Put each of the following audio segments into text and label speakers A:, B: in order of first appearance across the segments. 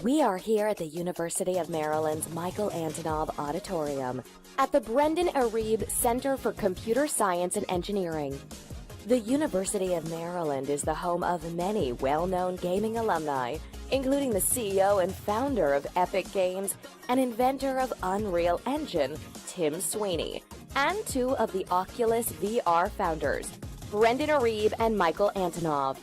A: We are here at the University of Maryland's Michael Antonov Auditorium at the Brendan Arib Center for Computer Science and Engineering. The University of Maryland is the home of many well-known gaming alumni, including the CEO and founder of Epic Games and inventor of Unreal Engine, Tim Sweeney, and two of the Oculus VR founders, Brendan Arib and Michael Antonov.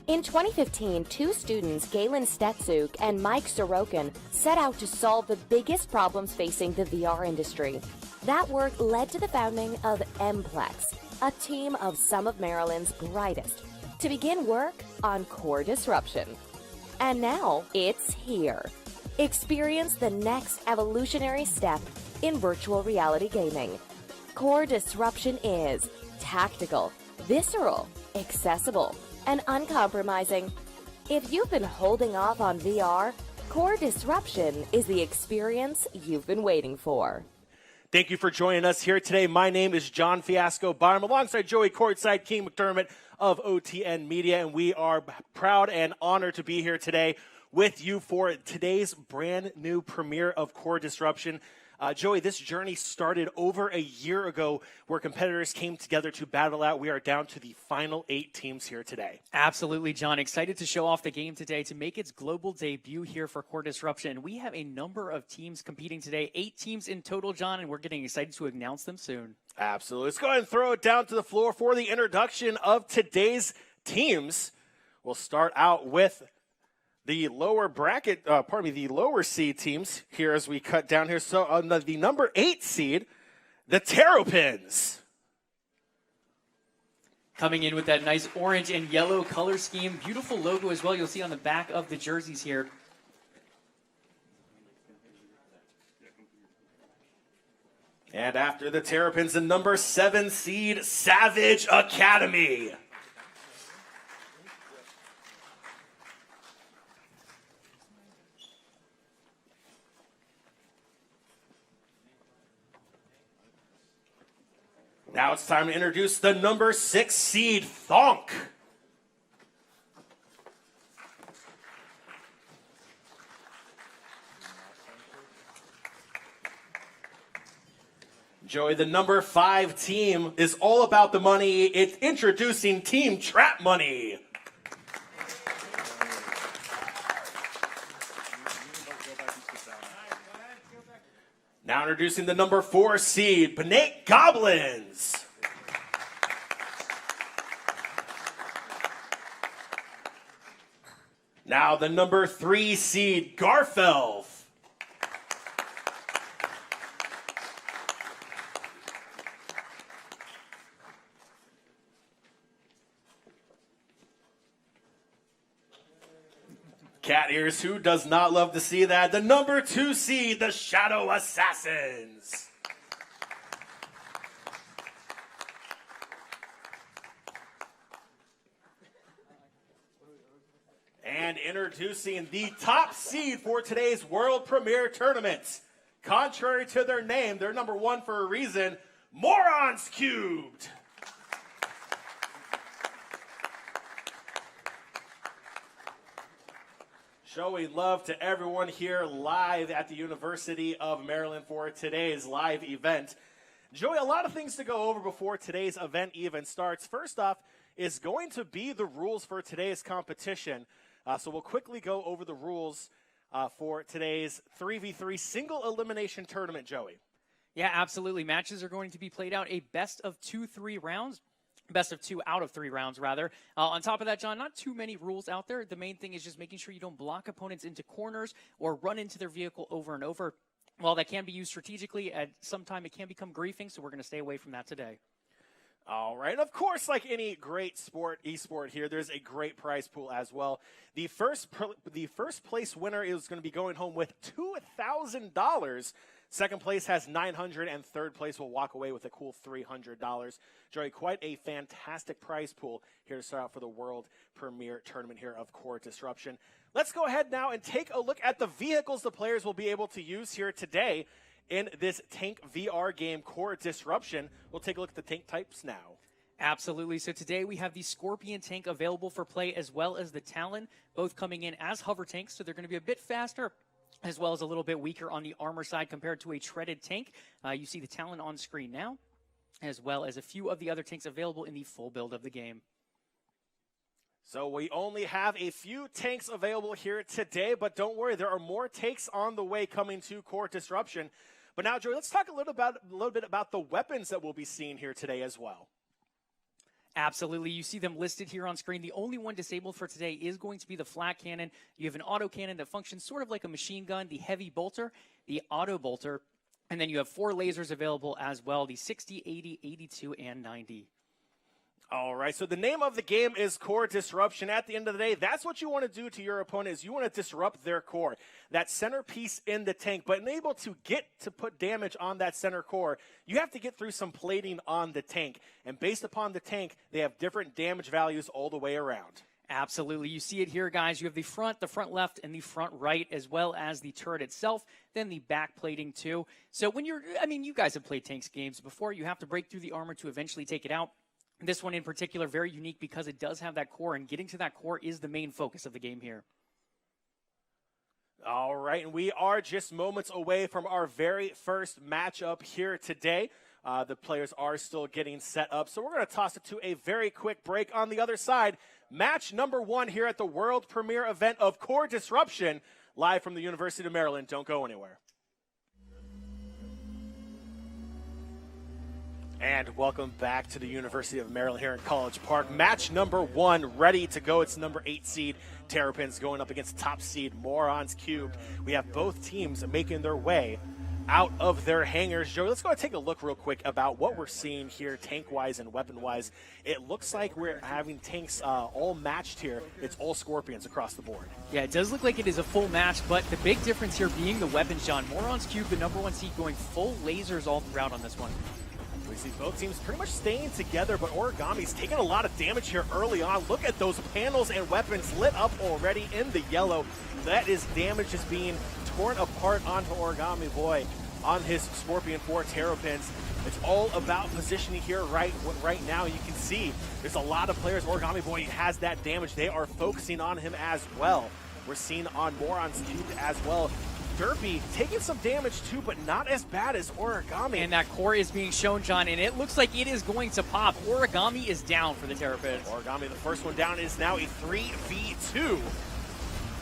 A: In 2015, two students, Galen Stetsyuk and Mike Sorokin, set out to solve the biggest problems facing the VR industry. That work led to the founding of Mplex, a team of some of Maryland's brightest, to begin work on core disruption. And now it's here. Experience the next evolutionary step in virtual reality gaming. Core disruption is tactical, visceral, accessible, and uncompromising. If you've been holding off on VR, Core Disruption is the experience you've been waiting for.
B: Thank you for joining us here today. My name is John Fiasco-Bottom, alongside Joey Courtside King McDermott of OTN Media, and we are proud and honored to be here today with you for today's brand new premiere of Core Disruption. Joey, this journey started over a year ago where competitors came together to battle out. We are down to the final 8 teams here today.
C: Absolutely, John. Excited to show off the game today to make its global debut here for Core Disruption. We have a number of teams competing today, 8 teams in total, John, and we're getting excited to announce them soon. Absolutely.
B: Let's go ahead and throw it down to the floor for the introduction of today's teams. We'll start out with the lower bracket, the lower seed teams here as we cut down here. So on the number 8 seed, the Terrorpins.
C: Coming in with that nice orange and yellow color scheme. Beautiful logo as well. You'll see on the back of the jerseys here.
B: And after the Terrapins, the number 7 seed, Savage Academy. Now it's time to introduce the number 6 seed, Thonk. Joey, the number 5 team is all about the money. It's introducing Team Trap Money. Now introducing the number 4 seed, Bnake Goblins. Now the number 3 seed, Garfelf. Cat ears, who does not love to see that? The number 2 seed, the Shadow Assassins. And introducing the top seed for today's world premiere tournament. Contrary to their name, they're number 1 for a reason, Morons Cubed. Showing love to everyone here live at the University of Maryland for today's live event. Joey, a lot of things to go over before today's event even starts. First off is going to be the rules for today's competition. So we'll quickly go over the rules for today's 3v3 single elimination tournament, Joey.
C: Yeah, absolutely. Matches are going to be played out a best of 2-3 rounds. Best of 2 out of 3 rounds, rather. On top of that, John, not too many rules out there. The main thing is just making sure you don't block opponents into corners or run into their vehicle over and over. While that can be used strategically, at some time it can become griefing, so we're going to stay away from that today.
B: All right. Of course, like any great esport here, there's a great prize pool as well. The first place winner is going to be going home with $2,000. Second place has $900, and third place will walk away with a cool $300. Joey, quite a fantastic prize pool here to start out for the world premiere tournament here of Core Disruption. Let's go ahead now and take a look at the vehicles the players will be able to use here today in this tank VR game, Core Disruption. We'll take a look at the tank types now.
C: Absolutely. So today we have the Scorpion tank available for play as well as the Talon, both coming in as hover tanks, so they're going to be a bit faster as well as a little bit weaker on the armor side compared to a treaded tank. You see the Talon on screen now, as well as a few of the other tanks available in the full build of the game.
B: So we only have a few tanks available here today, but don't worry, there are more takes on the way coming to Core Disruption. But now, Joey, let's talk a little bit about the weapons that we'll be seeing here today as well.
C: Absolutely. You see them listed here on screen. The only one disabled for today is going to be the flat cannon. You have an auto cannon that functions sort of like a machine gun, the heavy bolter, the auto bolter, and then you have 4 lasers available as well, the 60, 80, 82, and 90.
B: All right, so the name of the game is Core Disruption. At the end of the day, that's what you want to do to your opponent is you want to disrupt their core, that centerpiece in the tank. But unable to get to put damage on that center core, you have to get through some plating on the tank. And based upon the tank, they have different damage values all the way around.
C: Absolutely. You see it here, guys. You have the front left, and the front right, as well as the turret itself, then the back plating too. So when you guys have played tanks games before. You have to break through the armor to eventually take it out. This one in particular, very unique because it does have that core, and getting to that core is the main focus of the game here.
B: All right, and we are just moments away from our very first matchup here today. The players are still getting set up, so we're going to toss it to a very quick break. On the other side, match number 1 here at the world premiere event of Core Disruption, live from the University of Maryland. Don't go anywhere. And welcome back to the University of Maryland here in College Park. Match number 1 ready to go. It's number 8 seed Terrorpins going up against top seed Morons Cube. We have both teams making their way out of their hangars. Joey, let's go and take a look real quick about what we're seeing here tank-wise and weapon-wise. It looks like we're having tanks all matched here. It's all Scorpions across the board.
C: Yeah, it does look like it is a full match, but the big difference here being the weapons, John. Morons Cube, the number 1 seed, going full lasers all throughout on this one.
B: We see both teams pretty much staying together, but Origami's taking a lot of damage here early on. Look at those panels and weapons lit up already in the yellow. That is damage just being torn apart onto Origami Boy on his Scorpion 4 Terrorpins. It's all about positioning here right now. You can see there's a lot of players. Origami Boy has that damage. They are focusing on him as well. We're seeing on Morons Cube as well. Derpy taking some damage too, but not as bad as Origami.
C: And that core is being shown, John, and it looks like it is going to pop. Origami is down for the Terrorpins.
B: Origami, the first one down, is now a 3v2.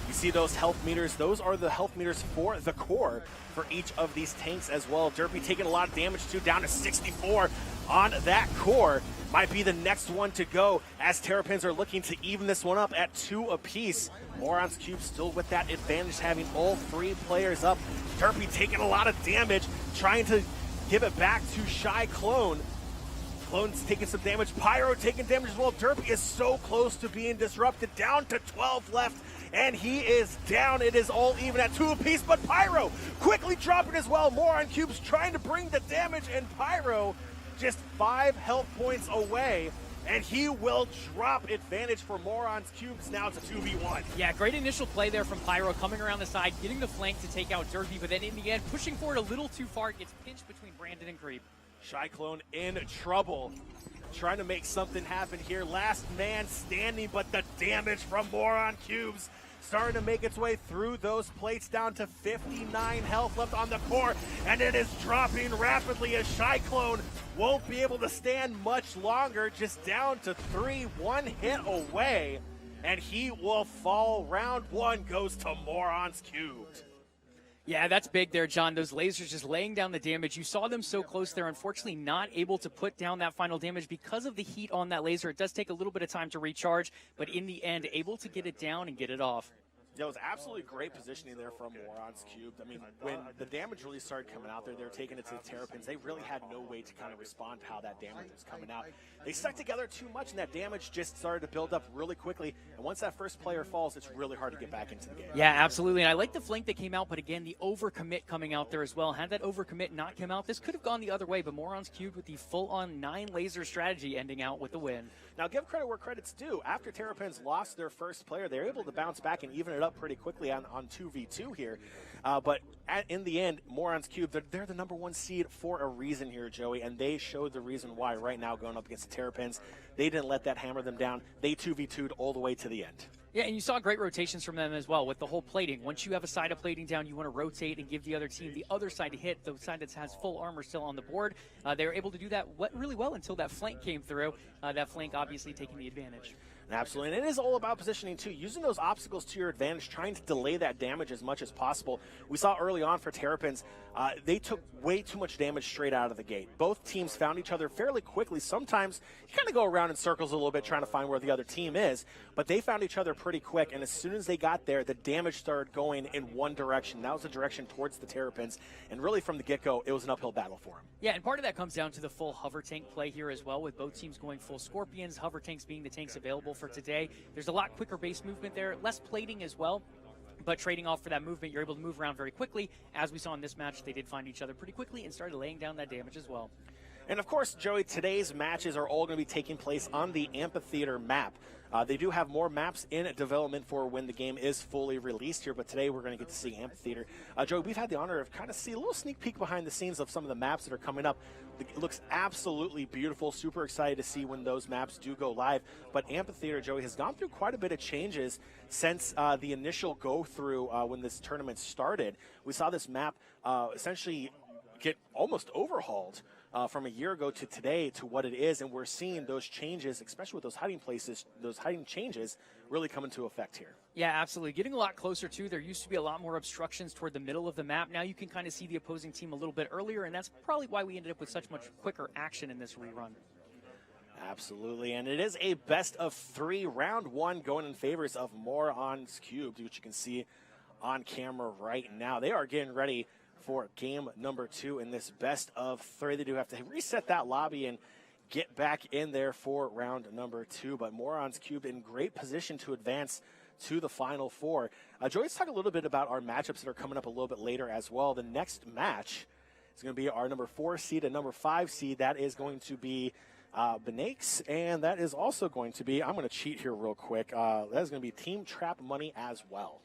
B: You see those health meters. Those are the health meters for the core for each of these tanks as well. Derpy taking a lot of damage too, down to 64 on that core. Might be the next one to go as Terrapins are looking to even this one up at 2 apiece. Morons Cube still with that advantage, having all 3 players up. Derpy taking a lot of damage, trying to give it back to Shy Clone. Clone's taking some damage. Pyro taking damage as well. Derpy is so close to being disrupted. Down to 12 left, and he is down. It is all even at 2 apiece, but Pyro quickly dropping as well. Moron Cube's trying to bring the damage, and Pyro just 5 health points away, and he will drop. Advantage for Morons Cubes. Now it's a 2v1.
C: Yeah, great initial play there from Pyro, coming around the side, getting the flank to take out Derpy, but then in the end, pushing forward a little too far, gets pinched between Brandon and Creep.
B: Shy Clone in trouble, trying to make something happen here. Last man standing, but the damage from Moron Cubes starting to make its way through those plates, down to 59 health left on the core, and it is dropping rapidly as Shy Clone won't be able to stand much longer, just down to 3, 1 hit away, and he will fall. Round 1 goes to Morons Cubed.
C: Yeah, that's big there, John. Those lasers just laying down the damage. You saw them so close there, unfortunately not able to put down that final damage because of the heat on that laser. It does take a little bit of time to recharge, but in the end, able to get it down and get it off.
B: That was absolutely great positioning there from Morons Cube. I mean, when the damage really started coming out there, they were taking it to the Terrapins. They really had no way to kind of respond to how that damage was coming out. They stuck together too much, and that damage just started to build up really quickly. And once that first player falls, it's really hard to get back into the game.
C: Yeah, absolutely. And I like the flank that came out, but again, the overcommit coming out there as well. Had that overcommit not come out, this could have gone the other way, but Morons Cube with the full-on 9 laser strategy ending out with the win.
B: Now, give credit where credit's due. After Terrorpins lost their first player, they were able to bounce back and even it up pretty quickly on 2v2 here. But in the end, Morons Cube, they're the #1 seed for a reason here, Joey, and they showed the reason why right now going up against the Terrorpins. They didn't let that hammer them down. They 2v2'd all the way to the end.
C: Yeah, and you saw great rotations from them as well with the whole plating. Once you have a side of plating down, you want to rotate and give the other team the other side to hit, the side that has full armor still on the board. They were able to do that really well until that flank came through. That flank obviously taking the advantage.
B: Absolutely, and it is all about positioning too, using those obstacles to your advantage, trying to delay that damage as much as possible. We saw early on for Terrapins, they took way too much damage straight out of the gate. Both teams found each other fairly quickly. Sometimes you kind of go around in circles a little bit trying to find where the other team is, but they found each other pretty quick, and as soon as they got there, the damage started going in one direction. That was the direction towards the Terrapins, and really from the get-go, it was an uphill battle for them.
C: Yeah, and part of that comes down to the full hover tank play here as well, with both teams going full Scorpions, hover tanks being the tanks available for today. There's a lot quicker base movement there, less plating as well, but trading off for that movement, you're able to move around very quickly. As we saw in this match, they did find each other pretty quickly and started laying down that damage as well.
B: And of course, Joey, today's matches are all going to be taking place on the Amphitheater map. They do have more maps in development for when the game is fully released here, but today we're going to get to see Amphitheater. Joey, we've had the honor of kind of see a little sneak peek behind the scenes of some of the maps that are coming up. It looks absolutely beautiful. Super excited to see when those maps do go live. But Amphitheater, Joey, has gone through quite a bit of changes since the initial go-through when this tournament started. We saw this map essentially get almost overhauled from a year ago to today to what it is, and we're seeing those changes, especially with those hiding places, those hiding changes really come into effect here.
C: Yeah, absolutely. Getting a lot closer, too. There used to be a lot more obstructions toward the middle of the map. Now you can kind of see the opposing team a little bit earlier, and that's probably why we ended up with such much quicker action in this rerun.
B: Absolutely, and it is a best-of-3 round one going in favors of Morons Cubed, which you can see on camera right now. They are getting ready for game number 2 in this best-of-3. They do have to reset that lobby and get back in there for round number 2, but Morons Cubed in great position to advance to the Final Four. Joey, let's talk a little bit about our matchups that are coming up a little bit later as well. The next match is going to be our number 4 seed and number 5 seed. That is going to be Bnake's, and that is also going to be, I'm going to cheat here real quick, that is going to be Team Trap Money as well.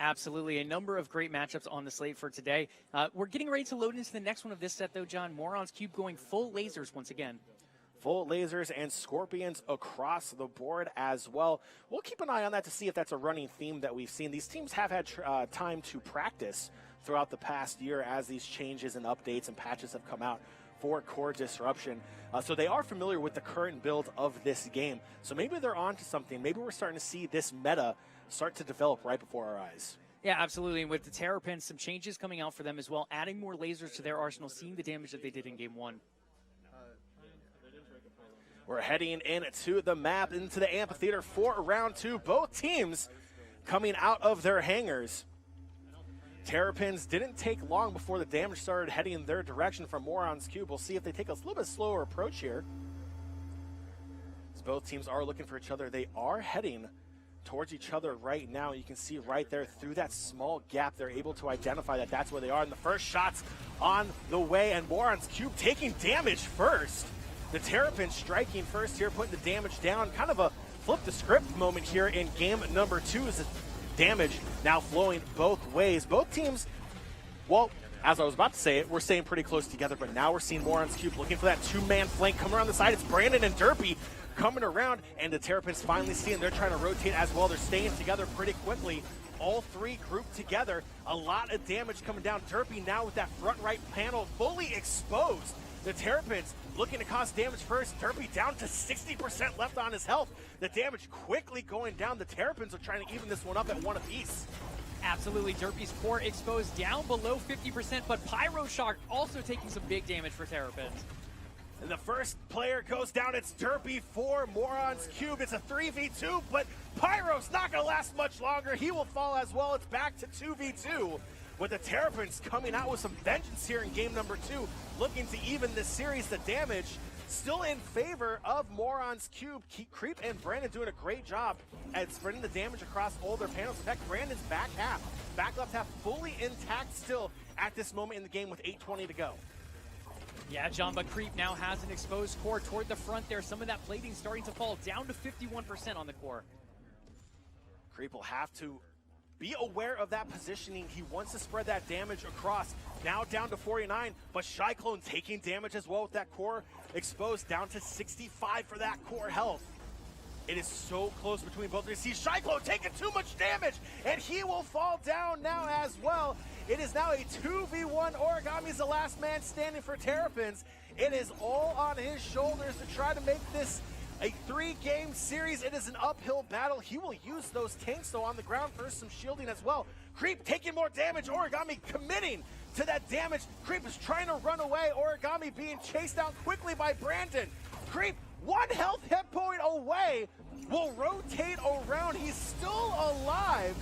C: Absolutely. A number of great matchups on the slate for today. We're getting ready to load into the next one of this set, though, John. Morons Cube going full lasers once again.
B: Full lasers and Scorpions across the board as well. We'll keep an eye on that to see if that's a running theme that we've seen. These teams have had time to practice throughout the past year as these changes and updates and patches have come out for Core Disruption. So they are familiar with the current build of this game. So maybe they're on to something. Maybe we're starting to see this meta start to develop right before our eyes.
C: Yeah, absolutely. And with the Terrorpins, some changes coming out for them as well, adding more lasers to their arsenal, seeing the damage that they did in Game 1.
B: We're heading into the map, into the Amphitheater for round 2. Both teams coming out of their hangars. Terrapins didn't take long before the damage started heading in their direction from Morons Cube. We'll see if they take a little bit slower approach here. As both teams are looking for each other, they are heading towards each other right now. You can see right there through that small gap, they're able to identify that that's where they are. And the first shot's on the way, and Morons Cube taking damage first. The Terrapins striking first here, putting the damage down. Kind of a flip the script moment here in game number 2 as the damage now flowing both ways. Both teams, well, as I was about to say it, we're staying pretty close together, but now we're seeing Morons Cube looking for that 2-man flank coming around the side. It's Brandon and Derpy coming around, and the Terrapins finally seeing they're trying to rotate as well. They're staying together pretty quickly. All three grouped together. A lot of damage coming down. Derpy now with that front right panel fully exposed. The Terrapins looking to cause damage first. Derpy down to 60% left on his health. The damage quickly going down. The Terrapins are trying to even this one up at 1 apiece.
C: Absolutely. Derpy's core exposed down below 50%, but Pyro Shock also taking some big damage for Terrapins.
B: And the first player goes down. It's Derpy for Morons Cube. It's a 3v2, but Pyro's not going to last much longer. He will fall as well. It's back to 2v2. With the Terrapins coming out with some vengeance here in game number 2, looking to even this series. The damage still in favor of Morons Cube. Creep and Brandon doing a great job at spreading the damage across all their panels. In fact, Brandon's back left half fully intact still at this moment in the game with 8:20 to go.
C: Yeah, John, but Creep now has an exposed core toward the front there. Some of that plating starting to fall down to 51% on the core.
B: Creep will have to be aware of that positioning. He wants to spread that damage across. Now down to 49, but Cyclone taking damage as well with that core exposed down to 65 for that core health. It is so close between both of these. See Cyclone taking too much damage, and he will fall down now as well. It is now a 2v1. Origami's the last man standing for Terrorpins. It is all on his shoulders to try to make this a 3-game series. It is an uphill battle. He will use those tanks, though, on the ground for some shielding as well. Creep taking more damage. Origami committing to that damage. Creep is trying to run away. Origami being chased down quickly by Brandon. Creep, 1 health hit point away, will rotate around. He's still alive.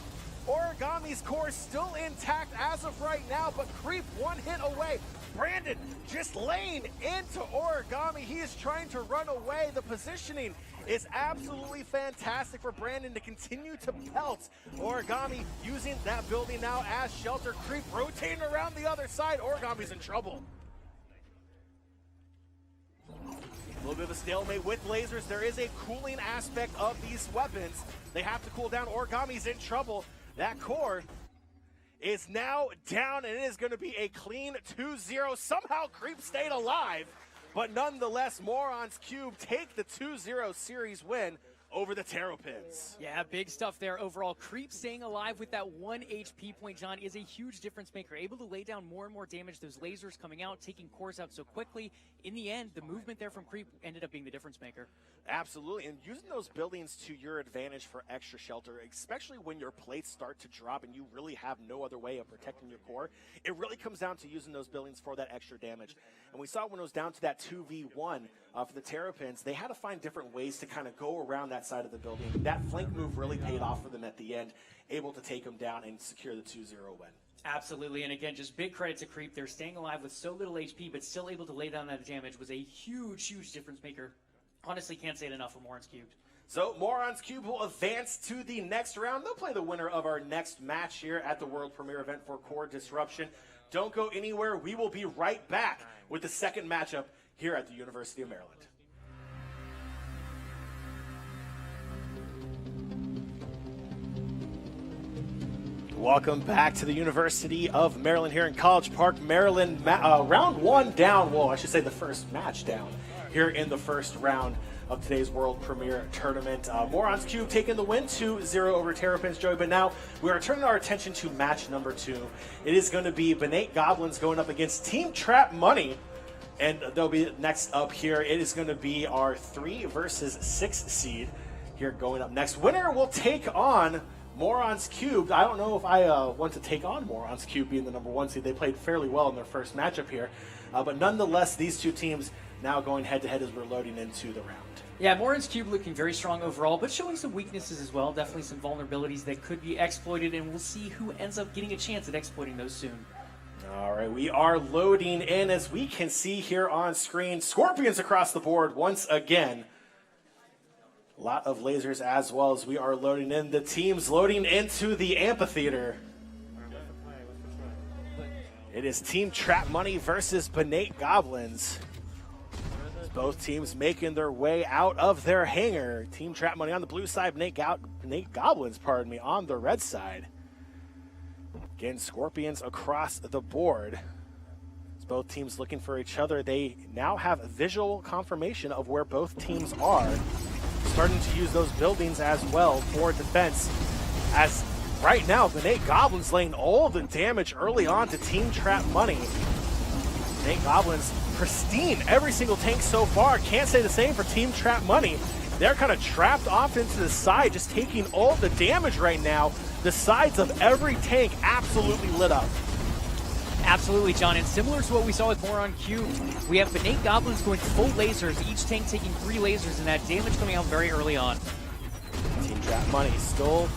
B: Origami's core still intact as of right now, but Creep 1 hit away. Brandon just laying into Origami. He is trying to run away. The positioning is absolutely fantastic for Brandon to continue to pelt. Origami using that building now as shelter. Creep rotating around the other side. Origami's in trouble. A little bit of a stalemate with lasers. There is a cooling aspect of these weapons. They have to cool down. Origami's in trouble. That core is now down, and it is going to be a clean 2-0. Somehow Creep stayed alive, but nonetheless, Morons Cube take the 2-0 series win over the Terrorpins.
C: Yeah, big stuff there overall. Creep staying alive with that 1 HP point, John, is a huge difference maker. Able to lay down more and more damage. Those lasers coming out, taking cores out so quickly. In the end, the movement there from Creep ended up being the difference maker.
B: Absolutely, and using those buildings to your advantage for extra shelter, especially when your plates start to drop and you really have no other way of protecting your core, it really comes down to using those buildings for that extra damage. And we saw when it was down to that 2v1 for the Terrapins, they had to find different ways to kind of go around that side of the building. That flank move really paid off for them at the end, able to take them down and secure the 2-0 win.
C: Absolutely, and again, just big credit to Creep. They're staying alive with so little HP, but still able to lay down that damage was a huge, huge difference maker. Honestly, can't say it enough for Morons Cubed.
B: So Morons Cube will advance to the next round. They'll play the winner of our next match here at the world premiere event for Core Disruption. Don't go anywhere. We will be right back with the second matchup here at the University of Maryland. Welcome back to the University of Maryland here in College Park, Maryland. Round 1 down. Well, I should say the first match down here in the first round of today's world premiere tournament. Morons Cube taking the win 2-0 over Terrapins, Joey. But now we are turning our attention to match number 2. It is going to be Bnake Goblins going up against Team Trap Money. And they'll be next up here. It is going to be our 3 versus 6 seed here going up next. Winner will take on Morons Cube. I don't know if I want to take on Morons Cube being the number 1 seed. They played fairly well in their first matchup here. But nonetheless, these two teams now going head-to-head as we're loading into the round.
C: Yeah, Morons Cube looking very strong overall, but showing some weaknesses as well. Definitely some vulnerabilities that could be exploited, and we'll see who ends up getting a chance at exploiting those soon.
B: All right, we are loading in, as we can see here on screen. Scorpions across the board once again. A lot of lasers as well as we are loading in. The teams loading into the amphitheater. It is Team Trap Money versus Bnake Goblins. Both teams making their way out of their hangar. Team Trap Money on the blue side, Bnake Goblins, pardon me, on the red side. Again, Scorpions across the board. As both teams looking for each other, they now have visual confirmation of where both teams are. Starting to use those buildings as well for defense. As right now, Bnake Goblins laying all the damage early on to Team Trap Money. Bnake Goblins pristine every single tank so far. Can't say the same for Team Trap Money. They're kind of trapped off into the side, just taking all the damage right now. The sides of every tank absolutely lit up.
C: Absolutely, John, and similar to what we saw with Moron Cube, we have Bnake Goblins going full lasers, each tank taking 3 lasers, and that damage coming out very early on.
B: Team Trap Money still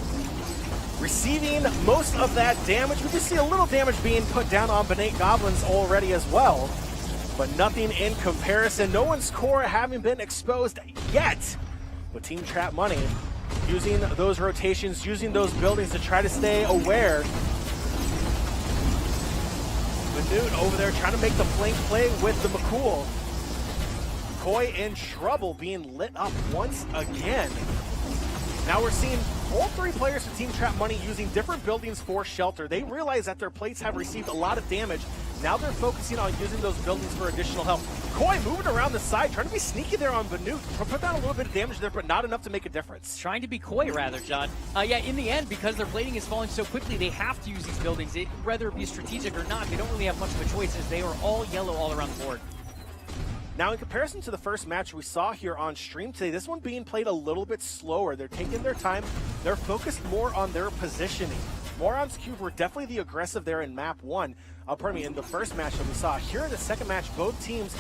B: receiving most of that damage. We just see a little damage being put down on Bnake Goblins already as well, but nothing in comparison. No one's core having been exposed yet, but Team Trap Money using those rotations, using those buildings to try to stay aware. Bnake over there trying to make the flank play with the McCool. Koi in trouble, being lit up once again. Now we're seeing all three players from Team Trap Money using different buildings for shelter. They realize that their plates have received a lot of damage. Now they're focusing on using those buildings for additional help. Koi moving around the side, trying to be sneaky there on Bnake. Put down a little bit of damage there, but not enough to make a difference.
C: Trying to be coy, rather, John. Yeah, in the end, because their plating is falling so quickly, they have to use these buildings. Whether it be strategic or not, they don't really have much of a choice as they are all yellow all around the board.
B: Now, in comparison to the first match we saw here on stream today, this one being played a little bit slower. They're taking their time. They're focused more on their positioning. Morons Cube were definitely the aggressive there in map one. In the first match that we saw. Here in the second match, both teams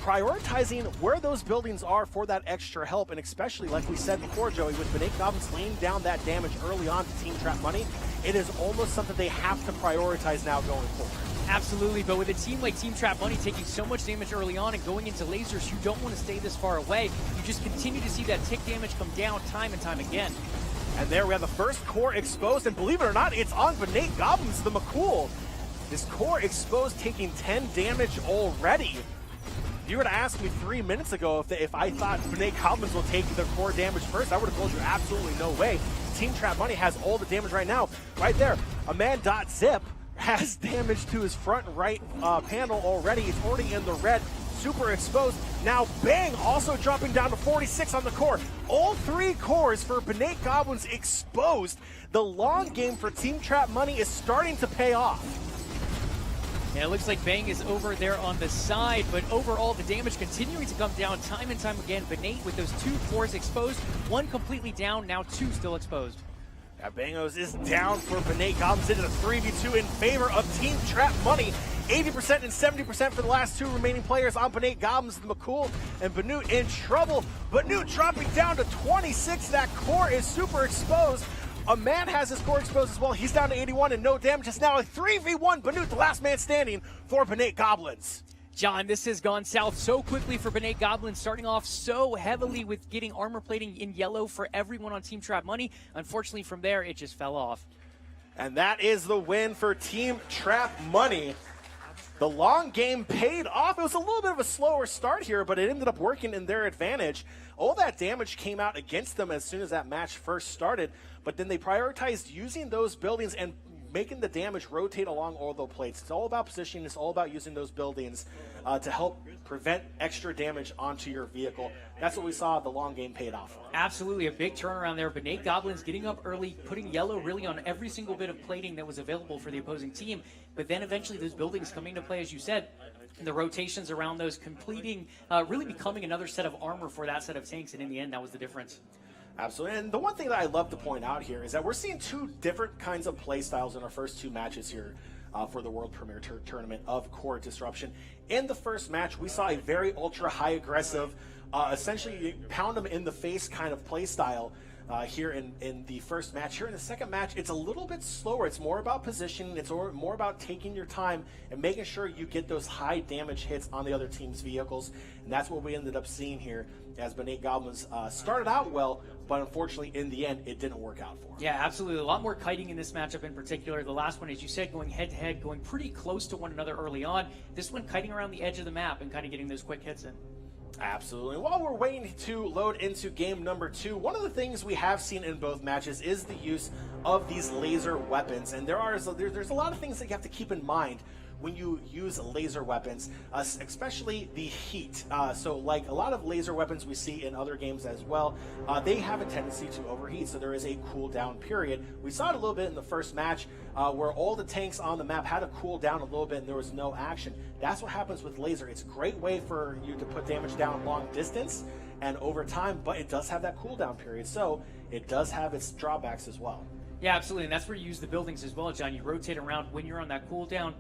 B: prioritizing where those buildings are for that extra help, and especially, like we said before, Joey, with Bnake Goblins laying down that damage early on to Team Trap Money, it is almost something they have to prioritize now going forward.
C: Absolutely, but with a team like Team Trap Money taking so much damage early on and going into lasers, you don't want to stay this far away. You just continue to see that tick damage come down time and time again.
B: And there we have the first core exposed, and believe it or not, it's on Bnake Goblins, the McCool. This core exposed, taking 10 damage already. If you were to ask me 3 minutes ago if I thought Bnake Goblins will take the core damage first, I would have told you absolutely no way. Team Trap Money has all the damage right now. Right there, a man.zip has damage to his front right panel already. It's already in the red, super exposed. Now Bang also dropping down to 46 on the core. All three cores for Bnake Goblins exposed. The long game for Team Trap Money is starting to pay off.
C: Yeah, it looks like Bang is over there on the side, but overall the damage continuing to come down time and time again. Bnake with those two cores exposed, one completely down, now two still exposed.
B: Yeah, Bangos is down for Bnake Goblins. It is a 3v2 in favor of Team Trap Money. 80% and 70% for the last two remaining players on Bnake Goblins, the McCool and Bnake in trouble. Bnake dropping down to 26. That core is super exposed. A man has his core exposed as well. He's down to 81 and no damage. It's now a 3v1. Bnake, the last man standing for Bnake Goblins.
C: John, this has gone south so quickly for Bnake Goblins, starting off so heavily with getting armor plating in yellow for everyone on Team Trap Money. Unfortunately, from there, it just fell off.
B: And that is the win for Team Trap Money. The long game paid off. It was a little bit of a slower start here, but it ended up working in their advantage. All that damage came out against them as soon as that match first started, but then they prioritized using those buildings and making the damage rotate along all the plates. It's all about positioning. It's all about using those buildings to help prevent extra damage onto your vehicle. That's what we saw. The long game paid off.
C: Absolutely, a big turnaround there. Bnake Goblins getting up early, putting yellow really on every single bit of plating that was available for the opposing team. But then eventually those buildings coming into play, as you said, and the rotations around those completing, really becoming another set of armor for that set of tanks. And in the end, that was the difference.
B: Absolutely. And the one thing that I love to point out here is that we're seeing two different kinds of play styles in our first two matches here for the World Premier Tournament of Core Disruption. In the first match, we saw a very ultra high aggressive, essentially pound them in the face kind of play style here in the first match. Here in the second match, it's a little bit slower. It's more about positioning. It's more about taking your time and making sure you get those high damage hits on the other team's vehicles. And that's what we ended up seeing here as Bnake Goblins started out well, but unfortunately in the end it didn't work out for them.
C: Yeah, absolutely. A lot more kiting in this matchup in particular. The last one, as you said, going head to head, going pretty close to one another early on. This one kiting around the edge of the map and kind of getting those quick hits in.
B: Absolutely. While we're waiting to load into game number two, one of the things we have seen in both matches is the use of these laser weapons. And there's a lot of things that you have to keep in mind when you use laser weapons, especially the heat. So like a lot of laser weapons we see in other games as well, they have a tendency to overheat, so there is a cooldown period. We saw it a little bit in the first match where all the tanks on the map had to cool down a little bit and there was no action. That's what happens with laser. It's a great way for you to put damage down long distance and over time, but it does have that cooldown period, so it does have its drawbacks as well.
C: Yeah, absolutely, and that's where you use the buildings as well, John. You rotate around when you're on that cooldown.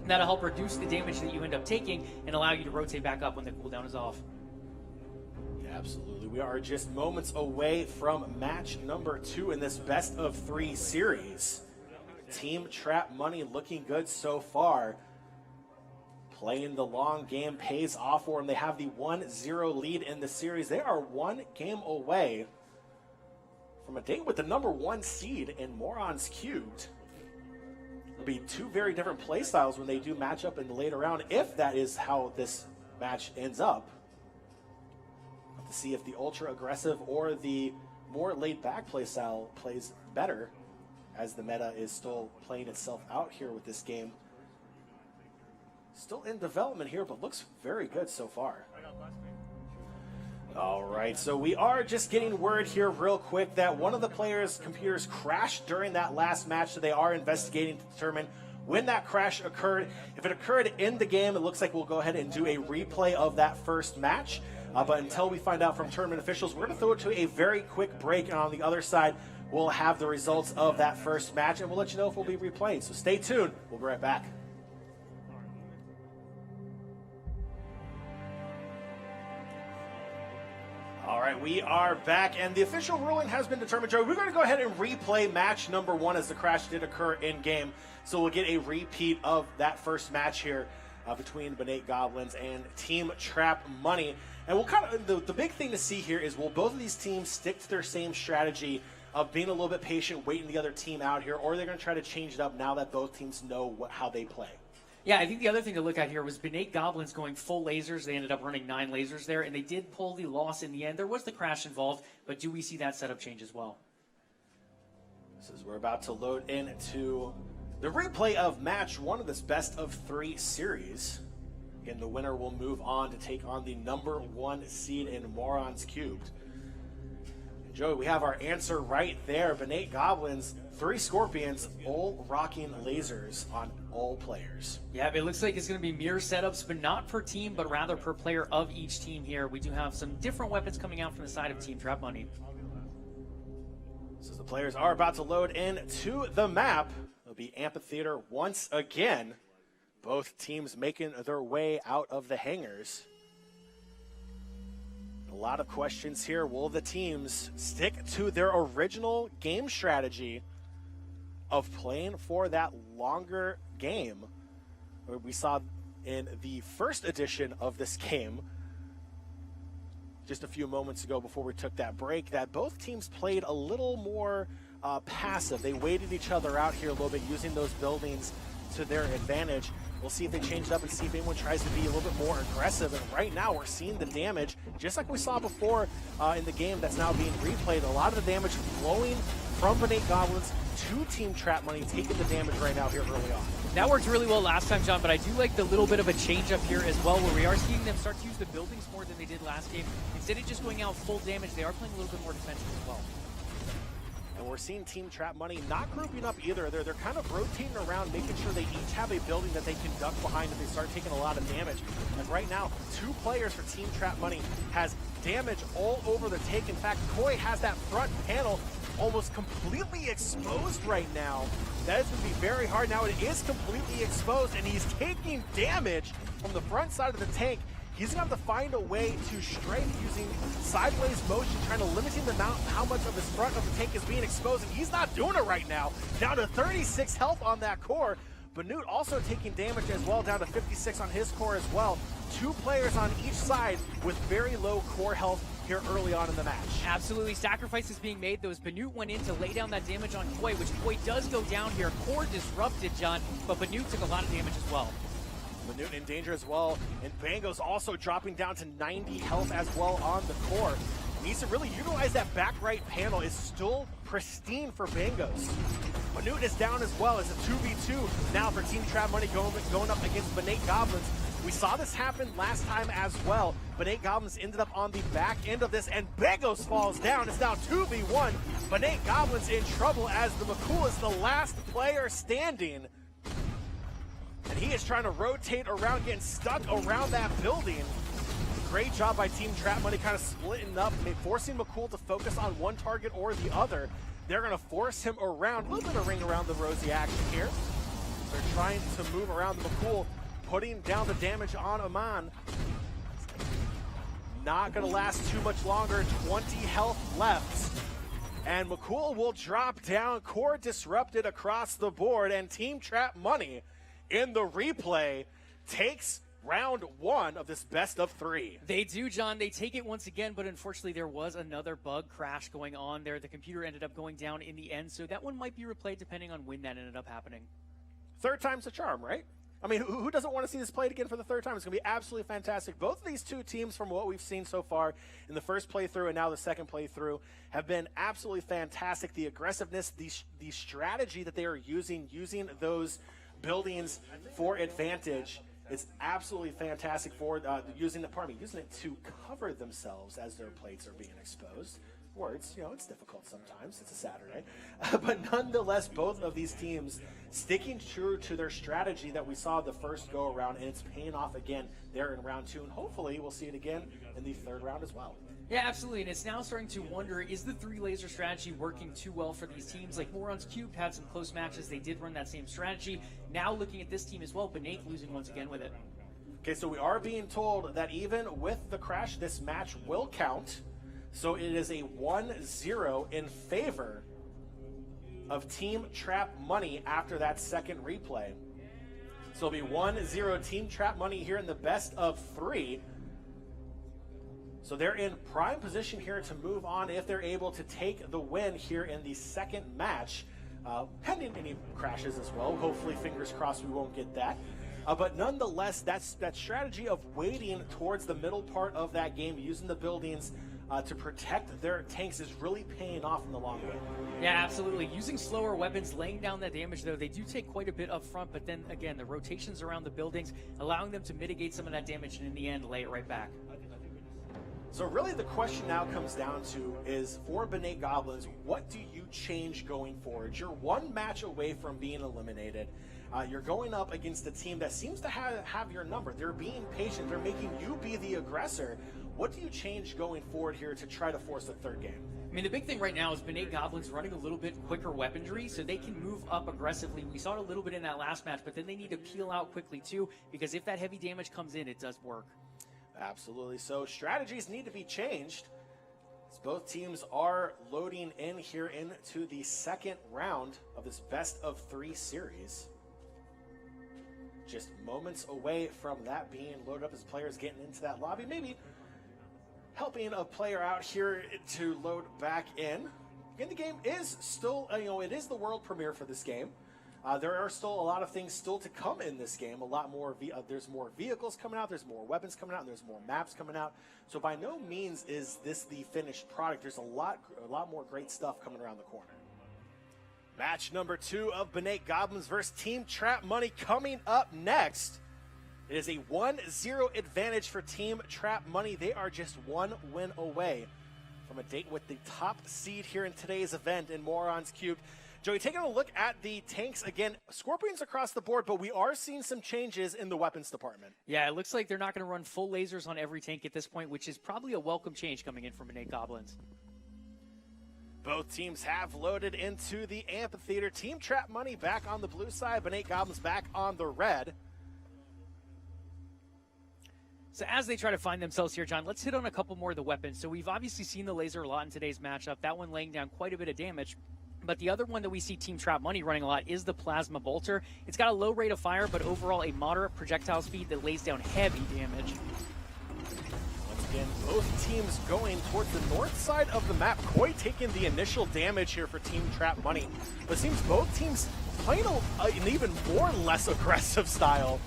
C: That'll help reduce the damage that you end up taking and allow you to rotate back up when the cooldown is off.
B: Yeah, absolutely. We are just moments away from match number 2 in this best of 3 series. Team Trap Money looking good so far. Playing the long game pays off for them. They have the 1-0 lead in the series. They are one game away from a date with the number 1 seed in Morons Cubed. It'll be two very different play styles when they do match up in the later round, if that is how this match ends up. We'll have to see if the ultra aggressive or the more laid back play style plays better, as the meta is still playing itself out here with this game. Still in development here, but looks very good so far. All right, so we are just getting word here real quick that one of the players' computers crashed during that last match, so they are investigating to determine when that crash occurred. If it occurred in the game, it looks like we'll go ahead and do a replay of that first match. But until we find out from tournament officials, we're going to throw it to a very quick break, and on the other side, we'll have the results of that first match, and we'll let you know if we'll be replaying. So stay tuned. We'll be right back. All right, we are back, and the official ruling has been determined, Joe. We're going to go ahead and replay match number 1 as the crash did occur in-game. So we'll get a repeat of that first match here between Bnake Goblins and Team Trap Money. And we'll kind of, the big thing to see here is, will both of these teams stick to their same strategy of being a little bit patient, waiting the other team out here, or are they going to try to change it up now that both teams know how they play?
C: Yeah, I think the other thing to look at here was Bnake Goblins going full lasers. They ended up running 9 lasers there, and they did pull the loss in the end. There was the crash involved, but do we see that setup change as well?
B: This is, we're about to load into the replay of match 1 of this best of 3 series. Again, the winner will move on to take on the number 1 seed in Morons Cubed. And Joey, we have our answer right there. Bnake Goblins, 3 Scorpions, all rocking lasers on all players.
C: Yeah, it looks like it's going to be mirror setups, but not per team, but rather per player of each team here. We do have some different weapons coming out from the side of Team Trap Money.
B: So the players are about to load into the map. It'll be Amphitheater once again. Both teams making their way out of the hangars. A lot of questions here. Will the teams stick to their original game strategy of playing for that longer game? We saw in the first edition of this game, just a few moments ago before we took that break, that both teams played a little more passive. They waited each other out here a little bit, using those buildings to their advantage. We'll see if they change it up and see if anyone tries to be a little bit more aggressive. And right now we're seeing the damage, just like we saw before in the game that's now being replayed. A lot of the damage flowing from Bnake Goblins to Team Trap Money, taking the damage right now here early on.
C: That worked really well last time, John, but I do like the little bit of a change up here as well, where we are seeing them start to use the buildings more than they did last game. Instead of just going out full damage, they are playing a little bit more defensive as well.
B: And we're seeing Team Trap Money not grouping up either. They're kind of rotating around, making sure they each have a building that they can duck behind if they start taking a lot of damage. And right now, 2 players for Team Trap Money has damage all over the take. In fact, Koi has that front panel almost completely exposed right now. That is going to be very hard. Now it is completely exposed, and he's taking damage from the front side of the tank. He's going to have to find a way to strike using sideways motion, trying to limit the amount, how much of his front of the tank is being exposed, and he's not doing it right now. Down to 36 health on that core. Bnake also taking damage as well, down to 56 on his core as well. 2 players on each side with very low core health here early on in the match.
C: Absolutely, sacrifices being made. Those Bnake went in to lay down that damage on Koi, which Koi does go down here. Core disrupted, John, but Bnake took a lot of damage as well.
B: Bnake in danger as well, and Bango's also dropping down to 90 health as well on the core. Needs to really utilize that back right panel. Is still pristine for Bangos. Bnake is down as well. It's a 2v2 now for Team Trap Money going up against Bnake Goblins. We saw this happen last time as well. Bnake Goblins ended up on the back end of this, and Bangos falls down. It's now 2v1. Bnake Goblins in trouble as the McCool is the last player standing. And he is trying to rotate around, getting stuck around that building. Great job by Team Trap Money, kind of splitting up, forcing McCool to focus on one target or the other. They're going to force him around. A little bit of ring around the rosy action here. They're trying to move around the McCool, putting down the damage on Aman. Not going to last too much longer. 20 health left. And McCool will drop down. Core disrupted across the board. And Team Trap Money in the replay takes round 1 of this best of 3.
C: They do, John. They take it once again, but unfortunately there was another bug crash going on there. The computer ended up going down in the end, so that one might be replayed depending on when that ended up happening.
B: third time's a charm, right? I mean, who doesn't want to see this played again for the third time? It's going to be absolutely fantastic. Both of these two teams, from what we've seen so far in the first playthrough and now the second playthrough, have been absolutely fantastic. The aggressiveness, the strategy that they are using those buildings for advantage is absolutely fantastic for using it to cover themselves as their plates are being exposed. Words, it's difficult sometimes. It's a Saturday. But nonetheless, both of these teams sticking true to their strategy that we saw the first go around, and it's paying off again there in round 2, and hopefully we'll see it again in the third round as well.
C: Yeah, absolutely, and it's now starting to wonder, is the 3-laser strategy working too well for these teams? Like Morons Cube had some close matches. They did run that same strategy. Now looking at this team as well, Bnake losing once again with it.
B: Okay, so we are being told that even with the crash, this match will count. So it is a 1-0 in favor of Team Trap Money after that second replay. So it'll be 1-0 Team Trap Money here in the best of 3. So they're in prime position here to move on if they're able to take the win here in the second match, pending any crashes as well. Hopefully, fingers crossed, we won't get that. But nonetheless, that strategy of waiting towards the middle part of that game, using the buildings to protect their tanks, is really paying off in the long run.
C: Yeah, absolutely. Using slower weapons, laying down that damage, though, they do take quite a bit up front, but then, again, the rotations around the buildings, allowing them to mitigate some of that damage, and in the end, lay it right back.
B: So really the question now comes down to is, for Bnake Goblins, what do you change going forward? You're one match away from being eliminated. You're going up against a team that seems to have your number. They're being patient. They're making you be the aggressor. What do you change going forward here to try to force the third game?
C: I mean, the big thing right now is Bnake Goblins running a little bit quicker weaponry, so they can move up aggressively. We saw it a little bit in that last match, but then they need to peel out quickly too, because if that heavy damage comes in, it does work.
B: Absolutely. So strategies need to be changed, as both teams are loading in here into the second round of this best of 3 series. Just moments away from that being loaded up as players getting into that lobby, maybe helping a player out here to load back in. Again, the game is still, it is the world premiere for this game. There are still a lot of things still to come in this game. A lot more, there's more vehicles coming out, there's more weapons coming out, and there's more maps coming out. So by no means is this the finished product. There's a lot more great stuff coming around the corner. Match number 2 of Bnake Goblins versus Team Trap Money coming up next. It is a 1-0 advantage for Team Trap Money. They are just 1 win away from a date with the top seed here in today's event in Morons Cubed. Joey, taking a look at the tanks again, Scorpions across the board, but we are seeing some changes in the weapons department.
C: Yeah, it looks like they're not going to run full lasers on every tank at this point, which is probably a welcome change coming in from Bnake Goblins.
B: Both teams have loaded into the amphitheater. Team Trap Money back on the blue side, Bnake Goblins back on the red.
C: So as they try to find themselves here, John, let's hit on a couple more of the weapons. So we've obviously seen the laser a lot in today's matchup, that one laying down quite a bit of damage. But the other one that we see Team Trap Money running a lot is the Plasma Bolter. It's got a low rate of fire, but overall a moderate projectile speed that lays down heavy damage.
B: Once again, both teams going towards the north side of the map. Koi taking the initial damage here for Team Trap Money. But it seems both teams playing an even more less aggressive style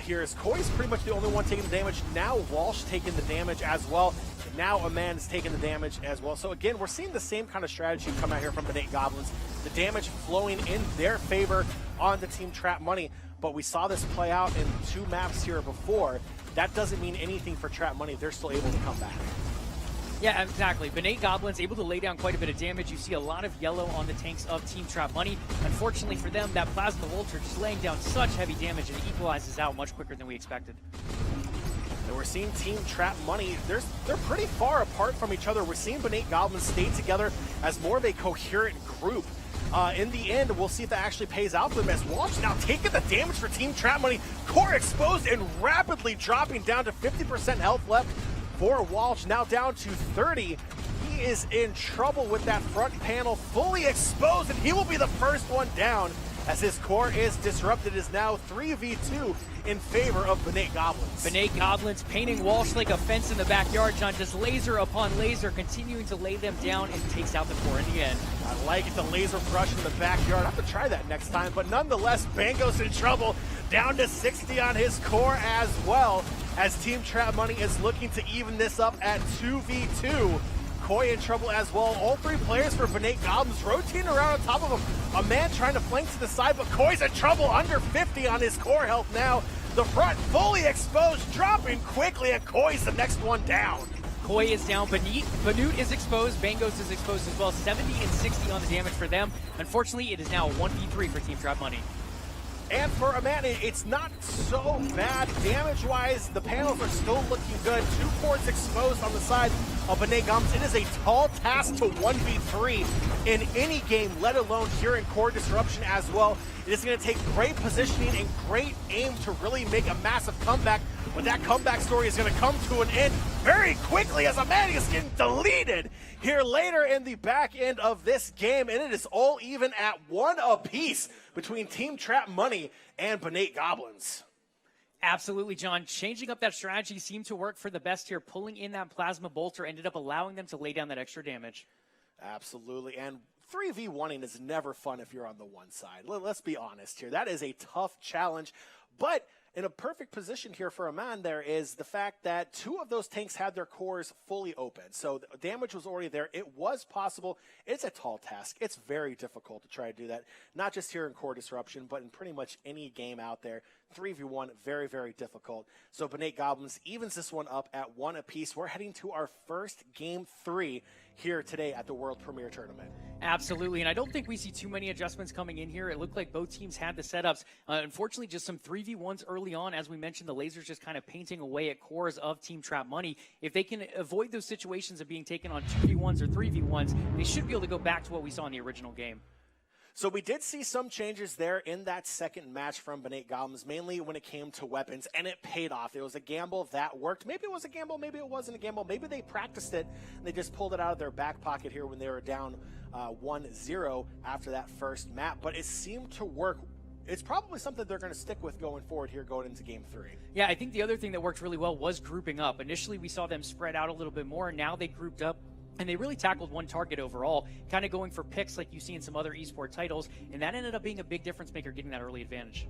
B: here, as Koi's pretty much the only one taking the damage. Now Walsh taking the damage as well. Now Aman's taking the damage as well. So again, we're seeing the same kind of strategy come out here from Bnake Goblins. The damage flowing in their favor on the Team Trap Money. But we saw this play out in 2 maps here before. That doesn't mean anything for Trap Money. They're still able to come back.
C: Yeah, exactly. Bnake Goblins able to lay down quite a bit of damage. You see a lot of yellow on the tanks of Team Trap Money. Unfortunately for them, that Plasma Volter just laying down such heavy damage, and it equalizes out much quicker than we expected.
B: And we're seeing Team Trap Money, they're pretty far apart from each other. We're seeing Bnake Goblins stay together as more of a coherent group. In the end, we'll see if that actually pays out for them, as Walsh now taking the damage for Team Trap Money. Core exposed and rapidly dropping down to 50% health left for Walsh, now down to 30. He is in trouble with that front panel fully exposed, and he will be the first one down as his core is disrupted. It is now 3v2 in favor of Bnake Goblins.
C: Bnake Goblins painting Walsh like a fence in the backyard, John. Just laser upon laser, continuing to lay them down and takes out the core in the end.
B: I like it, the laser brush in the backyard. I have to try that next time, but nonetheless, Bango's in trouble. Down to 60 on his core as well, as Team Trap Money is looking to even this up at 2v2. Koi in trouble as well. All three players for Bnake Goblins rotating around on top of him. A man trying to flank to the side, but Koi's in trouble, under 50 on his core health now. The front fully exposed, dropping quickly, and Koi's the next one down.
C: Koi is down, Banute is exposed, Bangos is exposed as well. 70 and 60 on the damage for them. Unfortunately, it is now 1v3 for Team Trap Money.
B: And for a man, it's not so bad damage-wise. The panels are still looking good. 2 cores exposed on the side of Bnake Goblins. It is a tall task to 1v3 in any game, let alone here in core disruption as well. It is going to take great positioning and great aim to really make a massive comeback. But that comeback story is going to come to an end very quickly, as a man is getting deleted here later in the back end of this game. And it is all even at 1 apiece between Team Trap Money and Bnake Goblins.
C: Absolutely, John. Changing up that strategy seemed to work for the best here. Pulling in that Plasma Bolter ended up allowing them to lay down that extra damage.
B: Absolutely. And 3v1ing is never fun if you're on the one side. Let's be honest here. That is a tough challenge. But in a perfect position here for a man there is the fact that 2 of those tanks had their cores fully open. So the damage was already there. It was possible. It's a tall task. It's very difficult to try to do that, not just here in core disruption, but in pretty much any game out there. 3v1, very, very difficult. So Bnake Goblins evens this one up at 1 apiece. We're heading to our first game 3 here today at the World Premier Tournament.
C: Absolutely, and I don't think we see too many adjustments coming in here. It looked like both teams had the setups. Unfortunately, just some 3v1s early on. As we mentioned, the lasers just kind of painting away at cores of Team Trap Money. If they can avoid those situations of being taken on 2v1s or 3v1s, they should be able to go back to what we saw in the original game.
B: So we did see some changes there in that second match from Bnake Goblins, mainly when it came to weapons, and it paid off. It was a gamble that worked. Maybe it was a gamble, maybe it wasn't a gamble. Maybe they practiced it, and they just pulled it out of their back pocket here when they were down 1-0 after that first map. But it seemed to work. It's probably something they're going to stick with going forward here, going into game 3.
C: Yeah, I think the other thing that worked really well was grouping up. Initially, we saw them spread out a little bit more, and now they grouped up. And they really tackled one target overall, kind of going for picks like you see in some other esports titles, and that ended up being a big difference maker, getting that early advantage.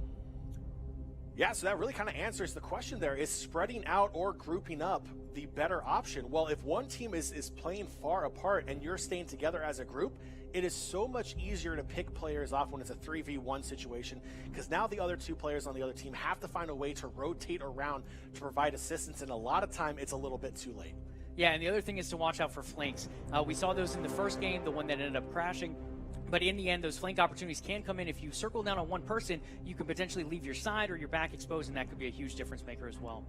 B: Yeah, so that really kind of answers the question there. Is spreading out or grouping up the better option? Well, if one team is playing far apart and you're staying together as a group, it is so much easier to pick players off when it's a 3v1 situation, because now the other 2 players on the other team have to find a way to rotate around to provide assistance, and a lot of time it's a little bit too late.
C: Yeah, and the other thing is to watch out for flanks. We saw those in the first game, the one that ended up crashing. But in the end, those flank opportunities can come in. If you circle down on one person, you can potentially leave your side or your back exposed, and that could be a huge difference maker as well.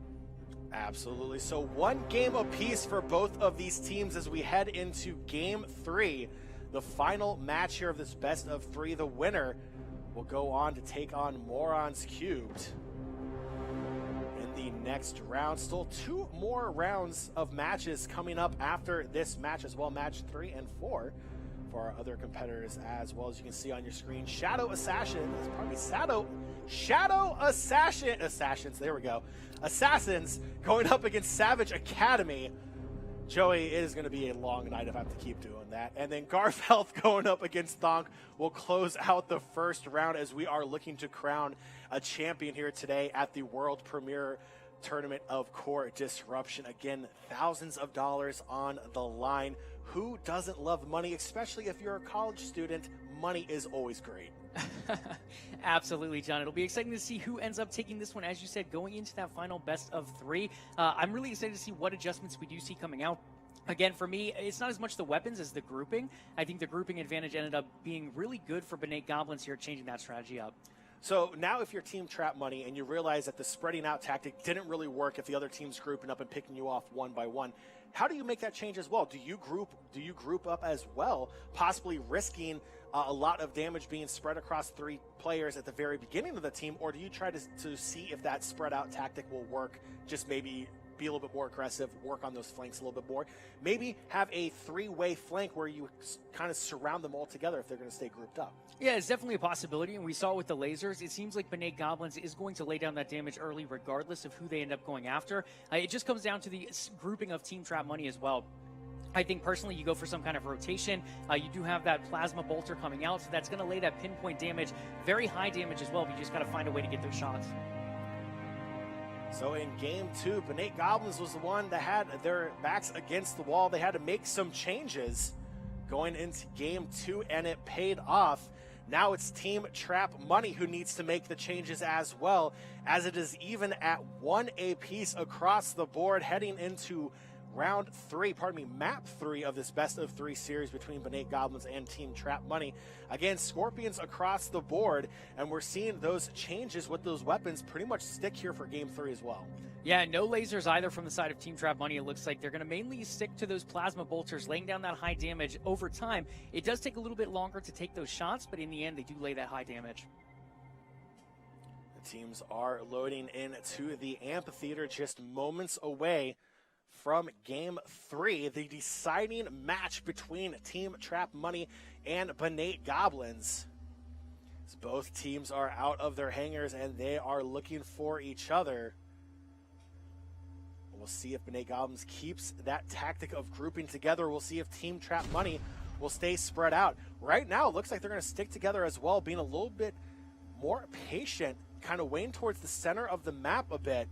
B: Absolutely. So 1 game apiece for both of these teams as we head into game 3. The final match here of this best of 3. The winner will go on to take on Morons Cubed the next round. Still 2 more rounds of matches coming up after this match as well, match 3 and 4 for our other competitors as well. As you can see on your screen, Shadow Assassins, there we go. Assassins going up against Savage Academy. Joey, it is going to be a long night if I have to keep doing that. And then Garfelf going up against Thonk will close out the first round as we are looking to crown a champion here today at the World Premier Tournament of Core Disruption. Again, thousands of dollars on the line. Who doesn't love money, especially if you're a college student? Money is always great.
C: Absolutely, John. It'll be exciting to see who ends up taking this one, as you said, going into that final best of 3. I'm really excited to see what adjustments we do see coming out. Again, for me, it's not as much the weapons as the grouping. I think the grouping advantage ended up being really good for Bnake Goblins here, changing that strategy up.
B: So now if you're Team Trap Money and you realize that the spreading out tactic didn't really work if the other team's grouping up and picking you off one by one, how do you make that change as well? Do you group up as well, possibly risking a lot of damage being spread across 3 players at the very beginning of the team, or do you try to see if that spread out tactic will work just maybe be a little bit more aggressive, work on those flanks a little bit more. Maybe have a three-way flank where you kind of surround them all together if they're going to stay grouped up.
C: Yeah, it's definitely a possibility, and we saw with the lasers, it seems like Bnake Goblins is going to lay down that damage early regardless of who they end up going after. It just comes down to the grouping of Team Trap money as well. I think personally you go for some kind of rotation. You do have that plasma bolter coming out, so that's going to lay that pinpoint damage, very high damage as well, but you just got to find a way to get those shots.
B: So in game 2, Bnake Goblins was the one that had their backs against the wall. They had to make some changes going into game 2, and it paid off. Now it's Team Trap Money who needs to make the changes as well, as it is even at 1 apiece across the board heading into map 3 of this best of 3 series between Bnake Goblins and Team Trap Money. Again, Scorpions across the board, and we're seeing those changes with those weapons pretty much stick here for game 3 as well.
C: Yeah, no lasers either from the side of Team Trap Money. It looks like they're going to mainly stick to those plasma bolters, laying down that high damage over time. It does take a little bit longer to take those shots, but in the end, they do lay that high damage.
B: The teams are loading into the amphitheater just moments away from game 3, the deciding match between Team Trap Money and Bnake Goblins. As both teams are out of their hangars and they are looking for each other. We'll see if Bnake Goblins keeps that tactic of grouping together. We'll see if Team Trap Money will stay spread out. Right now, it looks like they're going to stick together as well, being a little bit more patient, kind of weighing towards the center of the map a bit.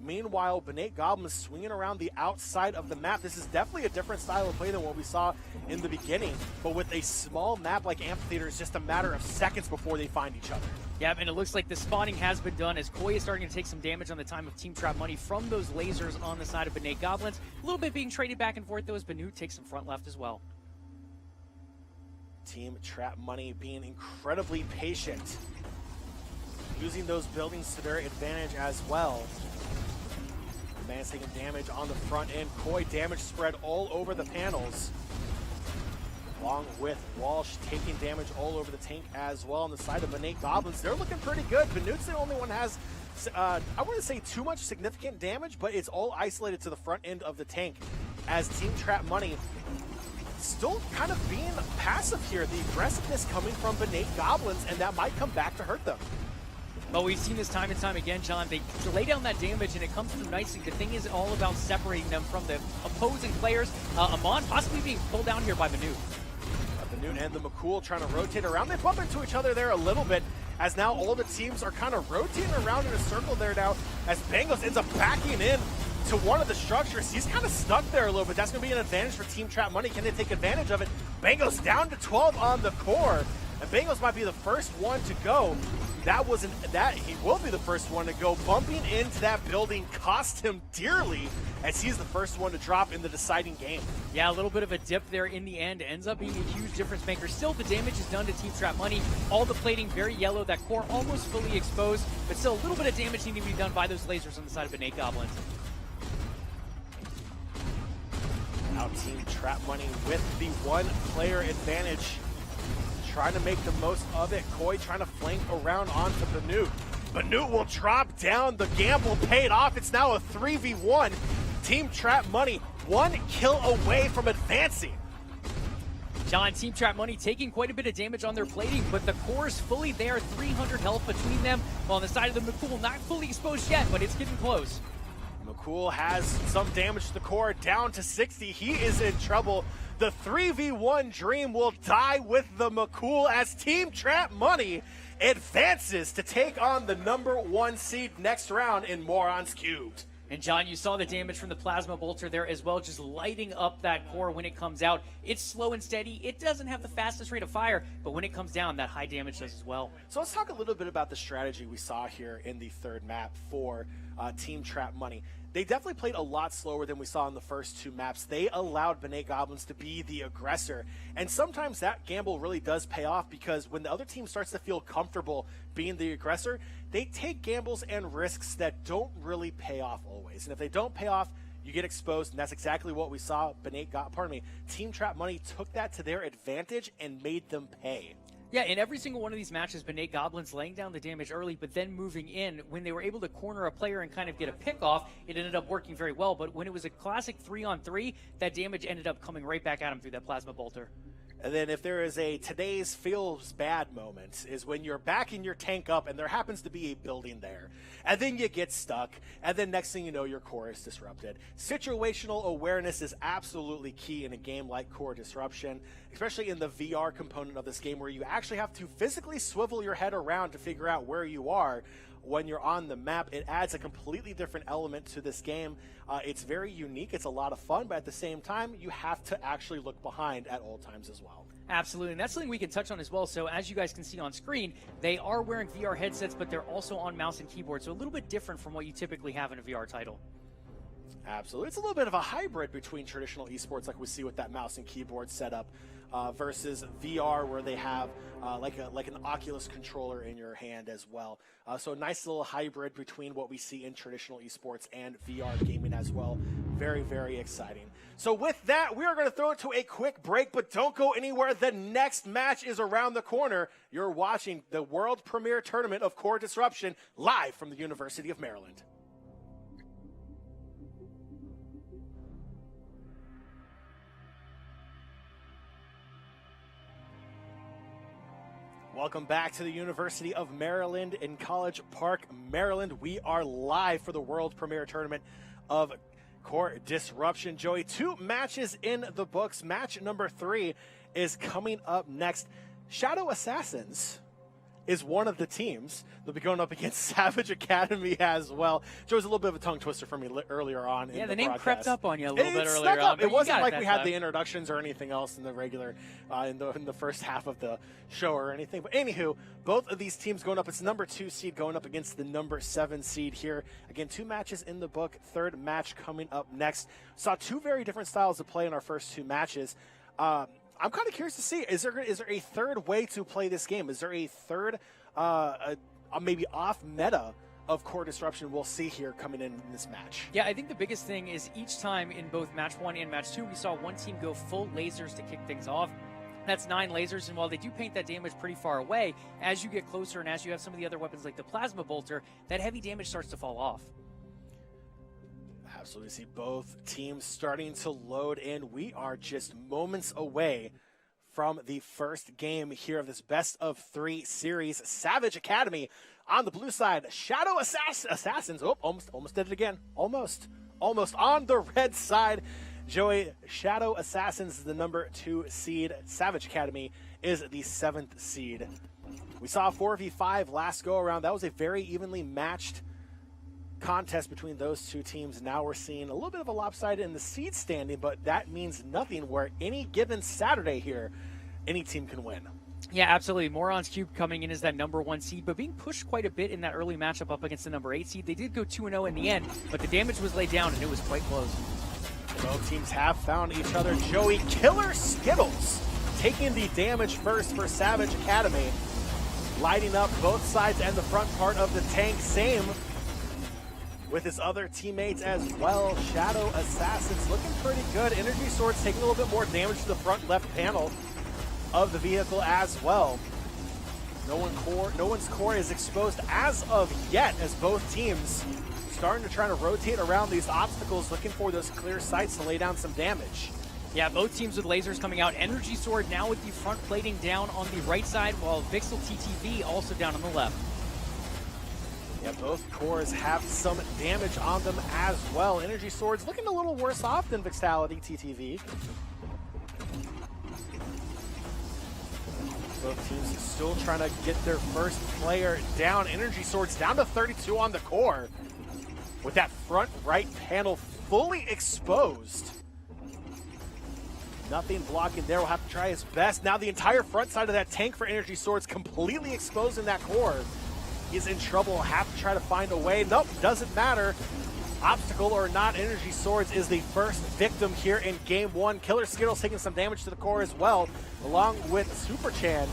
B: Meanwhile, Bnake Goblins swinging around the outside of the map. This is definitely a different style of play than what we saw in the beginning. But with a small map like Amphitheater, it's just a matter of seconds before they find each other.
C: Yeah, and it looks like the spawning has been done as Koi is starting to take some damage on the time of Team Trap Money from those lasers on the side of Bnake Goblins. A little bit being traded back and forth, though, as Bnake takes some front left as well.
B: Team Trap Money being incredibly patient, using those buildings to their advantage as well. Man's taking damage on the front end. Koi damage spread all over the panels. Along with Walsh taking damage all over the tank as well. On the side of Bnake Goblins, they're looking pretty good. Bnute's the only one has, I wouldn't say too much significant damage, but it's all isolated to the front end of the tank. As Team Trap Money still kind of being passive here. The aggressiveness coming from Bnake Goblins, and that might come back to hurt them.
C: But we've seen this time and time again, John. They lay down that damage, and it comes through nicely. The thing is all about separating them from the opposing players. Amon possibly being pulled down here by Bnake.
B: Bnake and the McCool trying to rotate around. They bump into each other there a little bit, as now all the teams are kind of rotating around in a circle there now, as Bangos ends up backing in to one of the structures. He's kind of stuck there a little bit. That's going to be an advantage for Team Trap Money. Can they take advantage of it? Bangos down to 12 on the core, and Bangos might be the first one to go. He will be the first one to go. Bumping into that building cost him dearly, as he's the first one to drop in the deciding game.
C: Yeah, a little bit of a dip there in the end. Ends up being a huge difference maker. Still, the damage is done to Team Trap Money. All the plating very yellow. That core almost fully exposed, but still a little bit of damage needing to be done by those lasers on the side of Bnake Goblins.
B: Now Team Trap Money with the one-player advantage, trying to make the most of it. Koi trying to flank around onto Bnake. Bnake will drop down. The gamble paid off. It's now a 3v1. Team Trap Money 1 kill away from advancing.
C: John, Team Trap Money taking quite a bit of damage on their plating, but the core is fully there. 300 health between them. While on the side of the McCool, not fully exposed yet, but it's getting close.
B: McCool has some damage to the core, down to 60. He is in trouble. The 3v1 dream will die with the McCool, as Team Trap Money advances to take on the #1 seed next round in Morons Cubed.
C: And John, you saw the damage from the plasma bolter there as well, just lighting up that core when it comes out. It's slow and steady. It doesn't have the fastest rate of fire, but when it comes down, that high damage does as well.
B: So let's talk a little bit about the strategy we saw here in the third map for Team Trap Money. They definitely played a lot slower than we saw in the first two maps. They allowed Bnake Goblins to be the aggressor. And sometimes that gamble really does pay off, because when the other team starts to feel comfortable being the aggressor, they take gambles and risks that don't really pay off always. And if they don't pay off, you get exposed, and that's exactly what we saw. Team Trap Money took that to their advantage and made them pay.
C: Yeah, in every single one of these matches, Bnake Goblins laying down the damage early, but then moving in. When they were able to corner a player and kind of get a pick off, it ended up working very well. But when it was a classic 3-on-3, that damage ended up coming right back at him through that Plasma Bolter.
B: And then if there is a today's feels bad moment is when you're backing your tank up and there happens to be a building there. And then you get stuck. And then next thing you know, your core is disrupted. Situational awareness is absolutely key in a game like Core Disruption, especially in the VR component of this game where you actually have to physically swivel your head around to figure out where you are when you're on the map. It adds a completely different element to this game. It's very unique. It's a lot of fun, but at the same time, you have to actually look behind at all times as well.
C: Absolutely, and that's something we can touch on as well. So as you guys can see on screen, they are wearing VR headsets, but they're also on mouse and keyboard, so a little bit different from what you typically have in a VR title.
B: Absolutely. It's a little bit of a hybrid between traditional esports like we see with that mouse and keyboard setup versus VR where they have like an Oculus controller in your hand as well. So a nice little hybrid between what we see in traditional esports and VR gaming as well. Very, very exciting. So with that, we are going to throw it to a quick break, but don't go anywhere. The next match is around the corner. You're watching the world premiere tournament of Core Disruption live from the University of Maryland. Welcome back to the University of Maryland in College Park, Maryland. We are live for the world premiere tournament of Core Disruption. Joey, 2 matches in the books. Match number 3 is coming up next. Shadow Assassins is one of the teams. They'll be going up against Savage Academy as well. Joe, was a little bit of a tongue twister for me earlier on.
C: Yeah,
B: in
C: the
B: name
C: broadcast. Crept up on you a little bit
B: snuck
C: earlier
B: up.
C: on.
B: It wasn't like we had the introductions or anything else in the regular, in the first half of the show or anything. But anywho, both of these teams going up. It's number 2 seed going up against the number 7 seed here. Again, 2 matches in the book. 3rd match coming up next. Saw 2 very different styles of play in our first 2 matches. I'm kind of curious to see, is there a third way to play this game? Is there a third maybe off meta of Core Disruption we'll see here coming in this match?
C: Yeah, I think the biggest thing is each time in both match 1 and match 2, we saw one team go full lasers to kick things off. That's 9 lasers, and while they do paint that damage pretty far away, as you get closer and as you have some of the other weapons like the Plasma Bolter, that heavy damage starts to fall off.
B: Absolutely. See both teams starting to load in. We are just moments away from the first game here of this best of 3 series. Savage Academy on the blue side. Shadow Assassins. Oh, almost did it again. Almost on the red side. Joey, Shadow Assassins is the number 2 seed. Savage Academy is the 7th seed. We saw a 4v5 last go around. That was a very evenly matched contest between those 2 teams. Now we're seeing a little bit of a lopsided in the seed standing, but that means nothing where any given Saturday here, any team can win.
C: Yeah, absolutely. Morons Cube coming in as that number 1 seed, but being pushed quite a bit in that early matchup up against the number 8 seed. They did go 2-0 in the end, but the damage was laid down and it was quite close.
B: Both teams have found each other. Joey, Killer Skittles taking the damage first for Savage Academy, lighting up both sides and the front part of the tank. Same with his other teammates as well. Shadow Assassins looking pretty good. Energy Swords taking a little bit more damage to the front left panel of the vehicle as well. No one's core is exposed as of yet, as both teams starting to try to rotate around these obstacles, looking for those clear sights to lay down some damage.
C: Yeah, both teams with lasers coming out. Energy Sword now with the front plating down on the right side, while Vixel TTV also down on the left.
B: Yeah, both cores have some damage on them as well. Energy Swords looking a little worse off than Vixality TTV. Both teams still trying to get their first player down. Energy Swords down to 32 on the core, with that front right panel fully exposed. Nothing blocking there. Will have to try his best. Now the entire front side of that tank for Energy Swords completely exposed in that core. He's in trouble. Have to try to find a way. Nope, doesn't matter. Obstacle or not, Energy Swords is the first victim here in game 1. Killer Skittles taking some damage to the core as well, along with Super Chan.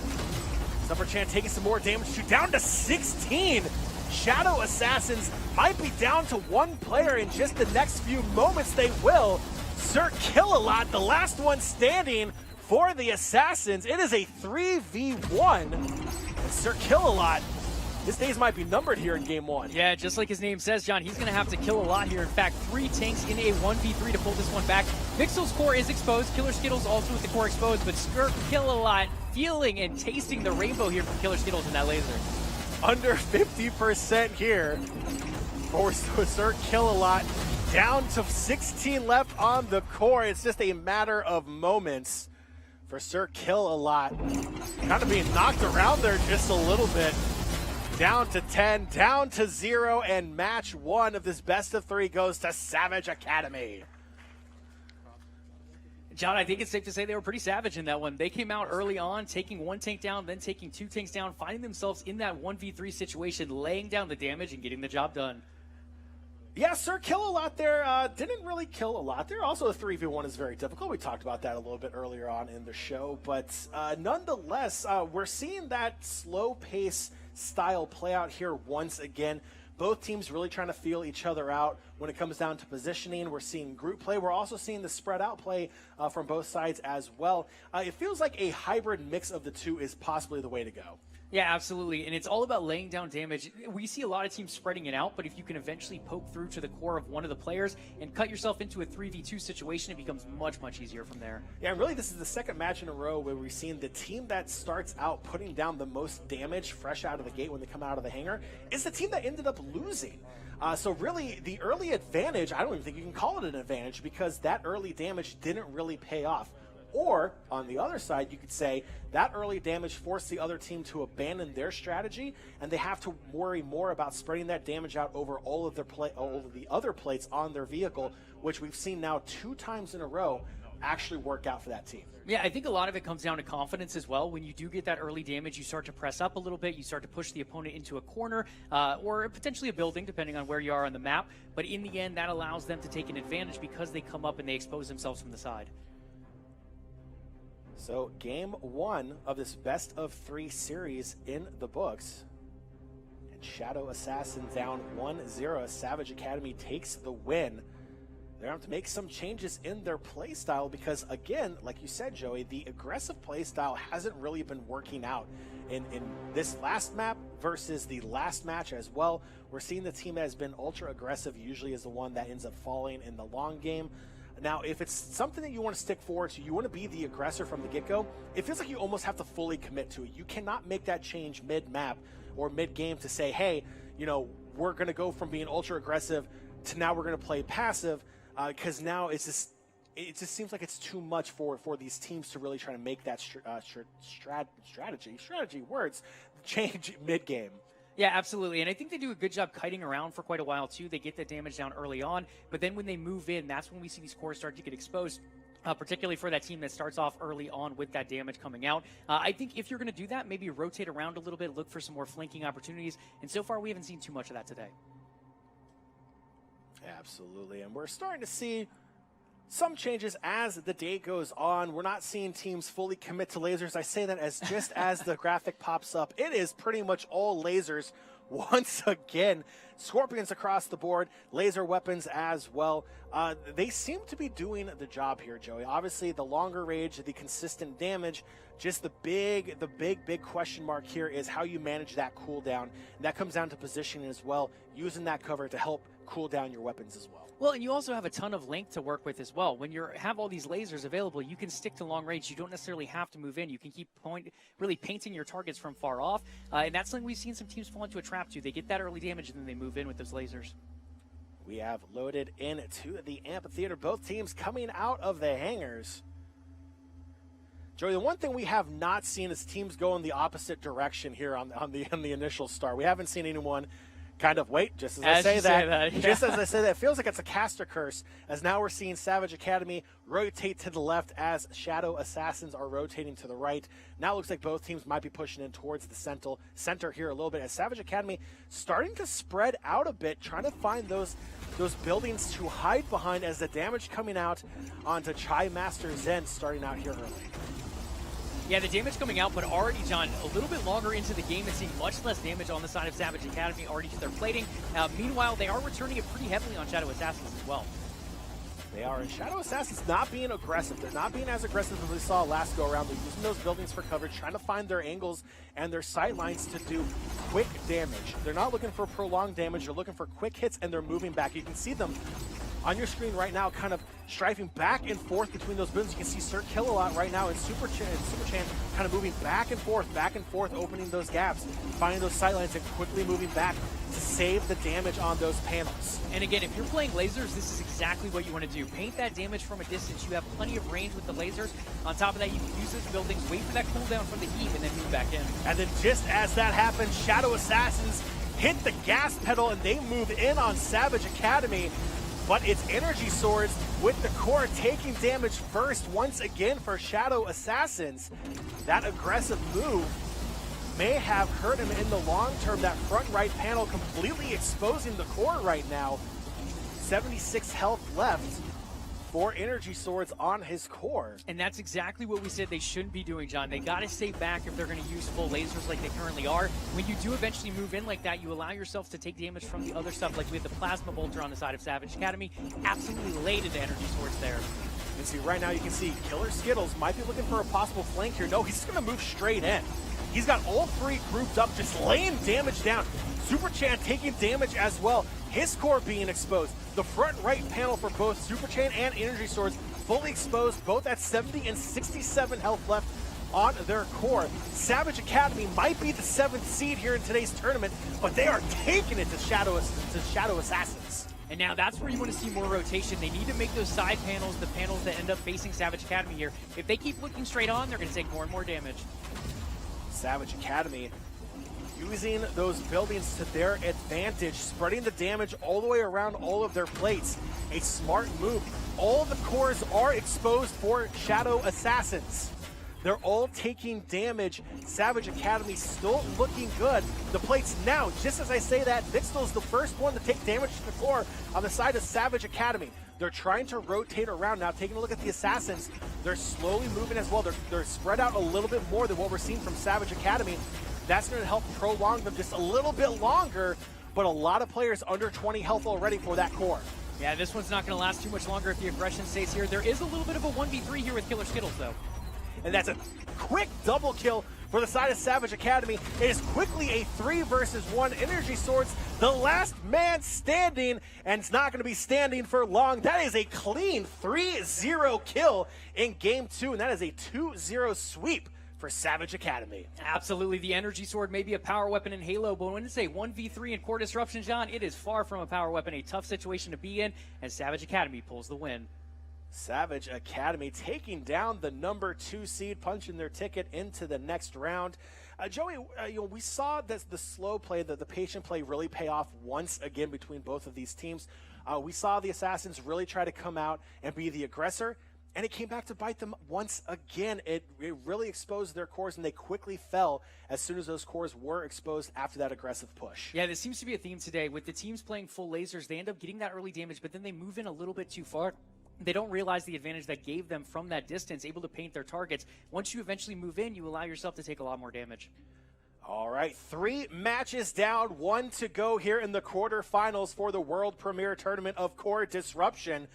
B: Super Chan taking some more damage too, down to 16. Shadow Assassins might be down to 1 player in just the next few moments. They will. Sir Kill-A-Lot, the last one standing for the Assassins. It is a 3v1. And Sir Kill-A-Lot, his days might be numbered here in game 1.
C: Yeah, just like his name says, John, he's going to have to kill a lot here. In fact, 3 tanks in a 1v3 to pull this one back. Mixel's core is exposed. Killer Skittles also with the core exposed, but Sir Kill-A-Lot feeling and tasting the rainbow here from Killer Skittles in that laser.
B: Under 50% here for Sir Kill-A-Lot. Down to 16 left on the core. It's just a matter of moments for Sir Kill-A-Lot. Kind of being knocked around there just a little bit. Down to 10, down to 0, and match 1 of this best of 3 goes to Savage Academy.
C: John, I think it's safe to say they were pretty savage in that one. They came out early on, taking 1 tank down, then taking 2 tanks down, finding themselves in that 1v3 situation, laying down the damage and getting the job done.
B: Yeah, Sir Kill-A-Lot there didn't really kill a lot there. Also, a 3v1 is very difficult. We talked about that a little bit earlier on in the show. But nonetheless, we're seeing that slow pace style play out here once again. Both teams really trying to feel each other out when it comes down to positioning. We're seeing group play. We're also seeing the spread out play from both sides as well. It feels like a hybrid mix of the two is possibly the way to go.
C: Yeah, absolutely. And it's all about laying down damage. We see a lot of teams spreading it out, but if you can eventually poke through to the core of one of the players and cut yourself into a 3v2 situation, it becomes much, much easier from there.
B: Yeah, and really this is the second match in a row where we've seen the team that starts out putting down the most damage fresh out of the gate when they come out of the hangar is the team that ended up losing. So really, the early advantage, I don't even think you can call it an advantage because that early damage didn't really pay off. Or, on the other side, you could say that early damage forced the other team to abandon their strategy, and they have to worry more about spreading that damage out over all of the other plates on their vehicle, which we've seen now 2 times in a row actually work out for that team.
C: Yeah, I think a lot of it comes down to confidence as well. When you do get that early damage, you start to press up a little bit, you start to push the opponent into a corner, or potentially a building, depending on where you are on the map. But in the end, that allows them to take an advantage because they come up and they expose themselves from the side.
B: So game 1 of this best of 3 series in the books. And Shadow Assassin down 1-0. Savage Academy takes the win. They're going to have to make some changes in their playstyle because, again, like you said, Joey, the aggressive playstyle hasn't really been working out in this last map versus the last match as well. We're seeing the team that has been ultra aggressive usually is the one that ends up falling in the long game. Now, if it's something that you want to stick forward to, you want to be the aggressor from the get-go, it feels like you almost have to fully commit to it. You cannot make that change mid-map or mid-game to say, hey, you know, we're going to go from being ultra-aggressive to now we're going to play passive, because now it just seems like it's too much for these teams to really try to make that strategy words change mid-game.
C: Yeah, absolutely. And I think they do a good job kiting around for quite a while, too. They get the damage down early on, but then when they move in, that's when we see these cores start to get exposed, particularly for that team that starts off early on with that damage coming out. I think if you're going to do that, maybe rotate around a little bit, look for some more flanking opportunities, and so far we haven't seen too much of that today.
B: Absolutely, and we're starting to see some changes as the day goes on. We're not seeing teams fully commit to lasers. I say that as just as the graphic pops up, it is pretty much all lasers once again. Scorpions across the board, laser weapons as well. They seem to be doing the job here, Joey. Obviously, the longer range, the consistent damage, just the big question mark here is how you manage that cooldown. And that comes down to positioning as well, using that cover to help cool down your weapons as well.
C: Well, and you also have a ton of length to work with as well. When you have all these lasers available, you can stick to long range. You don't necessarily have to move in. You can keep really painting your targets from far off. And that's something we've seen some teams fall into a trap to. They get that early damage and then they move in with those lasers.
B: We have loaded into the amphitheater. Both teams coming out of the hangars. Joey, the one thing we have not seen is teams go in the opposite direction here on the initial start. We haven't seen anyone kind of wait, just as I say that.
C: Yeah.
B: Just as I say that, it feels like it's a caster curse, as now we're seeing Savage Academy rotate to the left as Shadow Assassins are rotating to the right. Now it looks like both teams might be pushing in towards the center here a little bit, as Savage Academy starting to spread out a bit, trying to find those buildings to hide behind as the damage coming out onto Chai Master Zen starting out here early.
C: Yeah, the damage coming out, but already, John, a little bit longer into the game and seeing much less damage on the side of Savage Academy already to their plating. Meanwhile, they are returning it pretty heavily on Shadow Assassins as well.
B: They are, and Shadow Assassins not being aggressive. They're not being as aggressive as we saw last go around. They're using those buildings for coverage, trying to find their angles and their sight lines to do quick damage. They're not looking for prolonged damage. They're looking for quick hits, and they're moving back. You can see them on your screen right now, kind of strafing back and forth between those buildings. You can see Sir Kill-A-Lot right now and Super Chan kind of moving back and forth, opening those gaps, finding those sight lines, and quickly moving back to save the damage on those panels.
C: And again, if you're playing lasers, this is exactly what you want to do. Paint that damage from a distance. You have plenty of range with the lasers. On top of that, you can use those buildings, wait for that cooldown from the heat, and then move back in.
B: And then just as that happens, Shadow Assassins hit the gas pedal, and they move in on Savage Academy. But it's Energy Swords with the core taking damage first once again for Shadow Assassins. That aggressive move may have hurt him in the long term. That front right panel completely exposing the core right now. 76 health left for Energy Swords on his core.
C: And that's exactly what we said they shouldn't be doing, John. They got to stay back if they're going to use full lasers like they currently are. When you do eventually move in like that, you allow yourself to take damage from the other stuff, like we had the Plasma Bolter on the side of Savage Academy. Absolutely laid into Energy Swords there.
B: And see, right now you can see Killer Skittles might be looking for a possible flank here. No, he's just going to move straight in. He's got all three grouped up, just laying damage down. Super Chan taking damage as well. His core being exposed. The front right panel for both Super Chan and Energy Swords fully exposed, both at 70 and 67 health left on their core. Savage Academy might be the 7th seed here in today's tournament, but they are taking it to Shadow Assassins.
C: And now that's where you want to see more rotation. They need to make those side panels the panels that end up facing Savage Academy here. If they keep looking straight on, they're going to take more and more damage.
B: Savage Academy using those buildings to their advantage, spreading the damage all the way around all of their plates. A smart move. All the cores are exposed for Shadow Assassins. They're all taking damage. Savage Academy still looking good. The plates now, just as I say that, Vixtel's the first one to take damage to the core on the side of Savage Academy. They're trying to rotate around now. Taking a look at the Assassins, they're slowly moving as well. They're spread out a little bit more than what we're seeing from Savage Academy. That's going to help prolong them just a little bit longer, but a lot of players under 20 health already for that core.
C: Yeah, this one's not going to last too much longer if the aggression stays here. There is a little bit of a 1v3 here with Killer Skittles, though.
B: And that's a quick double kill for the side of Savage Academy. It is quickly a 3 versus 1. Energy Swords, the last man standing, and it's not going to be standing for long. That is a clean 3-0 kill in Game 2, and that is a 2-0 sweep for Savage Academy.
C: Absolutely. The Energy Sword may be a power weapon in Halo, but when it's a 1v3 in Core Disruption, John, it is far from a power weapon. A tough situation to be in, and Savage Academy pulls the win.
B: Savage Academy taking down the number 2 seed, punching their ticket into the next round. Joey, we saw that the slow play, the patient play really pay off once again between both of these teams. We saw the Assassins really try to come out and be the aggressor, and it came back to bite them once again. It really exposed their cores, and they quickly fell as soon as those cores were exposed after that aggressive push.
C: Yeah, this seems to be a theme today. With the teams playing full lasers, they end up getting that early damage, but then they move in a little bit too far. They don't realize the advantage that gave them from that distance, able to paint their targets. Once you eventually move in, you allow yourself to take a lot more damage.
B: All right, 3 matches down, 1 to go here in the quarterfinals for the world premiere tournament of Core Disruption.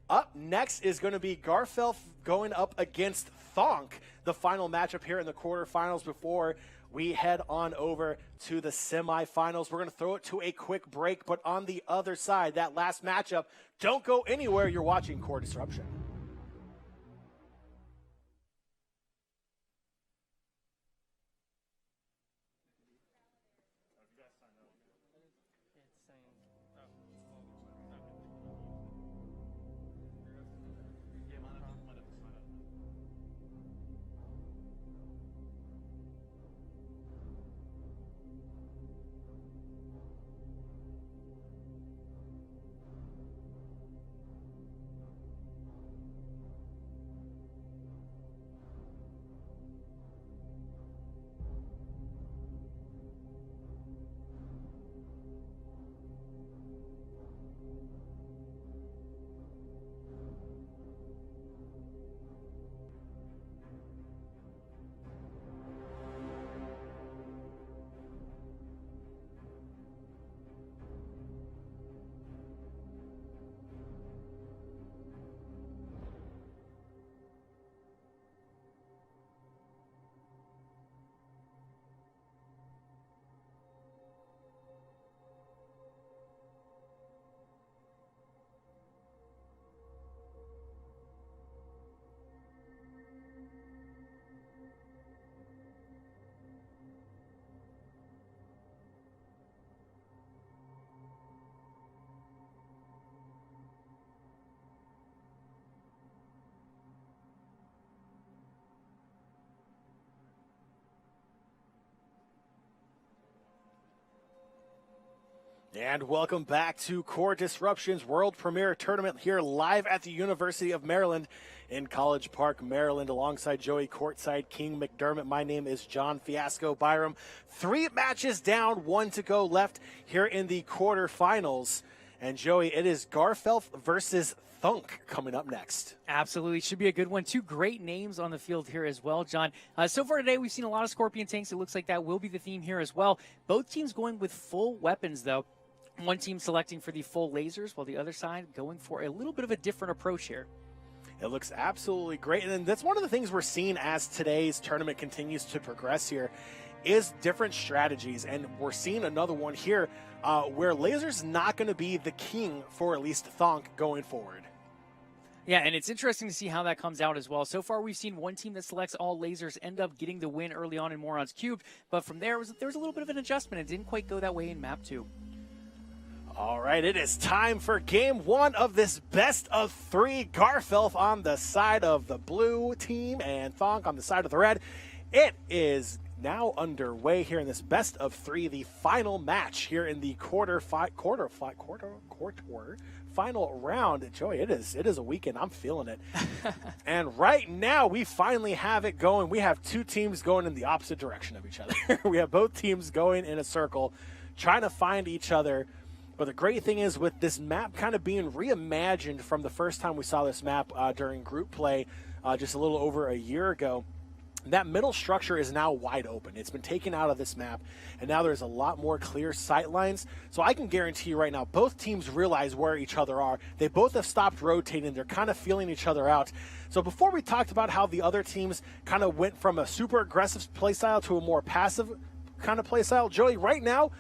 B: Up next is going to be Garfelf going up against Thonk, the final matchup here in the quarterfinals before we head on over to the semifinals. We're going to throw it to a quick break, but on the other side, that last matchup, don't go anywhere. You're watching Core Disruption. And welcome back to Core Disruption's world premiere tournament here live at the University of Maryland in College Park, Maryland, alongside Joey Courtside King McDermott. My name is John Fiasco Byram. 3 matches down, 1 to go left here in the quarterfinals. And Joey, it is Garfelf versus Thonk coming up next.
C: Absolutely. Should be a good one. 2 great names on the field here as well, John. So far today, we've seen a lot of Scorpion tanks. It looks like that will be the theme here as well. Both teams going with full weapons, though. One team selecting for the full lasers, while the other side going for a little bit of a different approach here.
B: It looks absolutely great. And that's one of the things we're seeing as today's tournament continues to progress here is different strategies. And we're seeing another one here where laser's not going to be the king for at least Thonk going forward.
C: Yeah, and it's interesting to see how that comes out as well. So far, we've seen one team that selects all lasers end up getting the win early on in Morons Cubed. But from there was a little bit of an adjustment. It didn't quite go that way in Map 2.
B: All right, it is time for game 1 of this best of 3. Garfelf on the side of the blue team and Thonk on the side of the red. It is now underway here in this best of 3, the final match here in the quarter final round. Joey, it is a weekend. I'm feeling it. And right now we finally have it going. We have 2 teams going in the opposite direction of each other. We have both teams going in a circle, trying to find each other. But the great thing is with this map kind of being reimagined from the first time we saw this map during group play just a little over a year ago, that middle structure is now wide open. It's been taken out of this map, and now there's a lot more clear sight lines. So I can guarantee you right now, both teams realize where each other are. They both have stopped rotating. They're kind of feeling each other out. So before we talked about how the other teams kind of went from a super aggressive playstyle to a more passive kind of playstyle, Joey, right now,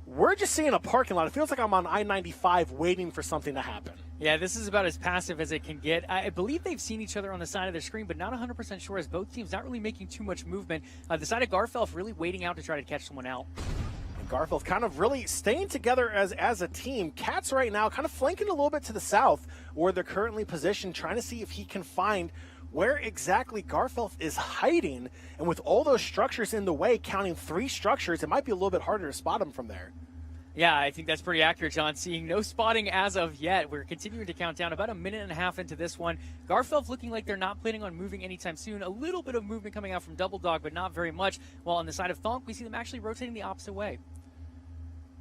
B: we're just seeing a parking lot. It feels like I'm on I-95 waiting for something to happen.
C: Yeah, this is about as passive as it can get. I believe they've seen each other on the side of their screen, but not 100% sure as both teams not really making too much movement. The side of Garfelf really waiting out to try to catch someone out.
B: And Garfelf kind of really staying together as a team. Cats right now kind of flanking a little bit to the south where they're currently positioned, trying to see if he can find where exactly Garfelf is hiding. And with all those structures in the way, counting 3 structures, it might be a little bit harder to spot him from there.
C: Yeah, I think that's pretty accurate, John. Seeing no spotting as of yet. We're continuing to count down about a minute and a half into this one. Garfelf looking like they're not planning on moving anytime soon. A little bit of movement coming out from Double Dog, but not very much. While on the side of Thonk, we see them actually rotating the opposite way.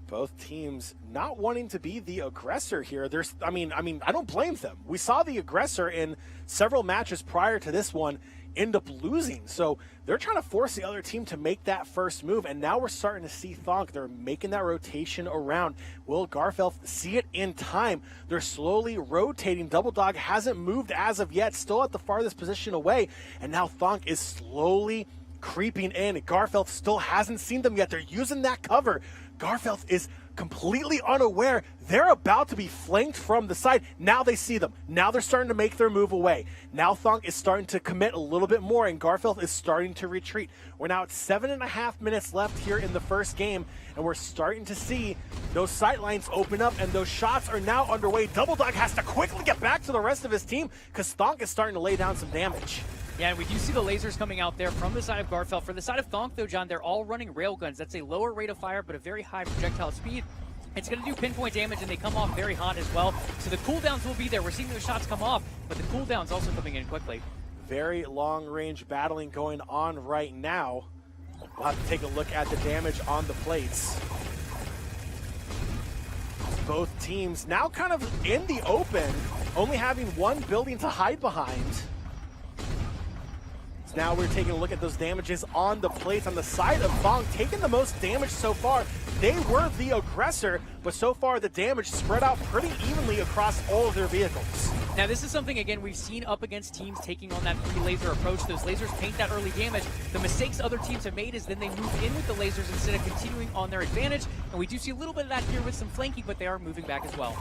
B: Both teams not wanting to be the aggressor here. I mean, I don't blame them. We saw the aggressor in several matches prior to this one end up losing. So they're trying to force the other team to make that first move. And now we're starting to see Thonk. They're making that rotation around. Will Garfelf see it in time? They're slowly rotating. Double Dog hasn't moved as of yet, still at the farthest position away. And now Thonk is slowly creeping in. Garfelf still hasn't seen them yet. They're using that cover. Garfelf is completely unaware. They're about to be flanked from the side. Now they see them. Now they're starting to make their move away. Now Thonk is starting to commit a little bit more, and Garfelf is starting to retreat. We're now at 7.5 minutes left here in the first game, and we're starting to see those sight lines open up, and those shots are now underway. Double Dog has to quickly get back to the rest of his team because Thonk is starting to lay down some damage.
C: Yeah, and we do see the lasers coming out there from the side of Garfelf. For the side of Thonk, though, John, they're all running railguns. That's a lower rate of fire, but a very high projectile speed. It's going to do pinpoint damage, and they come off very hot as well. So the cooldowns will be there. We're seeing those shots come off, but the cooldowns also coming in quickly.
B: Very long-range battling going on right now. We'll have to take a look at the damage on the plates. Both teams now kind of in the open, only having one building to hide behind. Now we're taking a look at those damages on the plates on the side of Thonk, taking the most damage so far. They were the aggressor, but so far the damage spread out pretty evenly across all of their vehicles.
C: Now this is something, again, we've seen up against teams taking on that 3-laser approach. Those lasers paint that early damage. The mistakes other teams have made is then they move in with the lasers instead of continuing on their advantage. And we do see a little bit of that here with some flanking, but they are moving back as well.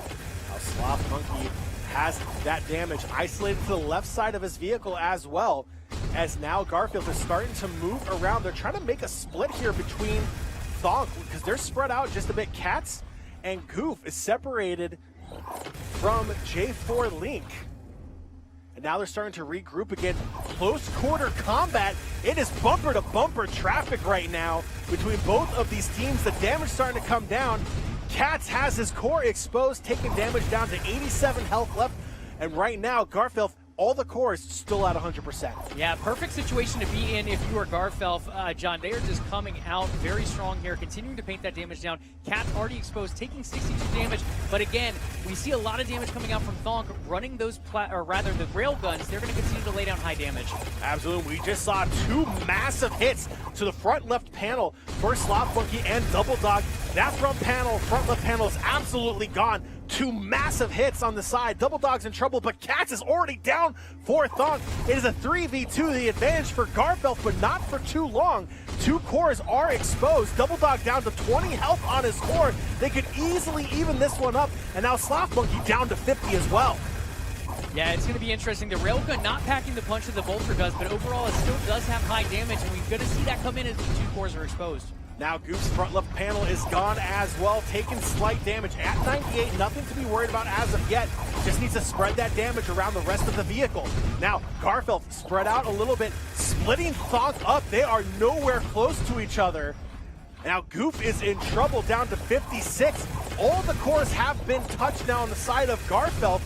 B: Now Sloth Monkey has that damage isolated to the left side of his vehicle as well. As now Garfelf is starting to move around. They're trying to make a split here between Thonk because they're spread out just a bit. Cats and Goof is separated from J4 Link. And now they're starting to regroup again. Close quarter combat. It is bumper to bumper traffic right now between both of these teams. The damage starting to come down. Cats has his core exposed, taking damage down to 87 health left. And right now, Garfelf, all the core is still at 100%.
C: Yeah, perfect situation to be in if you are Garfelf. John, they are just coming out very strong here, continuing to paint that damage down. Cat's already exposed, taking 62 damage. But again, we see a lot of damage coming out from Thonk, running those, the rail guns. They're going to continue to lay down high damage.
B: Absolutely. We just saw 2 massive hits to the front left panel for Slop Monkey and Double Dog. That front left panel is absolutely gone. 2 massive hits on the side. Double Dog's in trouble, but Cats is already down for Thonk. It is a 3v2, the advantage for Garfelf, but not for too long. 2 cores are exposed. Double Dog down to 20 health on his core. They could easily even this one up, and now Slop Monkey down to 50 as well.
C: Yeah, it's going to be interesting. The railgun not packing the punch that the Vulture does, but overall it still does have high damage, and we're going to see that come in as the 2 cores are exposed.
B: Now Goof's front left panel is gone as well, taking slight damage at 98. Nothing to be worried about as of yet. Just needs to spread that damage around the rest of the vehicle. Now Garfelf spread out a little bit, splitting Thonk up. They are nowhere close to each other. Now Goof is in trouble, down to 56. All the cores have been touched now on the side of Garfelf.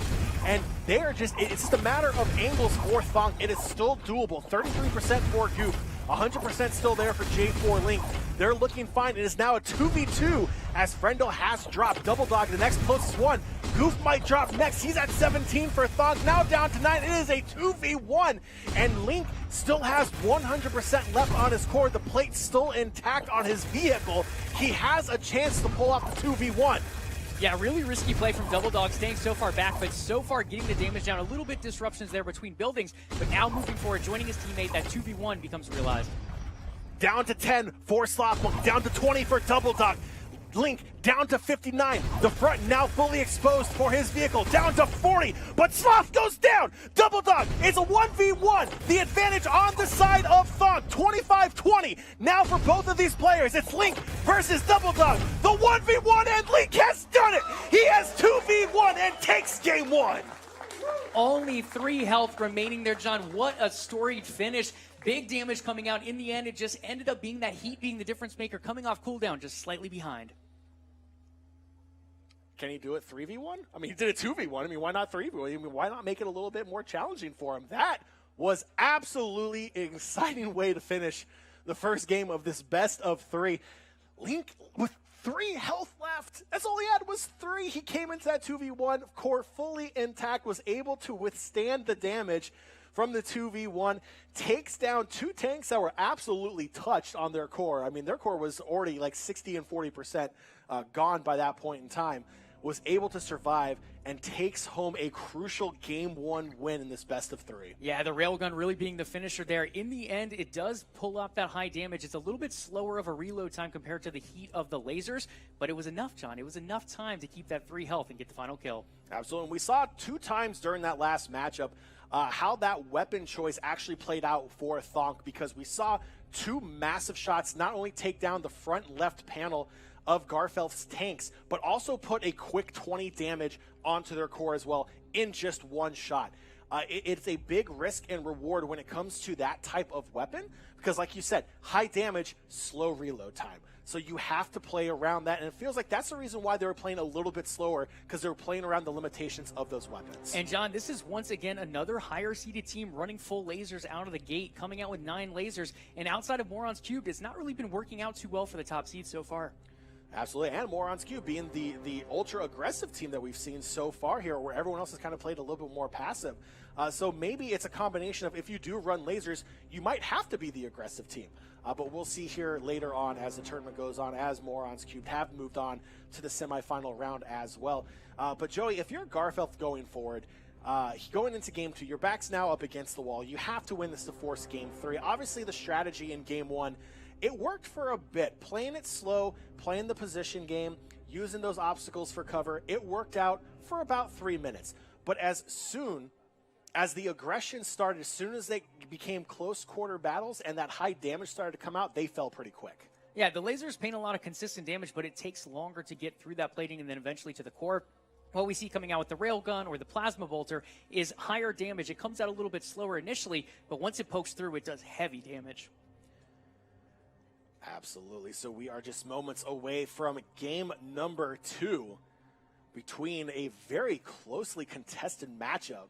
B: And it's just a matter of angles for Thonk. It is still doable. 33% for Goof, 100% still there for J4 Link. They're looking fine. It is now a 2v2 as Frendo has dropped. Double Dog, the next closest one. Goof might drop next. He's at 17 for Thonk, now down to 9. It is a 2v1, and Link still has 100% left on his core. The plate's still intact on his vehicle. He has a chance to pull off the 2v1.
C: Yeah, really risky play from Double Dog, staying so far back, but so far getting the damage down. A little bit disruptions there between buildings, but now moving forward, joining his teammate, that 2v1 becomes realized.
B: Down to 10 for Slopmook, down to 20 for Double Dog. Link down to 59. The front now fully exposed for his vehicle, down to 40, but Sloth goes down. Double Dog, it's a 1v1. The advantage on the side of Thonk, 25-20. Now for both of these players, it's Link versus Double Dog. The 1v1, and Link has done it. He has 2v1 and takes game 1.
C: Only 3 health remaining there, John. What a storied finish. Big damage coming out. In the end, it just ended up being that heat being the difference maker, coming off cooldown, just slightly behind.
B: Can he do it 3v1? I mean, he did it 2v1. I mean, why not 3v1? I mean, why not make it a little bit more challenging for him? That was absolutely an exciting way to finish the first game of this best of 3. Link with 3 health left. That's all he had was 3. He came into that 2v1 core fully intact, was able to withstand the damage from the 2v1, takes down 2 tanks that were absolutely touched on their core. I mean, their core was already like 60 and 40% gone by that point in time. Was able to survive and takes home a crucial game 1 win in this best of 3.
C: Yeah, the railgun really being the finisher there. In the end, it does pull up that high damage. It's a little bit slower of a reload time compared to the heat of the lasers, but it was enough, John. It was enough time to keep that 3 health and get the final kill.
B: Absolutely. And we saw 2 times during that last matchup how that weapon choice actually played out for Thonk, because we saw 2 massive shots not only take down the front left panel of Garfelf's tanks, but also put a quick 20 damage onto their core as well in just 1 shot. It's a big risk and reward when it comes to that type of weapon, because like you said, high damage, slow reload time. So you have to play around that, and it feels like that's the reason why they were playing a little bit slower, because they were playing around the limitations of those weapons.
C: And John, this is once again another higher seeded team running full lasers out of the gate, coming out with 9 lasers, and outside of Morons Cubed, it's not really been working out too well for the top seed so far.
B: Absolutely, and Morons Cube being the ultra-aggressive team that we've seen so far here, where everyone else has kind of played a little bit more passive. So maybe it's a combination of, if you do run lasers, you might have to be the aggressive team. But we'll see here later on as the tournament goes on, as Morons Cube have moved on to the semifinal round as well. But Joey, if you're Garfelf going forward, going into game 2, your back's now up against the wall. You have to win this to force game 3. Obviously, the strategy in game 1, it worked for a bit. Playing it slow, playing the position game, using those obstacles for cover, it worked out for about 3 minutes. But as soon as the aggression started, as soon as they became close quarter battles and that high damage started to come out, they fell pretty quick.
C: Yeah, the lasers paint a lot of consistent damage, but it takes longer to get through that plating and then eventually to the core. What we see coming out with the railgun or the plasma bolter is higher damage. It comes out a little bit slower initially, but once it pokes through, it does heavy damage.
B: Absolutely. So we are just moments away from game number 2 between a very closely contested matchup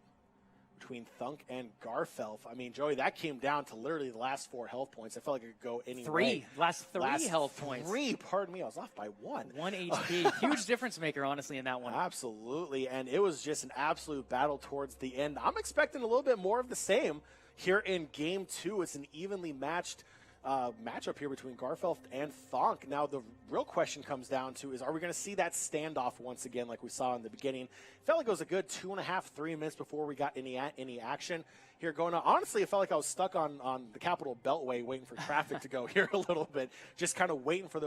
B: between Thonk and Garfelf. I mean, Joey, that came down to literally the last 4 health points. I felt like it could go any way.
C: Last three health points.
B: 3, pardon me. I was off by 1.
C: 1 HP. Huge difference maker, honestly, in that one.
B: Absolutely. And it was just an absolute battle towards the end. I'm expecting a little bit more of the same here in game 2. It's an evenly matched matchup here between Garfelf and Thonk. Now, the real question comes down to is, are we going to see that standoff once again like we saw in the beginning? Felt like it was a good 2.5, 3 minutes before we got any action here going on. Honestly, it felt like I was stuck on the Capitol Beltway waiting for traffic to go here a little bit, just kind of waiting for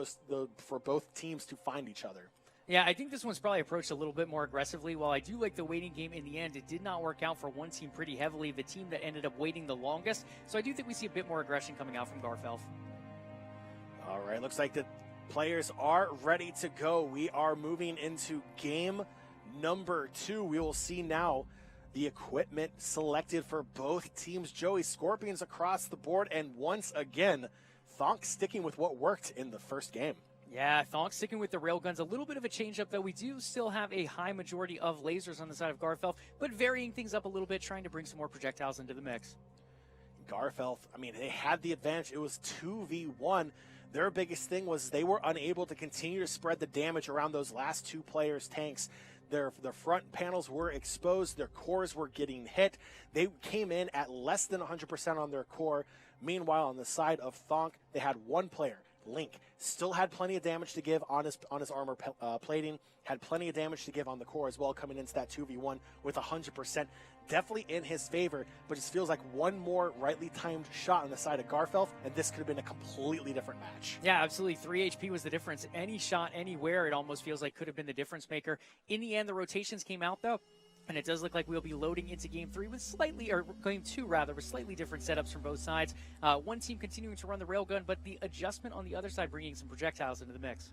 B: for both teams to find each other.
C: Yeah, I think this one's probably approached a little bit more aggressively. While I do like the waiting game in the end, it did not work out for one team pretty heavily, the team that ended up waiting the longest. So I do think we see a bit more aggression coming out from Garfelf.
B: All right, looks like the players are ready to go. We are moving into game number 2. We will see now the equipment selected for both teams. Joey, Scorpions across the board, and once again, Thonk sticking with what worked in the first game.
C: Yeah, Thonk sticking with the railguns. A little bit of a change-up, though. We do still have a high majority of lasers on the side of Garfelf, but varying things up a little bit, trying to bring some more projectiles into the mix.
B: Garfelf, I mean, they had the advantage. It was 2v1. Their biggest thing was they were unable to continue to spread the damage around those last 2 players' tanks. Their front panels were exposed. Their cores were getting hit. They came in at less than 100% on their core. Meanwhile, on the side of Thonk, they had 1 player, Link, still had plenty of damage to give on his armor plating, had plenty of damage to give on the core as well, coming into that 2v1 with 100%. Definitely in his favor, but just feels like one more rightly timed shot on the side of Garfelf, and this could have been a completely different match.
C: Yeah, absolutely. 3 HP was the difference. Any shot, anywhere, it almost feels like could have been the difference maker. In the end, the rotations came out, though. And it does look like we'll be loading into game 3 with game 2 rather, with slightly different setups from both sides. One team continuing to run the railgun, but the adjustment on the other side bringing some projectiles into the mix.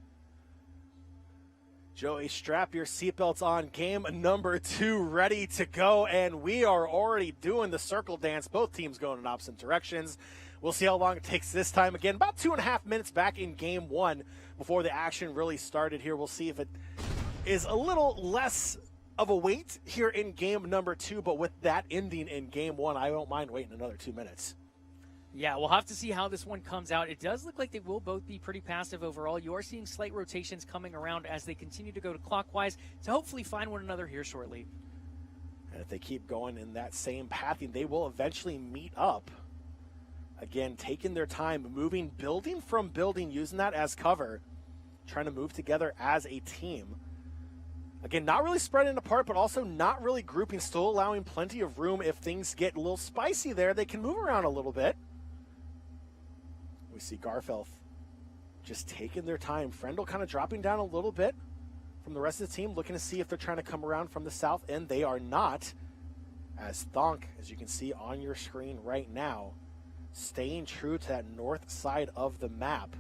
B: Joey, strap your seatbelts on. Game number 2 ready to go, and we are already doing the circle dance. Both teams going in opposite directions. We'll see how long it takes this time. Again, about 2.5 minutes back in game 1 before the action really started here. We'll see if it is a little less of a wait here in game number 2, but with that ending in game 1, I don't mind waiting another 2 minutes.
C: Yeah, we'll have to see how this one comes out. It does look like they will both be pretty passive overall. You are seeing slight rotations coming around as they continue to go to clockwise to hopefully find one another here shortly.
B: And if they keep going in that same path, they will eventually meet up. Again, taking their time, moving building from building, using that as cover, trying to move together as a team. Again, not really spreading apart, but also not really grouping, still allowing plenty of room. If things get a little spicy there, they can move around a little bit. We see Garfelf just taking their time. Frendel kind of dropping down a little bit from the rest of the team, looking to see if they're trying to come around from the south end. They are not, as Thonk, as you can see on your screen right now, staying true to that north side of the map.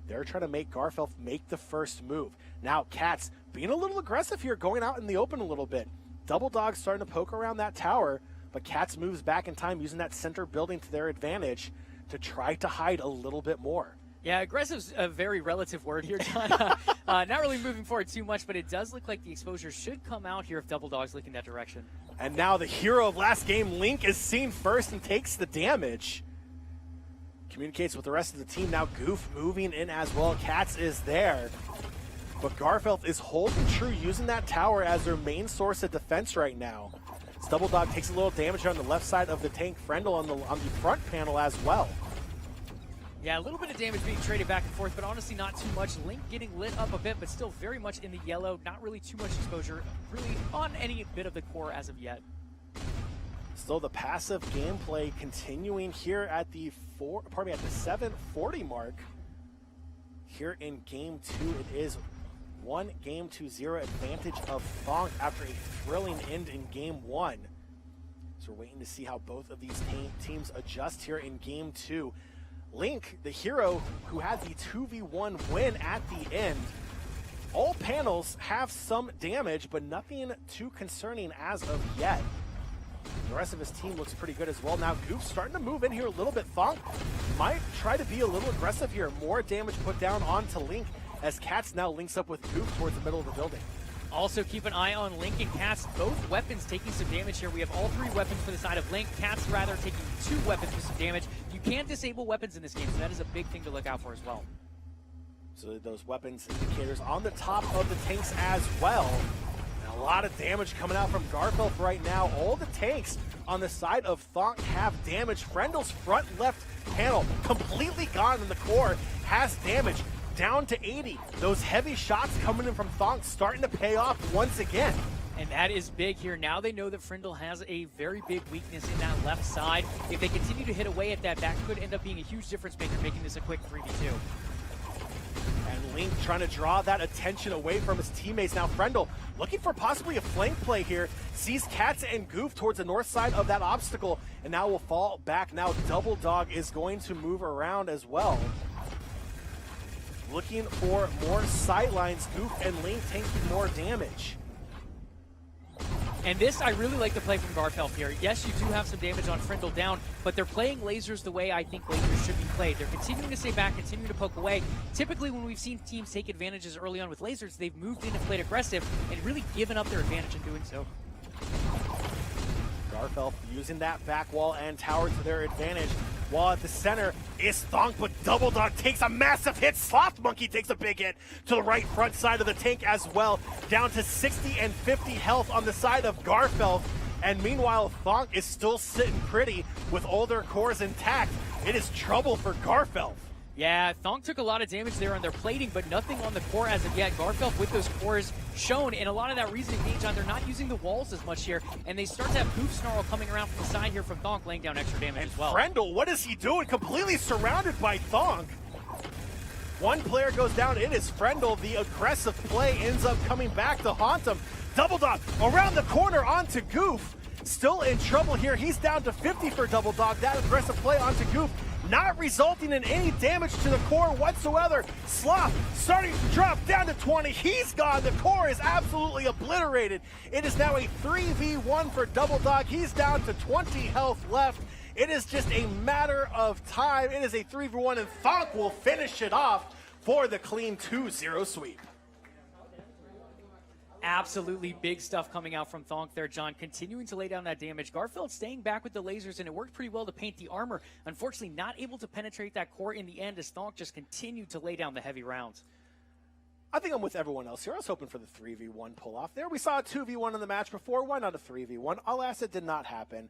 B: They're trying to make Garfelf make the first move. Now, Cats being a little aggressive here, going out in the open a little bit. Double Dog starting to poke around that tower, but Cats moves back in time, using that center building to their advantage to try to hide a little bit more.
C: Yeah, aggressive's a very relative word here, John. Not really moving forward too much, but it does look like the exposure should come out here if Double Dog's looking that direction.
B: And now the hero of last game, Link, is seen first and takes the damage. Communicates with the rest of the team. Now Goof moving in as well. Cats is there. But Garfelf is holding true, using that tower as their main source of defense right now. Double Dog takes a little damage on the left side of the tank. Frendel on the front panel as well.
C: Yeah, a little bit of damage being traded back and forth, but honestly not too much. Link getting lit up a bit, but still very much in the yellow. Not really too much exposure, really on any bit of the core as of yet.
B: Still the passive gameplay continuing here at the 740 mark. Here in game 2, it is 1-0 advantage of Thonk after a thrilling end in game 1. So we're waiting to see how both of these teams adjust here in game 2. Link, the hero who had the 2v1 win at the end. All panels have some damage, but nothing too concerning as of yet. The rest of his team looks pretty good as well. Now Goof's starting to move in here a little bit. Thonk might try to be a little aggressive here. More damage put down onto Link as Cats now links up with Goof towards the middle of the building.
C: Also keep an eye on Link and Cats. Both weapons taking some damage here. We have all 3 weapons for the side of Link. Cats rather taking 2 weapons with some damage. You can disable weapons in this game, so that is a big thing to look out for as well.
B: So those weapons indicators on the top of the tanks as well. And a lot of damage coming out from Garfelf right now. All the tanks on the side of Thonk have damage. Frendel's front left panel completely gone, and the core has damage down to 80. Those heavy shots coming in from Thonk starting to pay off once again.
C: And that is big here. Now they know that Frindle has a very big weakness in that left side. If they continue to hit away at that, that could end up being a huge difference maker, making this a quick 3v2.
B: And Link trying to draw that attention away from his teammates. Now Frendel looking for possibly a flank play here. Sees Cats and Goof towards the north side of that obstacle, and now will fall back. Now Double Dog is going to move around as well. Looking for more sightlines. Goof and Link taking more damage.
C: And this, I really like the play from Garfelf here. Yes, you do have some damage on Frindle down, but they're playing lasers the way I think lasers should be played. They're continuing to stay back, continuing to poke away. Typically, when we've seen teams take advantages early on with lasers, they've moved in and played aggressive and really given up their advantage in doing so.
B: Garfelf using that back wall and tower to their advantage. While at the center is Thonk, but Double Dog takes a massive hit. Sloth Monkey takes a big hit to the right front side of the tank as well. Down to 60 and 50 health on the side of Garfelf. And meanwhile, Thonk is still sitting pretty with all their cores intact. It is trouble for Garfelf.
C: Yeah, Thonk took a lot of damage there on their plating, but nothing on the core as of yet. Garfelf with those cores shown, and a lot of that reasoning being, John, they're not using the walls as much here, and they start to have Goof Snarl coming around from the side here from Thonk, laying down extra damage as well.
B: Frendel, what is he doing? Completely surrounded by Thonk. One player goes down. It is Frendel. The aggressive play ends up coming back to haunt him. Double Dog around the corner onto Goof. Still in trouble here. He's down to 50 for Double Dog. That aggressive play onto Goof, not resulting in any damage to the core whatsoever. Sloth starting to drop down to 20. He's gone. The core is absolutely obliterated. It is now a 3v1 for Double Dog. He's down to 20 health left. It is just a matter of time. It is a 3v1, and Thonk will finish it off for the clean 2-0 sweep.
C: Absolutely big stuff coming out from Thonk there, John. Continuing to lay down that damage. Garfield staying back with the lasers, and it worked pretty well to paint the armor. Unfortunately, not able to penetrate that core in the end as Thonk just continued to lay down the heavy rounds.
B: I think I'm with everyone else here. I was hoping for the 3v1 pull-off there. We saw a 2v1 in the match before. Why not a 3v1? Alas, it did not happen.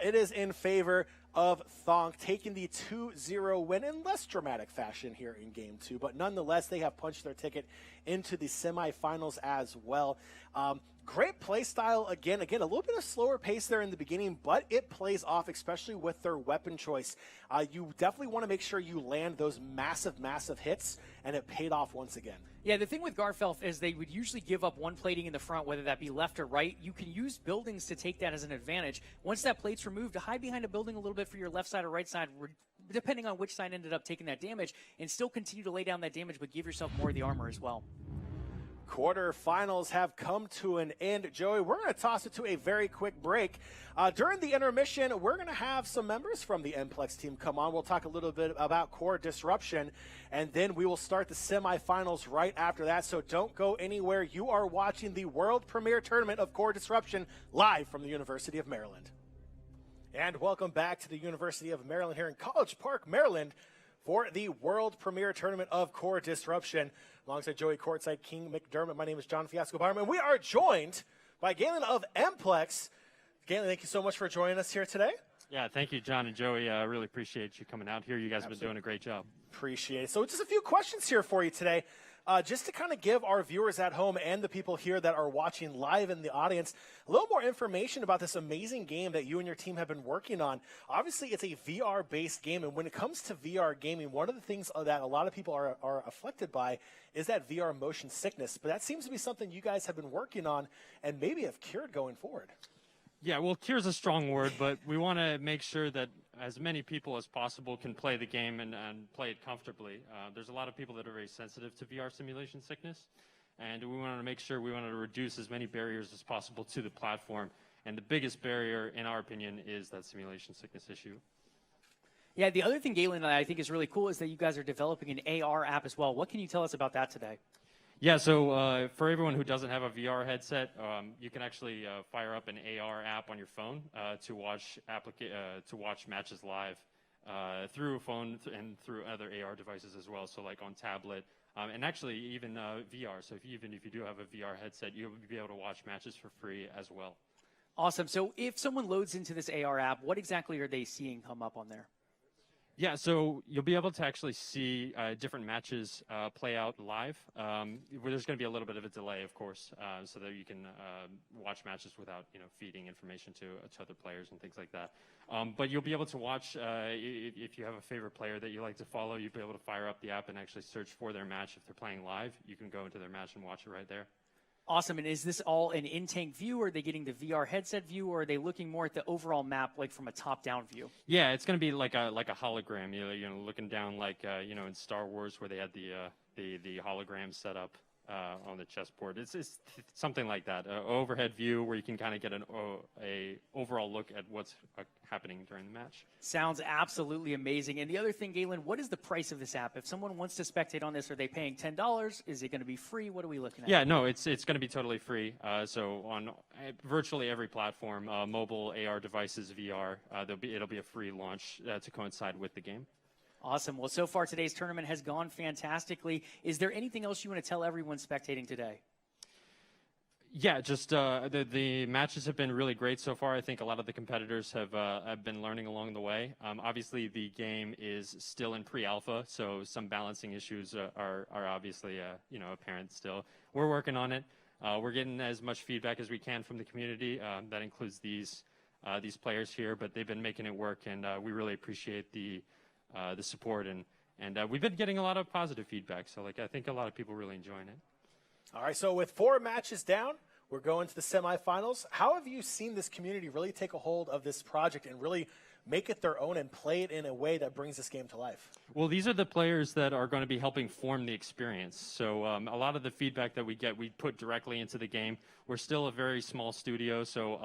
B: It is in favor of Thonk taking the 2-0 win in less dramatic fashion here in Game 2. But nonetheless, they have punched their ticket into the semifinals as well. Great play style again, a little bit of slower pace there in the beginning, but it plays off, especially with their weapon choice. You definitely want to make sure you land those massive hits, and it paid off once again.
C: Yeah, the thing with Garfelf is they would usually give up one plating in the front, whether that be left or right. You can use buildings to take that as an advantage. Once that plate's removed, to hide behind a building a little bit for your left side or right side, depending on which side ended up taking that damage, and still continue to lay down that damage, but give yourself more of the armor as well.
B: Quarterfinals have come to an end. Joey, we're going to toss it to a very quick break. During the intermission, we're going to have some members from the Mplex team come on. We'll talk a little bit about Core Disruption, and then we will start the semifinals right after that. So don't go anywhere. You are watching the world premiere tournament of Core Disruption live from the University of Maryland. And welcome back to the University of Maryland here in College Park, Maryland, for the world premiere tournament of Core Disruption. Alongside Joey Courtside King McDermott, my name is John Fiasco-Barman, and we are joined by Galen of Mplex. Galen, thank you so much for joining us here today.
D: Yeah, thank you, John and Joey. I really appreciate you coming out here. You guys have been doing a great job.
B: Appreciate it. So just a few questions here for you today. Just to kind of give our viewers at home and the people here that are watching live in the audience a little more information about this amazing game that you and your team have been working on. Obviously, it's a VR-based game, and when it comes to VR gaming, one of the things that a lot of people are afflicted by is that VR motion sickness. But that seems to be something you guys have been working on and maybe have cured going forward.
D: Yeah, well, cure's a strong word, but we want to make sure that as many people as possible can play the game and play it comfortably. There's a lot of people that are very sensitive to VR simulation sickness, and we wanted to make sure we wanted to reduce as many barriers as possible to the platform. And the biggest barrier, in our opinion, is that simulation sickness issue.
C: Yeah, the other thing, Galen, that I think is really cool is that you guys are developing an AR app as well. What can you tell us about that today?
D: Yeah, so for everyone who doesn't have a VR headset, you can actually fire up an AR app on your phone to watch matches live through a phone and through other AR devices as well. So like on tablet and actually even VR. So even if you do have a VR headset, you'll be able to watch matches for free as well.
C: Awesome. So if someone loads into this AR app, what exactly are they seeing come up on there?
D: Yeah, so you'll be able to actually see different matches play out live. There's going to be a little bit of a delay, of course, so that you can watch matches without, feeding information to other players and things like that. But you'll be able to watch, if you have a favorite player that you like to follow, you'll be able to fire up the app and actually search for their match. If they're playing live, you can go into their match and watch it right there.
C: Awesome. And is this all an in-tank view, or are they getting the VR headset view, or are they looking more at the overall map, like from a top-down view?
D: Yeah, it's going to be like a hologram. Looking down like in Star Wars where they had the hologram set up on the chessboard. It's something like that. An overhead view where you can kind of get a overall look at what's happening during the match.
C: Sounds absolutely amazing. And the other thing, Galen, what is the price of this app? If someone wants to spectate on this, are they paying $10? Is it going to be free? What are we looking at?
D: Yeah, no, it's going to be totally free. So on virtually every platform, mobile, AR devices, VR, it'll be a free launch to coincide with the game.
C: Awesome. Well, so far today's tournament has gone fantastically. Is there anything else you want to tell everyone spectating today?
D: Yeah, just the matches have been really great so far. I think a lot of the competitors have been learning along the way. Obviously, the game is still in pre-alpha, so some balancing issues are obviously apparent still. We're working on it. We're getting as much feedback as we can from the community. That includes these players here, but they've been making it work, and we really appreciate the support, and we've been getting a lot of positive feedback. So I think a lot of people are really enjoying it.
B: All right, so with 4 matches down, we're going to the semifinals. How have you seen this community really take a hold of this project and really make it their own and play it in a way that brings this game to life?
D: Well, these are the players that are going to be helping form the experience. So a lot of the feedback that we get, we put directly into the game. We're still a very small studio, so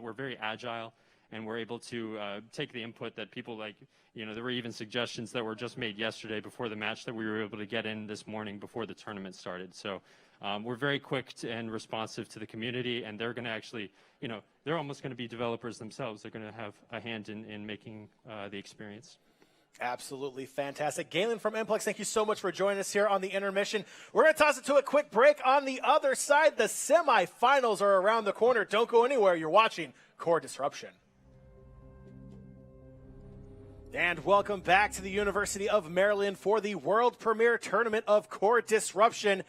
D: we're very agile, and we're able to take the input that people like. There were even suggestions that were just made yesterday before the match that we were able to get in this morning before the tournament started. So we're very quick and responsive to the community, and they're going to actually, they're almost going to be developers themselves. They're going to have a hand in making the experience.
B: Absolutely fantastic. Galen from Mplex, thank you so much for joining us here on the intermission. We're going to toss it to a quick break. On the other side, the semifinals are around the corner. Don't go anywhere. You're watching Core Disruption. And welcome back to the University of Maryland for the world premiere tournament of Core Disruption.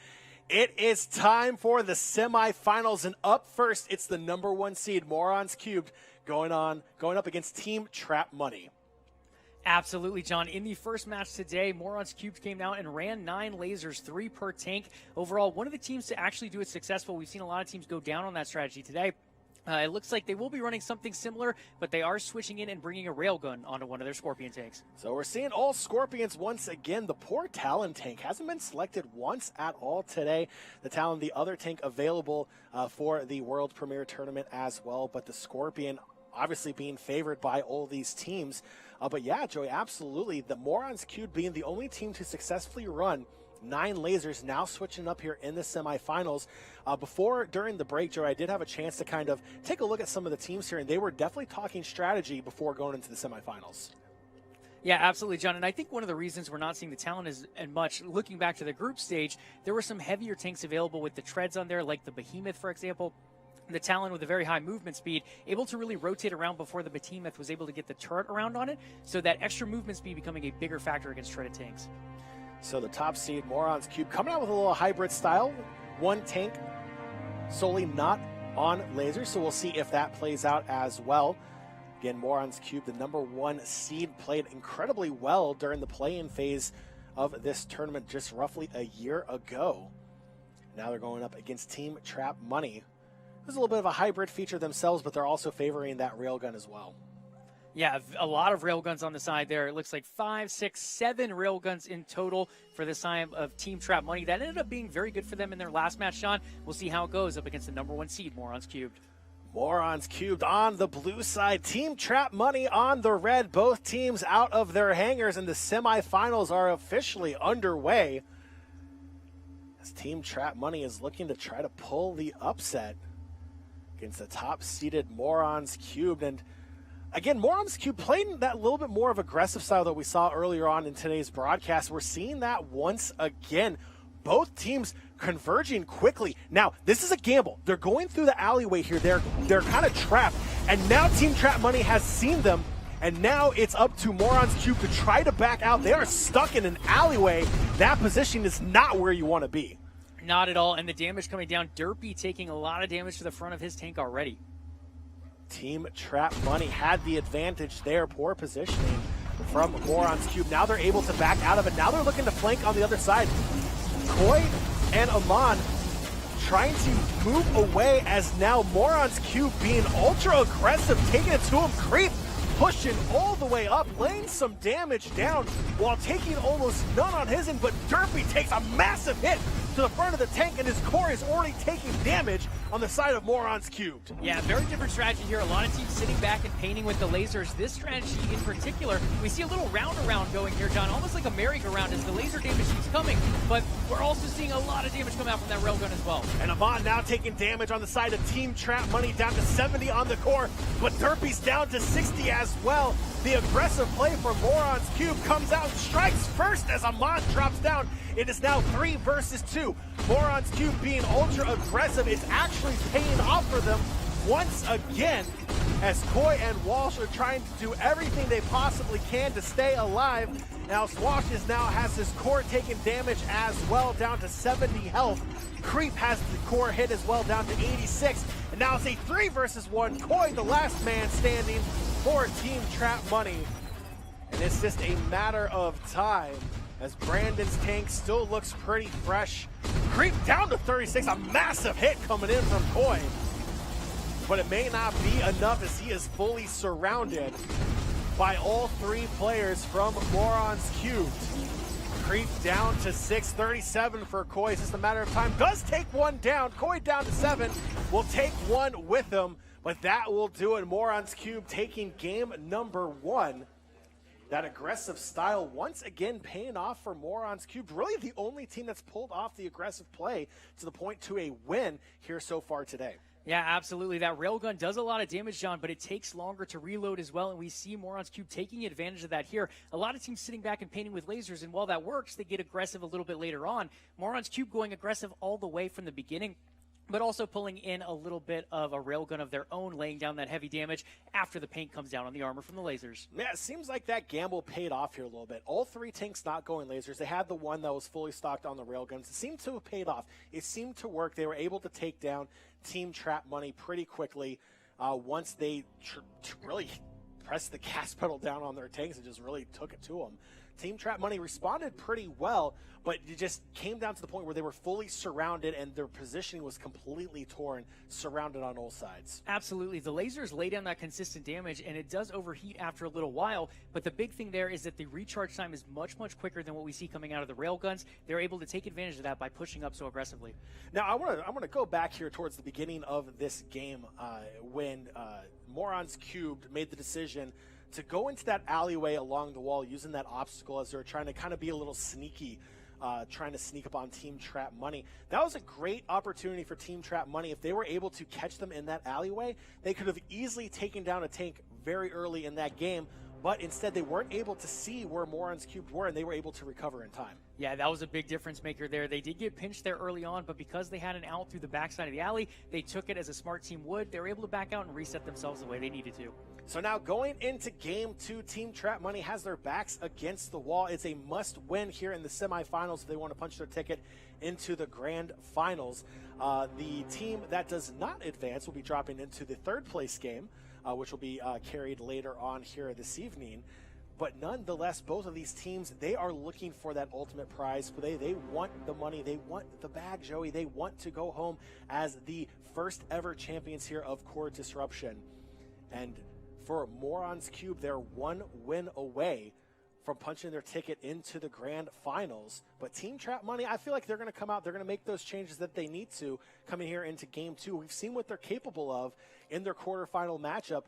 B: It is time for the semifinals, and up first, it's the #1 seed, Morons Cubed, going up against Team Trap Money.
C: Absolutely, John. In the first match today, Morons Cubed came out and ran 9 lasers, 3 per tank. Overall, one of the teams to actually do it successful. We've seen a lot of teams go down on that strategy today. It looks like they will be running something similar, but they are switching in and bringing a railgun onto one of their Scorpion tanks.
B: So we're seeing all Scorpions once again. The poor Talon tank hasn't been selected once at all today. The Talon, the other tank available for the world premiere tournament as well, but the Scorpion obviously being favored by all these teams. But yeah, Joey, absolutely. The Morons Cubed being the only team to successfully run 9 lasers, now switching up here in the semifinals. During the break, Joey, I did have a chance to kind of take a look at some of the teams here, and they were definitely talking strategy before going into the semifinals.
C: Yeah, absolutely, John. And I think one of the reasons we're not seeing the Talon as much, looking back to the group stage, there were some heavier tanks available with the treads on there, like the Behemoth, for example. The Talon with a very high movement speed, able to really rotate around before the Behemoth was able to get the turret around on it, so that extra movement speed becoming a bigger factor against treaded tanks.
B: So the top seed, Morons Cube, coming out with a little hybrid style. 1 tank solely not on lasers, so we'll see if that plays out as well. Again, Morons Cube, the #1 seed, played incredibly well during the play-in phase of this tournament just roughly a year ago. Now they're going up against Team Trap Money. There's a little bit of a hybrid feature themselves, but they're also favoring that railgun as well.
C: Yeah, a lot of railguns on the side there. It looks like 5, 6, 7 railguns in total for the side of Team Trap Money. That ended up being very good for them in their last match, Sean. We'll see how it goes up against the #1 seed, Morons Cubed.
B: Morons cubed on the blue side. Team Trap Money on the red. Both teams out of their hangars, and the semifinals are officially underway. As Team Trap Money is looking to try to pull the upset against the top-seeded Morons cubed. And again, Morons cubed played that little bit more of aggressive style that we saw earlier on in today's broadcast. We're seeing that once again. Both teams converging quickly. Now, this is a gamble. They're going through the alleyway here. They're kind of trapped. And now Team Trap Money has seen them. And now it's up to Morons Cube to try to back out. They are stuck in an alleyway. That position is not where you want to be.
C: Not at all. And the damage coming down. Derpy taking a lot of damage to the front of his tank already.
B: Team Trap Money had the advantage there. Poor positioning from Morons Cube. Now they're able to back out of it. Now they're looking to flank on the other side. Koi and Amon trying to move away as now Morons Cube being ultra aggressive, taking it to him. Creep pushing all the way up, laying some damage down while taking almost none on his end, but Derpy takes a massive hit to the front of the tank, and his core is already taking damage on the side of Morons Cubed.
C: Yeah, very different strategy here. A lot of teams sitting back and painting with the lasers. This strategy in particular, we see a little round-around going here, John, almost like a merry-go-round as the laser damage keeps coming, but we're also seeing a lot of damage come out from that railgun as well.
B: And Amon now taking damage on the side of Team Trap Money, down to 70 on the core, but Derpy's down to 60 as well. The aggressive play from Morons Cube comes out and strikes first as Amon drops down. It is now 3 versus 2. Morons Cube being ultra aggressive is actually paying off for them once again, as Koi and Walsh are trying to do everything they possibly can to stay alive. Now Swash now has his core taking damage as well, down to 70 health. Creep has the core hit as well, down to 86. And now it's a 3 versus 1. Koi, the last man standing for Team Trap Money. And it's just a matter of time as Brandon's tank still looks pretty fresh. Creep down to 36, a massive hit coming in from Koi. But it may not be enough as he is fully surrounded by all 3 players from Morons Cubed. Creep down to 637 for Koi. It's just a matter of time. Does take one down. Koi down to 7. Will take one with him, but that will do it. Morons Cube taking game number 1. That aggressive style once again paying off for Morons Cube. Really the only team that's pulled off the aggressive play to the point to a win here so far today.
C: Yeah, absolutely. That railgun does a lot of damage, John, but it takes longer to reload as well, and we see Morons Cube taking advantage of that here. A lot of teams sitting back and painting with lasers, and while that works, they get aggressive a little bit later on. Morons Cube going aggressive all the way from the beginning, but also pulling in a little bit of a railgun of their own, laying down that heavy damage after the paint comes down on the armor from the lasers.
B: Yeah, it seems like that gamble paid off here a little bit. All 3 tanks not going lasers. They had the one that was fully stocked on the railguns. It seemed to have paid off. It seemed to work. They were able to take down Team Trap Money pretty quickly once they really pressed the gas pedal down on their tanks and just really took it to them. Team Trap Money responded pretty well, but it just came down to the point where they were fully surrounded and their positioning was completely torn, surrounded on all sides.
C: Absolutely. The lasers lay down that consistent damage, and it does overheat after a little while, but the big thing there is that the recharge time is much, much quicker than what we see coming out of the railguns. They're able to take advantage of that by pushing up so aggressively.
B: Now, I want to go back here towards the beginning of this game when Morons Cubed made the decision to go into that alleyway along the wall using that obstacle as they're trying to kind of be a little sneaky, trying to sneak up on Team Trap Money. That was a great opportunity for Team Trap Money. If they were able to catch them in that alleyway, they could have easily taken down a tank very early in that game, but instead they weren't able to see where Morons Cubed were, and they were able to recover in time.
C: Yeah, that was a big difference maker there. They did get pinched there early on, but because they had an out through the backside of the alley, they took it as a smart team would. They were able to back out and reset themselves the way they needed to.
B: So now going into game 2, Team Trap Money has their backs against the wall. It's a must-win here in the semifinals if they want to punch their ticket into the grand finals. The team that does not advance will be dropping into the 3rd place game, which will be carried later on here this evening. But nonetheless, both of these teams, they are looking for that ultimate prize. They want the money. They want the bag, Joey. They want to go home as the first ever champions here of Core Disruption. And for Morons Cube, they're 1 win away from punching their ticket into the grand finals. But Team Trap Money, I feel like they're going to come out, they're going to make those changes that they need to coming here into game 2. We've seen what they're capable of in their quarterfinal matchup.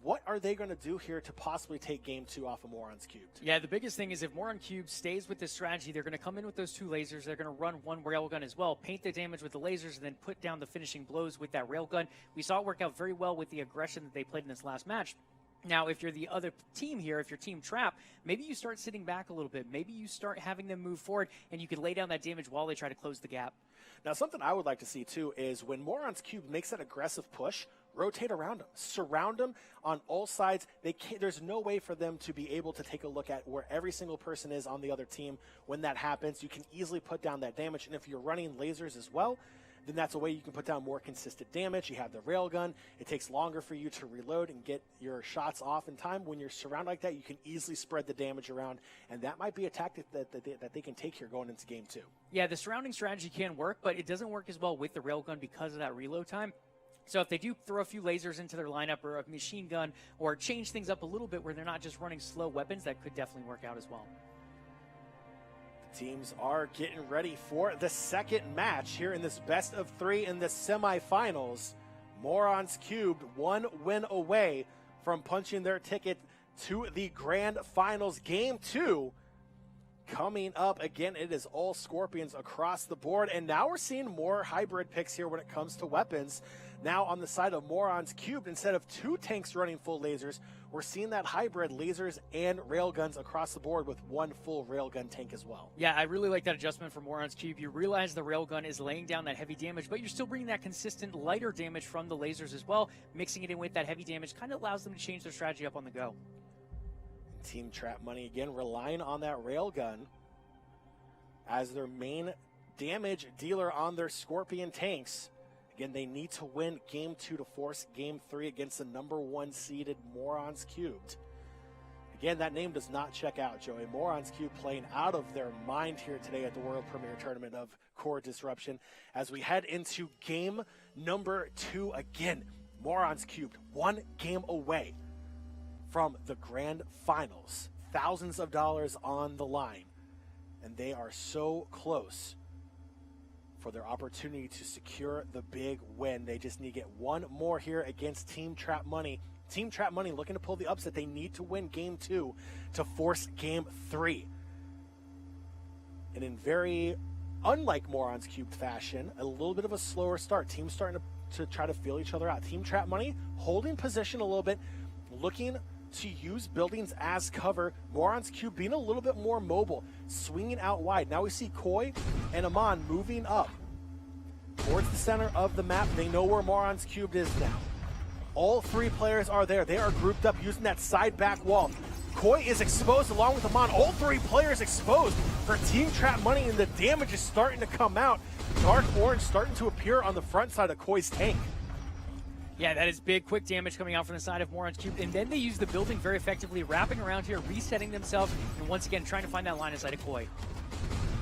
B: What are they going to do here to possibly take game 2 off of Morons Cubed?
C: Yeah, the biggest thing is if Moron Cube stays with this strategy, they're going to come in with those 2 lasers. They're going to run 1 railgun as well, paint the damage with the lasers, and then put down the finishing blows with that railgun. We saw it work out very well with the aggression that they played in this last match. Now, if you're the other team here, if you're Team Trap, maybe you start sitting back a little bit. Maybe you start having them move forward, and you can lay down that damage while they try to close the gap.
B: Now, something I would like to see, too, is when Morons Cube makes that aggressive push, rotate around them, surround them on all sides. There's no way for them to be able to take a look at where every single person is on the other team. When that happens, you can easily put down that damage. And if you're running lasers as well, then that's a way you can put down more consistent damage. You have the railgun. It takes longer for you to reload and get your shots off in time. When you're surrounded like that, you can easily spread the damage around, and that might be a tactic that they can take here going into game 2.
C: Yeah, the surrounding strategy can work, but it doesn't work as well with the railgun because of that reload time. So if they do throw a few lasers into their lineup or a machine gun or change things up a little bit where they're not just running slow weapons, that could definitely work out as well.
B: Teams are getting ready for the second match here in this best of 3 in the semifinals. Morons Cubed 1 win away from punching their ticket to the grand finals. Game 2 coming up. Again, it is all Scorpions across the board, and now we're seeing more hybrid picks here when it comes to weapons. Now on the side of Morons Cubed, instead of 2 tanks running full lasers, we're seeing that hybrid lasers and railguns across the board with 1 full railgun tank as well.
C: Yeah, I really like that adjustment for Morons Cube. You realize the railgun is laying down that heavy damage, but you're still bringing that consistent lighter damage from the lasers as well. Mixing it in with that heavy damage kind of allows them to change their strategy up on the go.
B: Team Trap Money again relying on that railgun as their main damage dealer on their Scorpion tanks. Again, they need to win game 2 to force game 3 against the number 1 seeded Morons Cubed. Again, that name does not check out, Joey. Morons Cubed playing out of their mind here today at the World Premier Tournament of Core Disruption. As we head into game number 2 again, Morons Cubed 1 game away from the grand finals. Thousands of dollars on the line. And they are so close for their opportunity to secure the big win. They just need to get 1 more here against Team Trap Money. Team Trap Money looking to pull the upset. They need to win game 2 to force game 3. And in very unlike Morons Cubed fashion, a little bit of a slower start. Teams starting to try to feel each other out. Team Trap Money holding position a little bit, looking to use buildings as cover. Morons Cube being a little bit more mobile, swinging out wide. Now we see Koi and Amon moving up towards the center of the map. They know where Morons Cubed is now. All 3 players are there. They are grouped up using that side back wall. Koi is exposed along with Amon. All 3 players exposed for Team Trap Money, and the damage is starting to come out. Dark orange starting to appear on the front side of Koi's tank.
C: Yeah, that is big, quick damage coming out from the side of Morons Cube. And then they use the building very effectively, wrapping around here, resetting themselves, and once again trying to find that line of sight of Koi.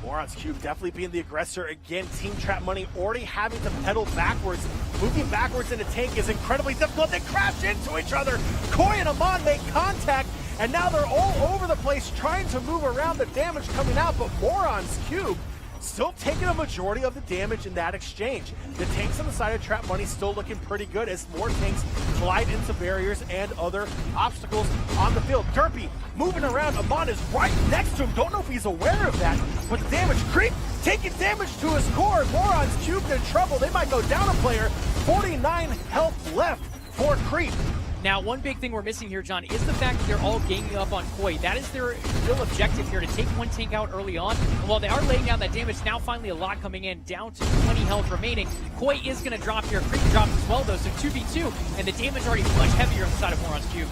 B: Morons Cube definitely being the aggressor again. Team Trap Money already having to pedal backwards. Moving backwards in a tank is incredibly difficult. They crash into each other. Koi and Amon make contact, and now they're all over the place trying to move around the damage coming out, but Morons Cube still taking a majority of the damage in that exchange. The tanks on the side of Trap Money still looking pretty good as more tanks collide into barriers and other obstacles on the field. Derpy moving around. Amon is right next to him. Don't know if he's aware of that, but the damage creep taking damage to his core. Morons Cubed in trouble. They might go down a player. 49 health left for Creep.
C: Now, one big thing we're missing here, John, is the fact that they're all ganging up on Koi. That is their real objective here, to take 1 tank out early on. And while they are laying down that damage, now finally a lot coming in, down to 20 health remaining. Koi is going to drop here. Creep drops as well, though, so 2v2, and the damage already much heavier on the side of Morons Cube.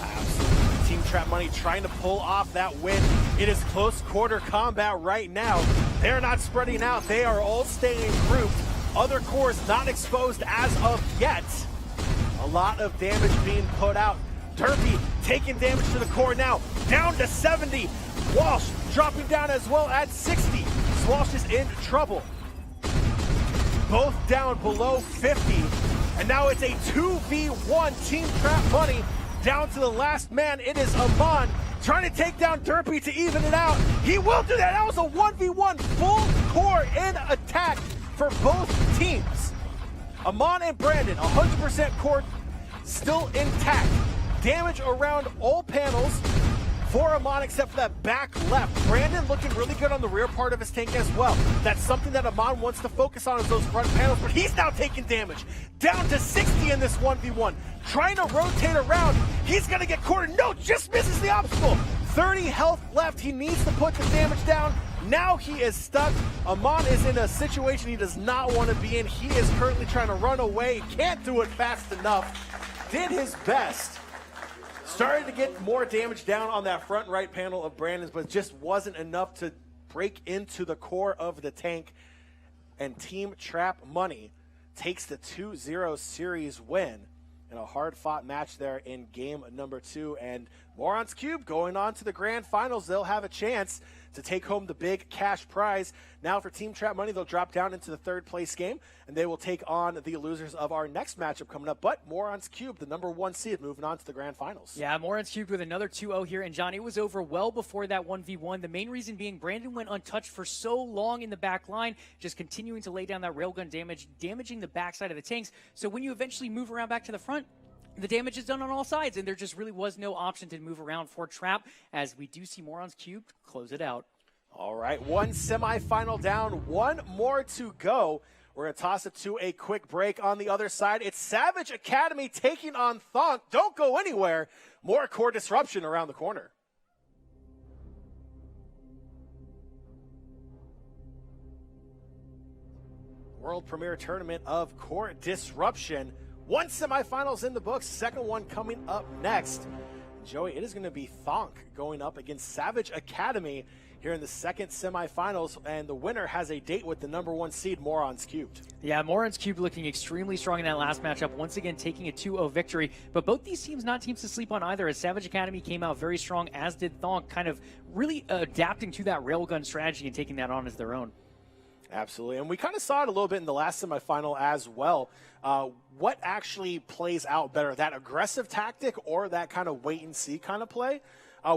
B: Absolutely. Team Trap Money trying to pull off that win. It is close quarter combat right now. They're not spreading out. They are all staying grouped. Other cores not exposed as of yet. A lot of damage being put out. Derpy taking damage to the core now, down to 70. Walsh dropping down as well at 60. Walsh is in trouble. Both down below 50. And now it's a 2v1. Team Trap Money down to the last man. It is Amon trying to take down Derpy to even it out. He will do that. That was a 1v1 full core in attack for both teams. Amon and Brandon, 100% core still intact. Damage around all panels for Amon except for that back left. Brandon looking really good on the rear part of his tank as well. That's something that Amon wants to focus on is those front panels, but he's now taking damage. Down to 60 in this 1v1. Trying to rotate around. He's gonna get cornered. No, just misses the obstacle. 30 health left. He needs to put the damage down. Now he is stuck. Amon is in a situation he does not want to be in. He is currently trying to run away. He can't do it fast enough. Did his best. Started to get more damage down on that front right panel of Brandon's, but just wasn't enough to break into the core of the tank. And Team Trap Money takes the 2-0 series win in a hard-fought match there in game number 2. And Morons Cube going on to the grand finals. They'll have a chance to take home the big cash prize. Now for Team Trap Money, they'll drop down into the 3rd place game, and they will take on the losers of our next matchup coming up. But Morons Cube, the number 1 seed, moving on to the grand finals.
C: Yeah, Morons Cube with another 2-0 here. And John, it was over well before that 1v1. The main reason being Brandon went untouched for so long in the back line, just continuing to lay down that railgun damage, damaging the backside of the tanks. So when you eventually move around back to the front, the damage is done on all sides, and there just really was no option to move around for Trap, as we do see Morons Cube close it out.
B: All right, 1 semifinal down, 1 more to go. We're going to toss it to a quick break. On the other side, it's Savage Academy taking on Thonk. Don't go anywhere. More core disruption around the corner. World Premier Tournament of Core Disruption. 1 semifinals in the books, 2nd one coming up next. Joey, it is going to be Thonk going up against Savage Academy here in the 2nd semifinals, and the winner has a date with the number 1 seed, Morons Cubed.
C: Yeah, Morons Cube looking extremely strong in that last matchup, once again taking a 2-0 victory. But both these teams not teams to sleep on either, as Savage Academy came out very strong, as did Thonk, kind of really adapting to that railgun strategy and taking that on as their own.
B: Absolutely, and we kind of saw it a little bit in the last semifinal as well. What actually plays out better, that aggressive tactic or that kind of wait-and-see kind of play?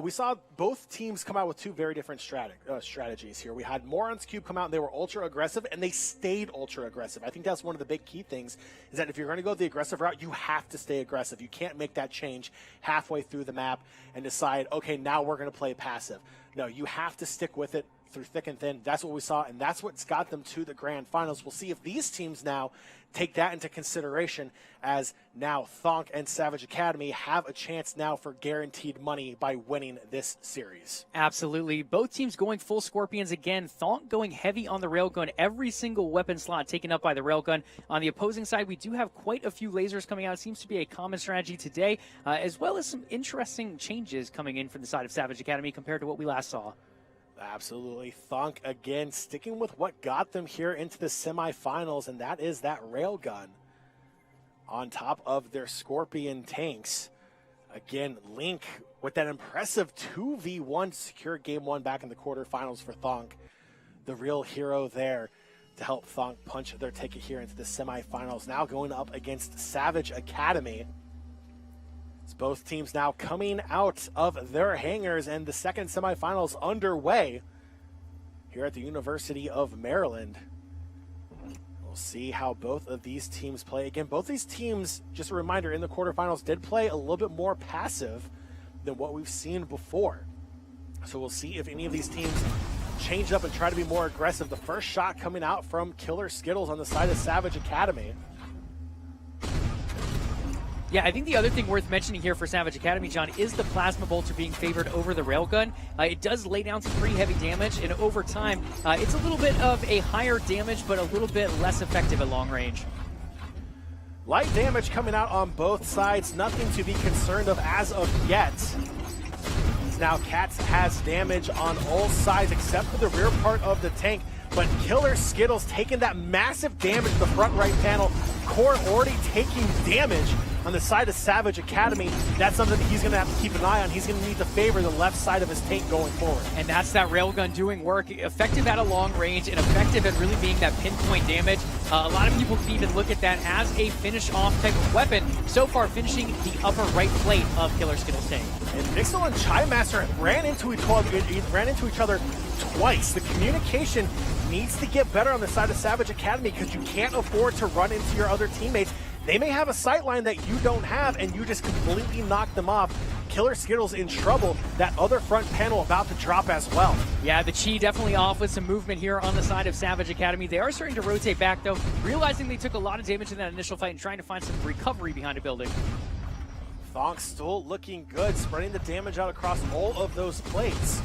B: We saw both teams come out with 2 very different strategies here. We had Morons Cube come out, and they were ultra-aggressive, and they stayed ultra-aggressive. I think that's one of the big key things, is that if you're going to go the aggressive route, you have to stay aggressive. You can't make that change halfway through the map and decide, okay, now we're going to play passive. No, you have to stick with it through thick and thin. That's what we saw, and that's what's got them to the grand finals. We'll see if these teams now take that into consideration, as now Thonk and Savage Academy have a chance now for guaranteed money by winning this series.
C: Absolutely. Both teams going full Scorpions again. Thonk going heavy on the railgun. Every single weapon slot taken up by the railgun. On the opposing side, we do have quite a few lasers coming out. It seems to be a common strategy today, as well as some interesting changes coming in from the side of Savage Academy compared to what we last saw.
B: Absolutely. Thonk again sticking with what got them here into the semifinals, and that is that railgun on top of their Scorpion tanks. Again, Link with that impressive 2v1 secure game 1 back in the quarterfinals for Thonk. The real hero there to help Thonk punch their ticket here into the semifinals. Now going up against Savage Academy. It's both teams now coming out of their hangars, and the 2nd semifinals underway here at the University of Maryland. We'll see how both of these teams play. Again, both these teams, just a reminder, in the quarterfinals did play a little bit more passive than what we've seen before. So we'll see if any of these teams change up and try to be more aggressive. The first shot coming out from Killer Skittles on the side of Savage Academy.
C: Yeah, I think the other thing worth mentioning here for Savage Academy, John, is the Plasma Bolter being favored over the Railgun. It does lay down some pretty heavy damage, and over time, it's a little bit of a higher damage, but a little bit less effective at long range.
B: Light damage coming out on both sides. Nothing to be concerned of as of yet. Now Cats has damage on all sides except for the rear part of the tank. But Killer Skittles taking that massive damage to the front right panel. Core already taking damage on the side of Savage Academy. That's something that he's going to have to keep an eye on. He's going to need to favor the left side of his tank going forward.
C: And that's that railgun doing work. Effective at a long range and effective at really being that pinpoint damage. A lot of people can even look at that as a finish-off type of weapon. So far, finishing the upper right plate of Killer Skittles' tank.
B: And Vixel and Chaimaster ran into each other twice. The communication needs to get better on the side of Savage Academy because you can't afford to run into your other teammates. They may have a sightline that you don't have, and you just completely knock them off. Killer Skittles in trouble. That other front panel about to drop as well.
C: Yeah, the Chi definitely off with some movement here on the side of Savage Academy. They are starting to rotate back, though, realizing they took a lot of damage in that initial fight and trying to find some recovery behind a building.
B: Thonk still looking good, spreading the damage out across all of those plates.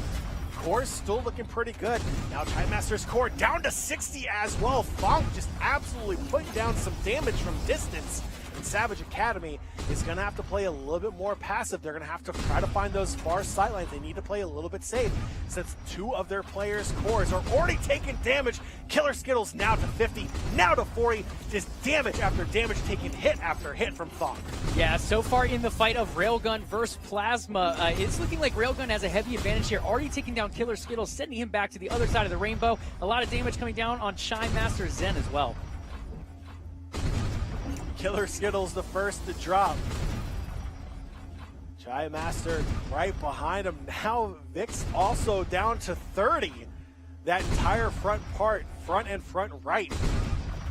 B: Core's still looking pretty good. Now Chaimaster's core down to 60 as well. Thonk just absolutely putting down some damage from distance. And Savage Academy is going to have to play a little bit more passive. They're going to have to try to find those far sidelines. They need to play a little bit safe since two of their players' cores are already taking damage. Killer Skittles now to 50, now to 40. Just damage after damage, taking hit after hit from Thonk.
C: Yeah, so far in the fight of Railgun versus Plasma, it's looking like Railgun has a heavy advantage here, already taking down Killer Skittles, sending him back to the other side of the rainbow. A lot of damage coming down on Chaimaster Zen as well.
B: Killer Skittles the first to drop. Chaimaster right behind him. Now Vix also down to 30. That entire front and front right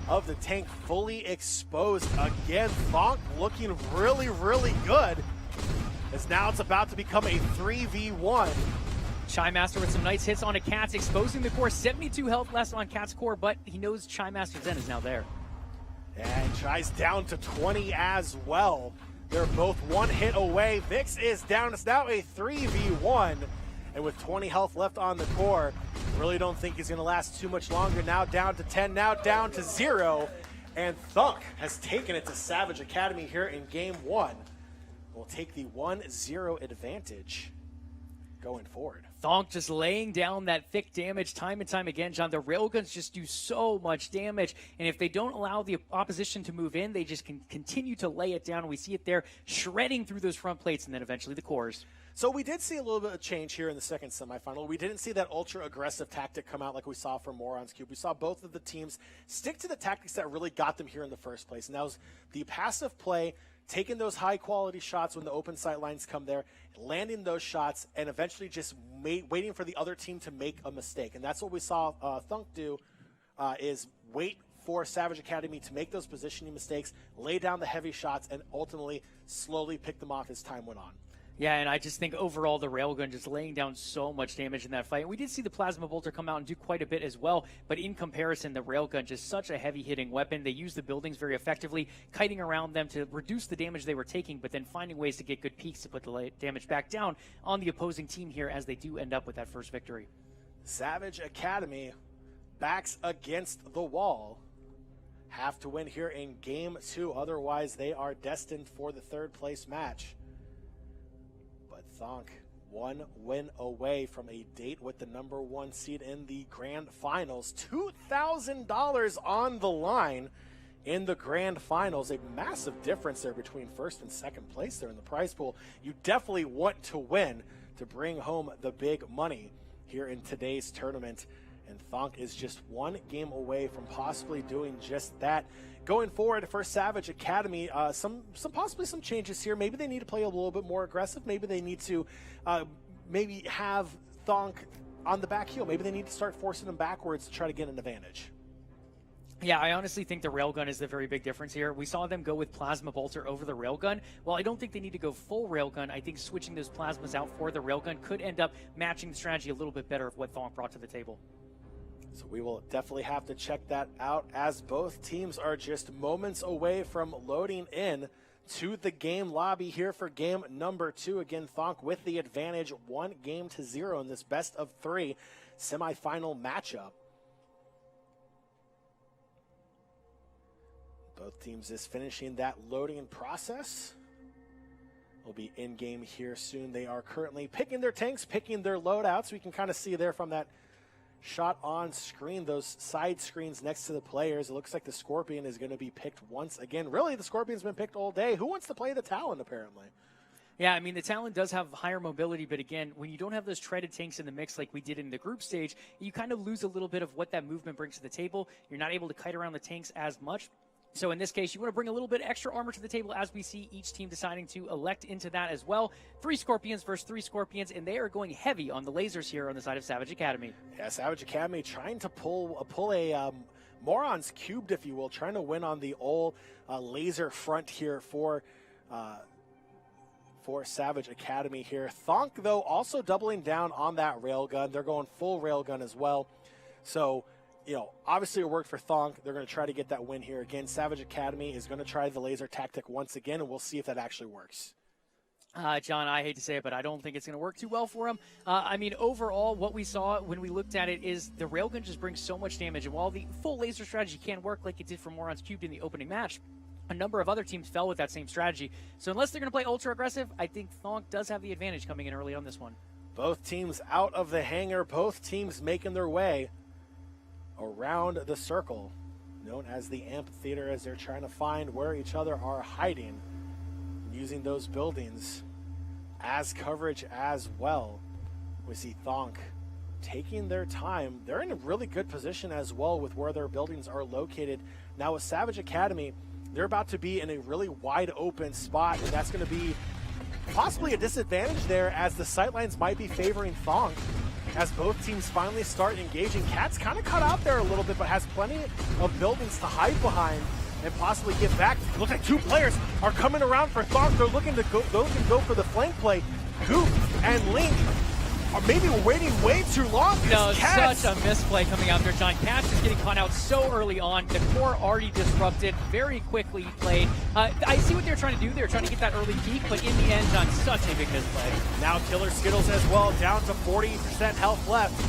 B: of the tank fully exposed. Again, Thonk looking really, really good. As now it's about to become a 3v1.
C: Chaimaster with some nice hits on a Cats, exposing the core. 72 health less on Cat's core, but he knows Chaimaster Zen is now there.
B: And Chai's down to 20 as well. They're both one hit away. Vix is down. It's now a 3v1. And with 20 health left on the core, really don't think he's going to last too much longer. Now down to 10, now down to 0. And Thonk has taken it to Savage Academy here in game 1. We'll take the 1-0 advantage going forward.
C: Thonk just laying down that thick damage time and time again, John. The railguns just do so much damage, and if they don't allow the opposition to move in, they just can continue to lay it down. We see it there shredding through those front plates and then eventually the cores.
B: So we did see a little bit of change here in the second semifinal. We didn't see that ultra-aggressive tactic come out like we saw from Morons Cube. We saw both of the teams stick to the tactics that really got them here in the first place, and that was the passive play, taking those high-quality shots when the open sight lines come there, landing those shots, and eventually just waiting for the other team to make a mistake. And that's what we saw Thonk do, is wait for Savage Academy to make those positioning mistakes, lay down the heavy shots, and ultimately slowly pick them off as time went on.
C: Yeah, and I just think overall the railgun just laying down so much damage in that fight. We did see the plasma bolter come out and do quite a bit as well, but in comparison, the railgun just such a heavy-hitting weapon. They use the buildings very effectively, kiting around them to reduce the damage they were taking, but then finding ways to get good peaks to put the damage back down on the opposing team here as they do end up with that first victory.
B: Savage Academy backs against the wall. Have to win here in game 2, otherwise they are destined for the third place match. Thonk, one win away from a date with the #1 seed in the grand finals. $2,000 on the line in the grand finals. A massive difference there between first and second place there in the prize pool. You definitely want to win to bring home the big money here in today's tournament. And Thonk is just one game away from possibly doing just that. Going forward for Savage Academy, possibly some changes here. Maybe they need to play a little bit more aggressive. Maybe they need to maybe have Thonk on the back heel. Maybe they need to start forcing them backwards to try to get an advantage.
C: Yeah, I honestly think the railgun is the very big difference here. We saw them go with plasma bolter over the railgun. While I don't think they need to go full railgun, I think switching those plasmas out for the railgun could end up matching the strategy a little bit better of what Thonk brought to the table.
B: So we will definitely have to check that out as both teams are just moments away from loading in to the game lobby here for game number 2. Again, Thonk with the advantage, 1-0 in this best of 3 semifinal matchup. Both teams just finishing that loading process. Will be in game here soon. They are currently picking their tanks, picking their loadouts. We can kind of see there from that shot on screen, those side screens next to the players. It looks like the Scorpion is going to be picked once again. Really, the Scorpion's been picked all day. Who wants to play the Talon, apparently?
C: Yeah, I mean, the Talon does have higher mobility, but again, when you don't have those treaded tanks in the mix like we did in the group stage, you kind of lose a little bit of what that movement brings to the table. You're not able to kite around the tanks as much. So in this case, you want to bring a little bit extra armor to the table, as we see each team deciding to elect into that as well. 3 Scorpions versus 3 Scorpions, and they are going heavy on the lasers here on the side of Savage Academy.
B: Yeah, Savage Academy trying to pull a Morons cubed, if you will, trying to win on the old laser front here for Savage Academy here. Thonk, though, also doubling down on that railgun. They're going full railgun as well. So, you know, obviously it worked for Thonk. They're going to try to get that win here. Again, Savage Academy is going to try the laser tactic once again, and we'll see if that actually works.
C: John, I hate to say it, but I don't think it's going to work too well for him. I mean, overall, what we saw when we looked at it is the railgun just brings so much damage, and while the full laser strategy can work like it did for Morons Cubed in the opening match, a number of other teams fell with that same strategy. So unless they're going to play ultra aggressive, I think Thonk does have the advantage coming in early on this one.
B: Both teams out of the hangar, both teams making their way around the circle known as the amphitheater, as they're trying to find where each other are hiding, using those buildings as coverage as well. We see Thonk taking their time. They're in a really good position as well with where their buildings are located. Now with Savage Academy, they're about to be in a really wide open spot, and that's going to be possibly a disadvantage there, as the sightlines might be favoring Thonk as both teams finally start engaging. Cat's kind of cut out there a little bit, but has plenty of buildings to hide behind and possibly get back. Looks like 2 players are coming around for Thonk. They're looking to go for the flank play. Goof and Link are maybe waiting way too long.
C: No, such a misplay coming out there, John. Catch is getting caught out so early on. The core already disrupted, very quickly played. I see what they're trying to do. They're trying to get that early peak, but in the end, John, such a big misplay.
B: Now Killer Skittles as well, down to 40% health left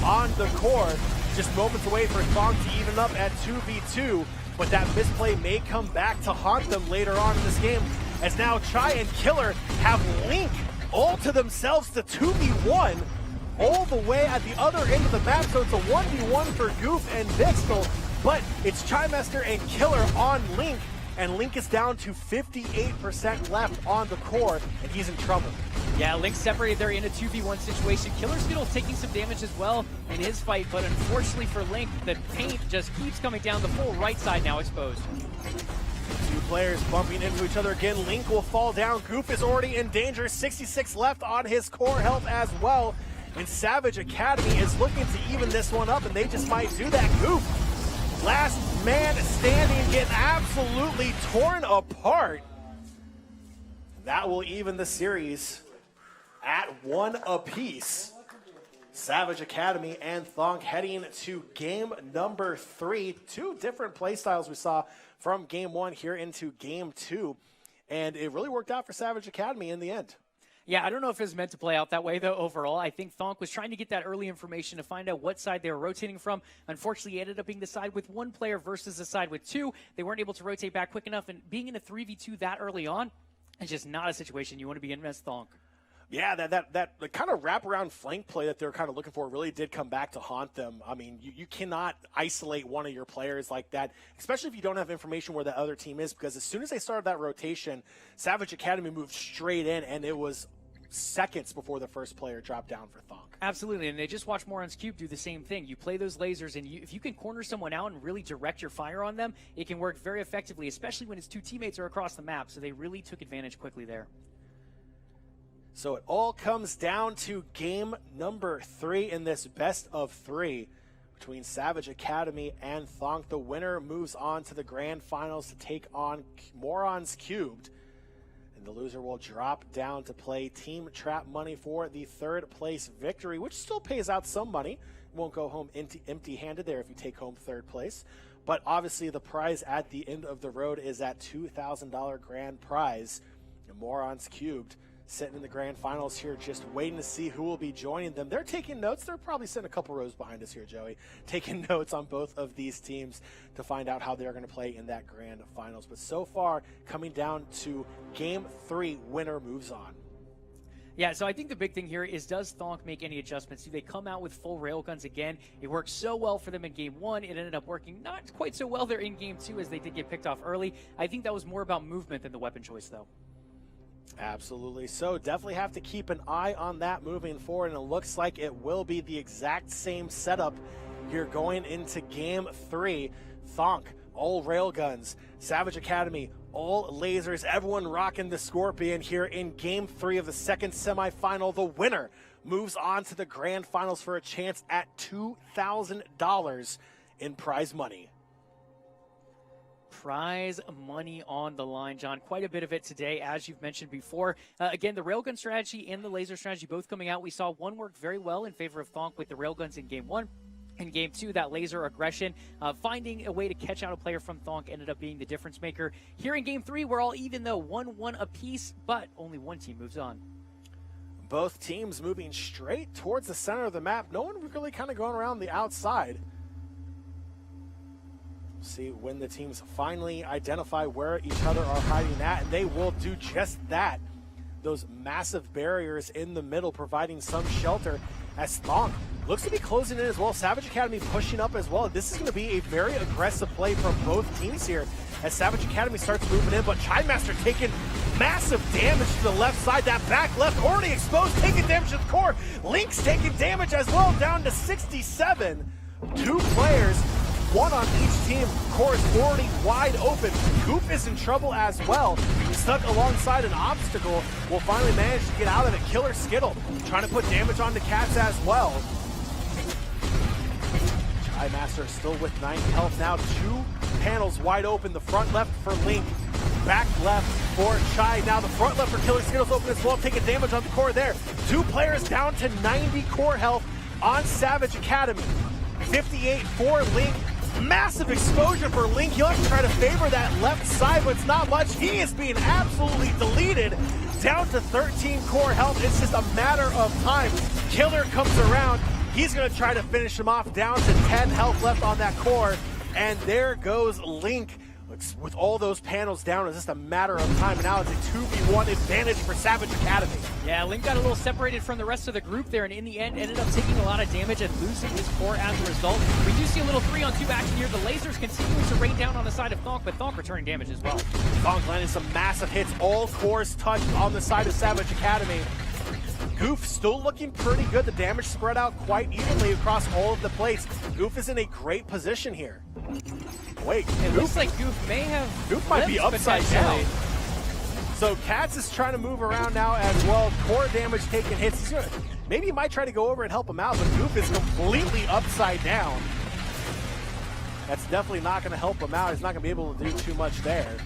B: on the core. Just moments away for Thonk to even up at 2v2, but that misplay may come back to haunt them later on in this game, as now Chai and Killer have Link all to themselves to 2v1 all the way at the other end of the map. So it's a 1v1 for Goof and Vixel, but it's Chimester and Killer on Link, and Link is down to 58% left on the core, and he's in trouble.
C: Yeah, Link separated there in a 2v1 situation. Killer Skittle taking some damage as well in his fight, but unfortunately for Link, the paint just keeps coming down. The full right side now exposed.
B: 2 players bumping into each other again. Link will fall down. Goof is already in danger. 66 left on his core health as well. And Savage Academy is looking to even this one up, and they just might do that. Goof, last man standing, getting absolutely torn apart. That will even the series at 1 apiece. Savage Academy and Thonk heading to game number 3. 2 different playstyles we saw from game 1 here into game 2. And it really worked out for Savage Academy in the end.
C: Yeah, I don't know if it was meant to play out that way, though, overall. I think Thonk was trying to get that early information to find out what side they were rotating from. Unfortunately, it ended up being the side with 1 player versus the side with 2. They weren't able to rotate back quick enough, and being in a 3v2 that early on is just not a situation you want to be in as Thonk.
B: Yeah, that kind of wraparound flank play that they're kind of looking for really did come back to haunt them. I mean, you cannot isolate one of your players like that, especially if you don't have information where the other team is, because as soon as they started that rotation, Savage Academy moved straight in, and it was seconds before the first player dropped down for Thonk.
C: Absolutely, and they just watched Morons Cube do the same thing. You play those lasers, and if you can corner someone out and really direct your fire on them, it can work very effectively, especially when its 2 teammates are across the map, so they really took advantage quickly there.
B: So it all comes down to game number 3 in this best of 3 between Savage Academy and Thonk. The winner moves on to the grand finals to take on Morons Cubed. And the loser will drop down to play Team Trap money for the 3rd place victory, which still pays out some money. You won't go home empty-handed there if you take home 3rd place. But obviously the prize at the end of the road is that $2,000 grand prize. And Morons Cubed sitting in the grand finals here, just waiting to see who will be joining them. They're taking notes. They're probably sitting a couple rows behind us here, Joey, taking notes on both of these teams to find out how they're going to play in that grand finals. But so far, coming down to game 3, winner moves on.
C: Yeah, so I think the big thing here is, does Thonk make any adjustments? Do they come out with full railguns again? It worked so well for them in game 1. It ended up working not quite so well there in game 2, as they did get picked off early. I think that was more about movement than the weapon choice, though.
B: Absolutely. So definitely have to keep an eye on that moving forward, and it looks like it will be the exact same setup here going into Game 3. Thonk, all railguns. Savage Academy, all lasers. Everyone rocking the Scorpion here in Game 3 of the second semifinal. The winner moves on to the grand finals for a chance at $2,000 in prize money.
C: Prize money on the line, John. Quite a bit of it today, as you've mentioned before. Again, the railgun strategy and the laser strategy both coming out. We saw one work very well in favor of Thonk with the railguns in Game 1. In Game 2, that laser aggression, finding a way to catch out a player from Thonk ended up being the difference maker. Here in Game 3, we're all even, though 1-1 apiece, but only one team moves on.
B: Both teams moving straight towards the center of the map. No one really kind of going around the outside. See when the teams finally identify where each other are hiding at, and they will do just that. Those massive barriers in the middle providing some shelter as Thonk looks to be closing in as well. Savage Academy pushing up as well. This is going to be a very aggressive play from both teams here as Savage Academy starts moving in, but Chidemaster taking massive damage to the left side. That back left already exposed, taking damage to the core. Link's taking damage as well, down to 67. Two players, one on each team. Core is already wide open. Goop is in trouble as well. Stuck alongside an obstacle. Will finally manage to get out of it. Killer Skittle trying to put damage onto Cats as well. Chidemaster still with 9 health now. 2 panels wide open. The front left for Link. Back left for Chai. Now the front left for Killer Skittle's open as well, taking damage on the core there. 2 players down to 90 core health on Savage Academy. 58 for Link. Massive exposure for Link. He'll have to try to favor that left side, but it's not much. He is being absolutely deleted. Down to 13 core health. It's just a matter of time. Killer comes around. He's going to try to finish him off, down to 10 health left on that core. And there goes Link. With all those panels down, it's just a matter of time. And now it's a 2v1 advantage for Savage Academy.
C: Yeah, Link got a little separated from the rest of the group there, and in the end ended up taking a lot of damage and losing his core as a result. We do see a little 3-on-2 action here. The lasers continuing to rain down on the side of Thonk, but Thonk returning damage as well.
B: Thonk landing some massive hits. All cores touched on the side of Savage Academy. Goof still looking pretty good. The damage spread out quite evenly across all of the plates. Goof is in a great position here. Wait,
C: it looks like Goof may have
B: Goof might be upside down. So Cats is trying to move around now as well. Core damage taking hits. Maybe he might try to go over and help him out, but Goof is completely upside down. That's definitely not going to help him out. He's not going to be able to do too much there.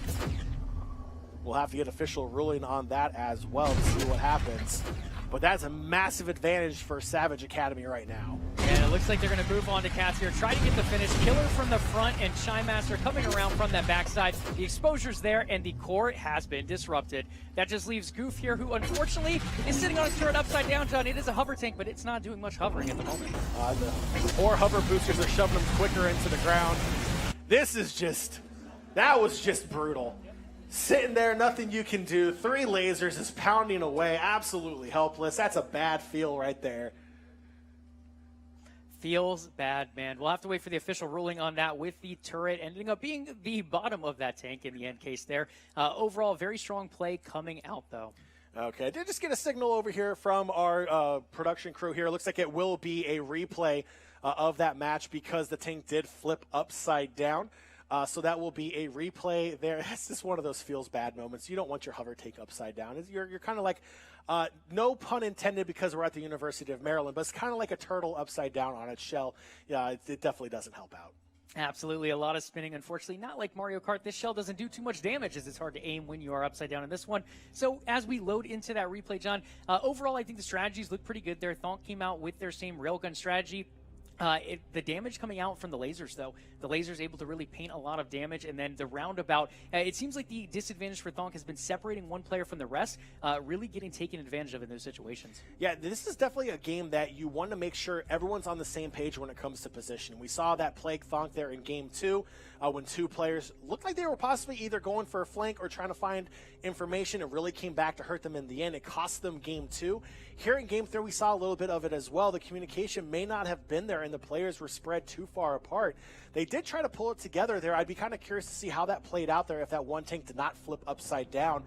B: We'll have to get official ruling on that as well to see what happens. But that's a massive advantage for Savage Academy right now.
C: And it looks like they're going to move on to Cats here. Try to get the finish. Killer from the front and Chidemaster coming around from that backside. The exposure's there and the core has been disrupted. That just leaves Goof here, who unfortunately is sitting on his turret upside down, John. It is a hover tank, but it's not doing much hovering at the moment.
B: The 4 hover boosters are shoving them quicker into the ground. This is just, that was just brutal. Sitting there, nothing you can do. 3 lasers is pounding away, absolutely helpless. That's a bad feel right there.
C: Feels bad, man. We'll have to wait for the official ruling on that, with the turret ending up being the bottom of that tank in the end case there. Overall, very strong play coming out, though.
B: Okay, I did just get a signal over here from our production crew here. It looks like it will be a replay of that match because the tank did flip upside down. So that will be a replay there. It's just one of those feels bad moments. You don't want your hover tank upside down. You're kind of like, no pun intended because we're at the University of Maryland, but it's kind of like a turtle upside down on its shell. Yeah, it definitely doesn't help out.
C: Absolutely, a lot of spinning. Unfortunately, not like Mario Kart. This shell doesn't do too much damage as it's hard to aim when you are upside down in this one. So as we load into that replay, John, overall I think the strategies look pretty good there. Thonk came out with their same railgun strategy. The damage coming out from the lasers, though, the lasers able to really paint a lot of damage, and then the roundabout, it seems like the disadvantage for Thonk has been separating one player from the rest, really getting taken advantage of in those situations.
B: Yeah, this is definitely a game that you want to make sure everyone's on the same page when it comes to position. We saw that plague Thonk there in Game 2. when two players looked like they were possibly either going for a flank or trying to find information. It really came back to hurt them in the end. It cost them game 2. Here in game 3, we saw a little bit of it as well. The communication may not have been there, and the players were spread too far apart. They did try to pull it together there. I'd be kind of curious to see how that played out there if that one tank did not flip upside down.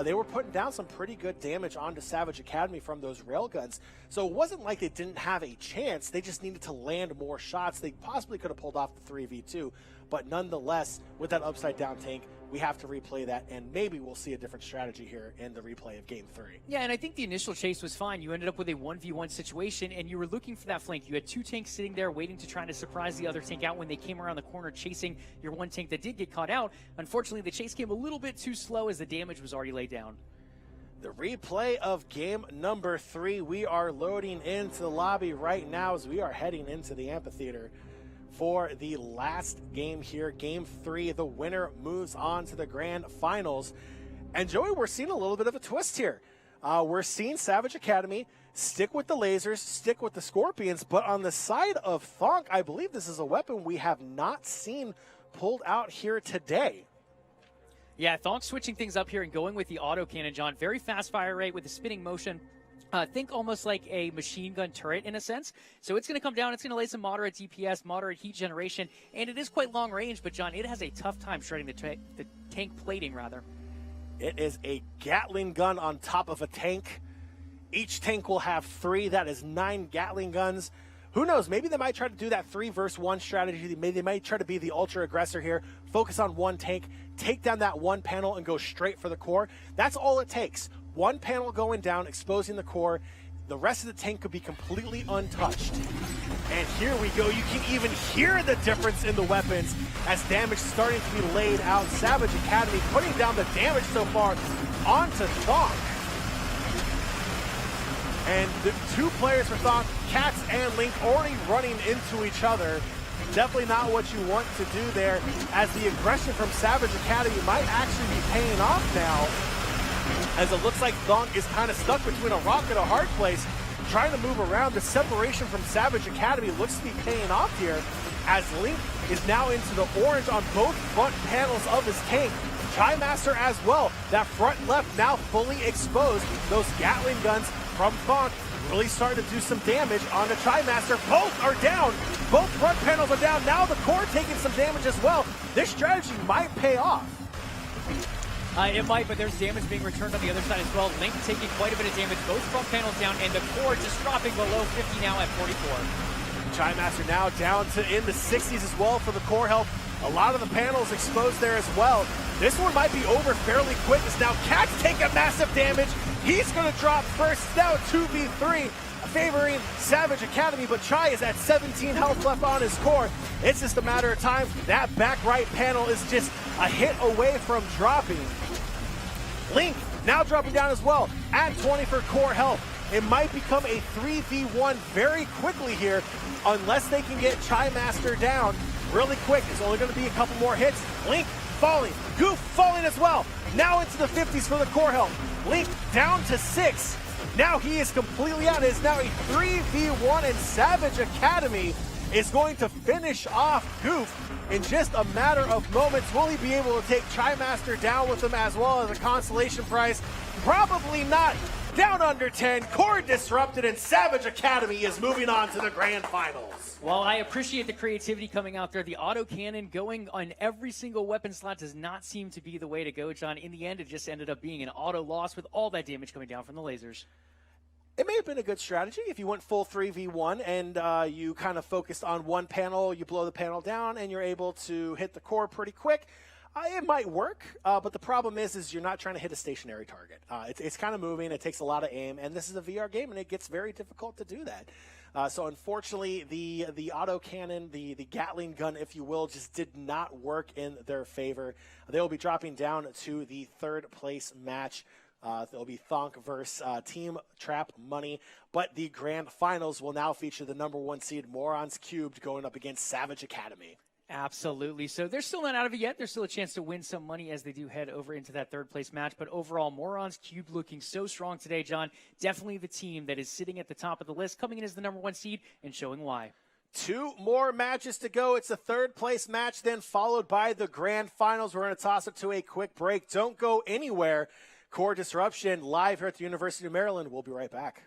B: They were putting down some pretty good damage onto Savage Academy from those railguns. So it wasn't like they didn't have a chance. They just needed to land more shots. They possibly could have pulled off the 3v2. But nonetheless, with that upside down tank, we have to replay that, and maybe we'll see a different strategy here in the replay of game 3.
C: Yeah, and I think the initial chase was fine. You ended up with a 1v1 situation, and you were looking for that flank. You had 2 tanks sitting there waiting to try to surprise the other tank out when they came around the corner chasing your one tank that did get caught out. Unfortunately, the chase came a little bit too slow as the damage was already laid down.
B: The replay of game number 3. We are loading into the lobby right now as we are heading into the amphitheater for the last game here. Game 3, the winner moves on to the grand finals. And Joey, we're seeing a little bit of a twist here. We're seeing Savage Academy stick with the lasers, stick with the Scorpions, but on the side of Thonk, I believe this is a weapon we have not seen pulled out here today.
C: Yeah, Thonk switching things up here and going with the auto cannon, John. Very fast fire rate with the spinning motion. Think almost like a machine gun turret in a sense. So it's going to come down. It's going to lay some moderate DPS, moderate heat generation, and it is quite long range. But, John, it has a tough time shredding the tank plating, rather.
B: It is a Gatling gun on top of a tank. Each tank will have 3. That is 9 Gatling guns. Who knows? Maybe they might try to do that 3 versus 1 strategy. They might try to be the ultra aggressor here, focus on one tank, take down that one panel, and go straight for the core. That's all it takes. One panel going down, exposing the core. The rest of the tank could be completely untouched. And here we go. You can even hear the difference in the weapons as damage starting to be laid out. Savage Academy putting down the damage so far onto Thonk. And the 2 players for Thonk, Cats and Link, already running into each other. Definitely not what you want to do there, as the aggression from Savage Academy might actually be paying off now, as it looks like Thonk is kind of stuck between a rock and a hard place, trying to move around. The separation from Savage Academy looks to be paying off here, as Link is now into the orange on both front panels of his tank. Trimaster as well. That front left now fully exposed. Those Gatling guns from Thonk really starting to do some damage on the Trimaster. Both are down. Both front panels are down. Now the core taking some damage as well. This strategy might pay off.
C: It might, but there's damage being returned on the other side as well. Link taking quite a bit of damage. Both front panels down, and the core just dropping below 50 now at 44.
B: Trimaster now down to in the 60s as well for the core health. A lot of the panels exposed there as well. This one might be over fairly quick as now Cat's taking massive damage. He's going to drop first. Now 2v3 favoring Savage Academy, but Chai is at 17 health left on his core. It's just a matter of time. That back right panel is just a hit away from dropping. Link now dropping down as well at 20 for core health. It might become a 3v1 very quickly here unless they can get Chai Master down really quick. It's only going to be a couple more hits. Link falling. Goof falling as well. Now into the 50s for the core health. Link down to 6. Now he is completely out. It is now a 3v1, and Savage Academy is going to finish off Goof in just a matter of moments. Will he be able to take Trimaster down with him as well as a consolation prize? Probably not. Down under 10, core disrupted, and Savage Academy is moving on to the grand finals.
C: Well, I appreciate the creativity coming out there. The auto cannon going on every single weapon slot does not seem to be the way to go, John. In the end, it just ended up being an auto loss with all that damage coming down from the lasers.
B: It may have been a good strategy if you went full 3v1 and you kind of focused on one panel, you blow the panel down, and you're able to hit the core pretty quick. It might work, but the problem is you're not trying to hit a stationary target. It's kind of moving. It takes a lot of aim, and this is a VR game, and it gets very difficult to do that. So unfortunately, the auto cannon, the Gatling gun, if you will, just did not work in their favor. They will be dropping down to the 3rd place match. There'll be Thonk versus Team Trap Money, but the grand finals will now feature the #1 seed Morons Cubed going up against Savage Academy.
C: Absolutely. So they're still not out of it yet. There's still a chance to win some money as they do head over into that 3rd place match. But overall, Morons Cube looking so strong today, John. Definitely the team that is sitting at the top of the list, coming in as the #1 seed and showing why.
B: 2 more matches to go. It's a third place match, then followed by the grand finals. We're going to toss it to a quick break. Don't go anywhere. Core Disruption live here at the University of Maryland. We'll be right back.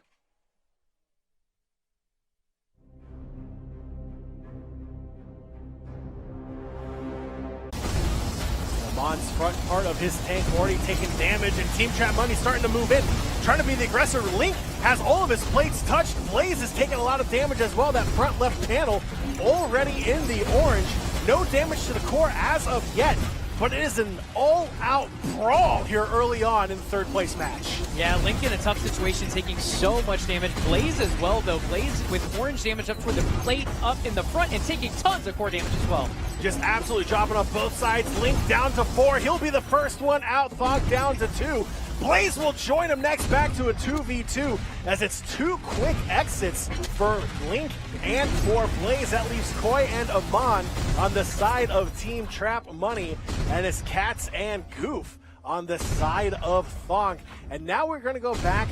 B: Lamont's front part of his tank already taking damage, and Team Trap Money starting to move in, trying to be the aggressor. Link has all of his plates touched. Blaze is taking a lot of damage as well. That front left panel already in the orange. No damage to the core as of yet, but it is an all-out brawl here early on in the third place match.
C: Yeah, Link in a tough situation, taking so much damage. Blaze as well, though. Blaze with orange damage up toward the plate up in the front and taking tons of core damage as well.
B: Just absolutely dropping off both sides. Link down to 4. He'll be the first one out. Thonk down to 2. Blaze will join him next, back to a 2v2 as it's 2 quick exits for Link and for Blaze. That leaves Koi and Amon on the side of Team Trap Money, and it's Cats and Goof on the side of Thonk. And now we're going to go back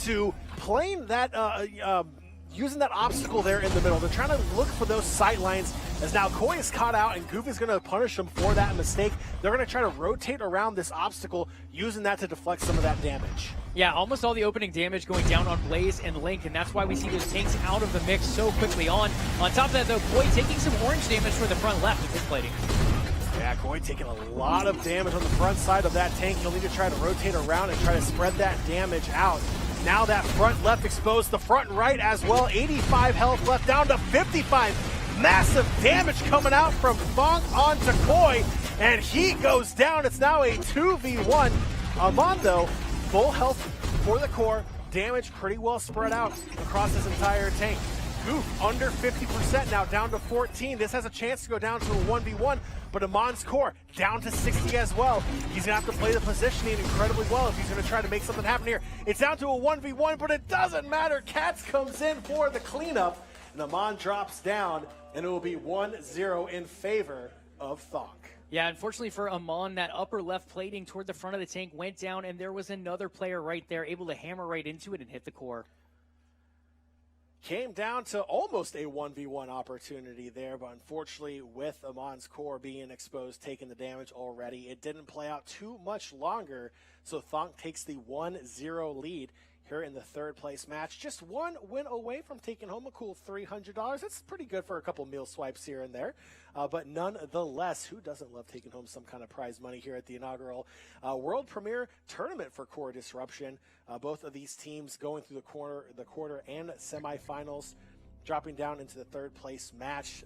B: to playing that using that obstacle there in the middle. They're trying to look for those sight lines, as now Koi is caught out and Goof is going to punish him for that mistake. They're going to try to rotate around this obstacle, using that to deflect some of that damage.
C: Yeah, almost all the opening damage going down on Blaze and Link, and that's why we see those tanks out of the mix so quickly on. On top of that, though, Koi taking some orange damage for the front left with his plating.
B: Yeah, Koi taking a lot of damage on the front side of that tank. He'll need to try to rotate around and try to spread that damage out. Now that front left exposed, the front right as well. 85 health left, down to 55. Massive damage coming out from Thonk onto Koi, and he goes down. It's now a 2v1. Amon, though, full health for the core. Damage pretty well spread out across his entire tank. Goof under 50% now, down to 14. This has a chance to go down to a 1v1, but Amon's core down to 60 as well. He's going to have to play the positioning incredibly well if he's going to try to make something happen here. It's down to a 1v1, but it doesn't matter. Cats comes in for the cleanup, and Amon drops down, and it will be 1-0 in favor of Thonk.
C: Yeah, unfortunately for Amon, that upper left plating toward the front of the tank went down, and there was another player right there able to hammer right into it and hit the core.
B: Came down to almost a 1v1 opportunity there, but unfortunately with Amon's core being exposed, taking the damage already, it didn't play out too much longer, so Thonk takes the 1-0 lead here in the third place match. Just one win away from taking home a cool $300. That's pretty good for a couple meal swipes here and there, but nonetheless, who doesn't love taking home some kind of prize money here at the inaugural world premiere tournament for Core Disruption? Both of these teams going through the quarter and semifinals, dropping down into the third place match.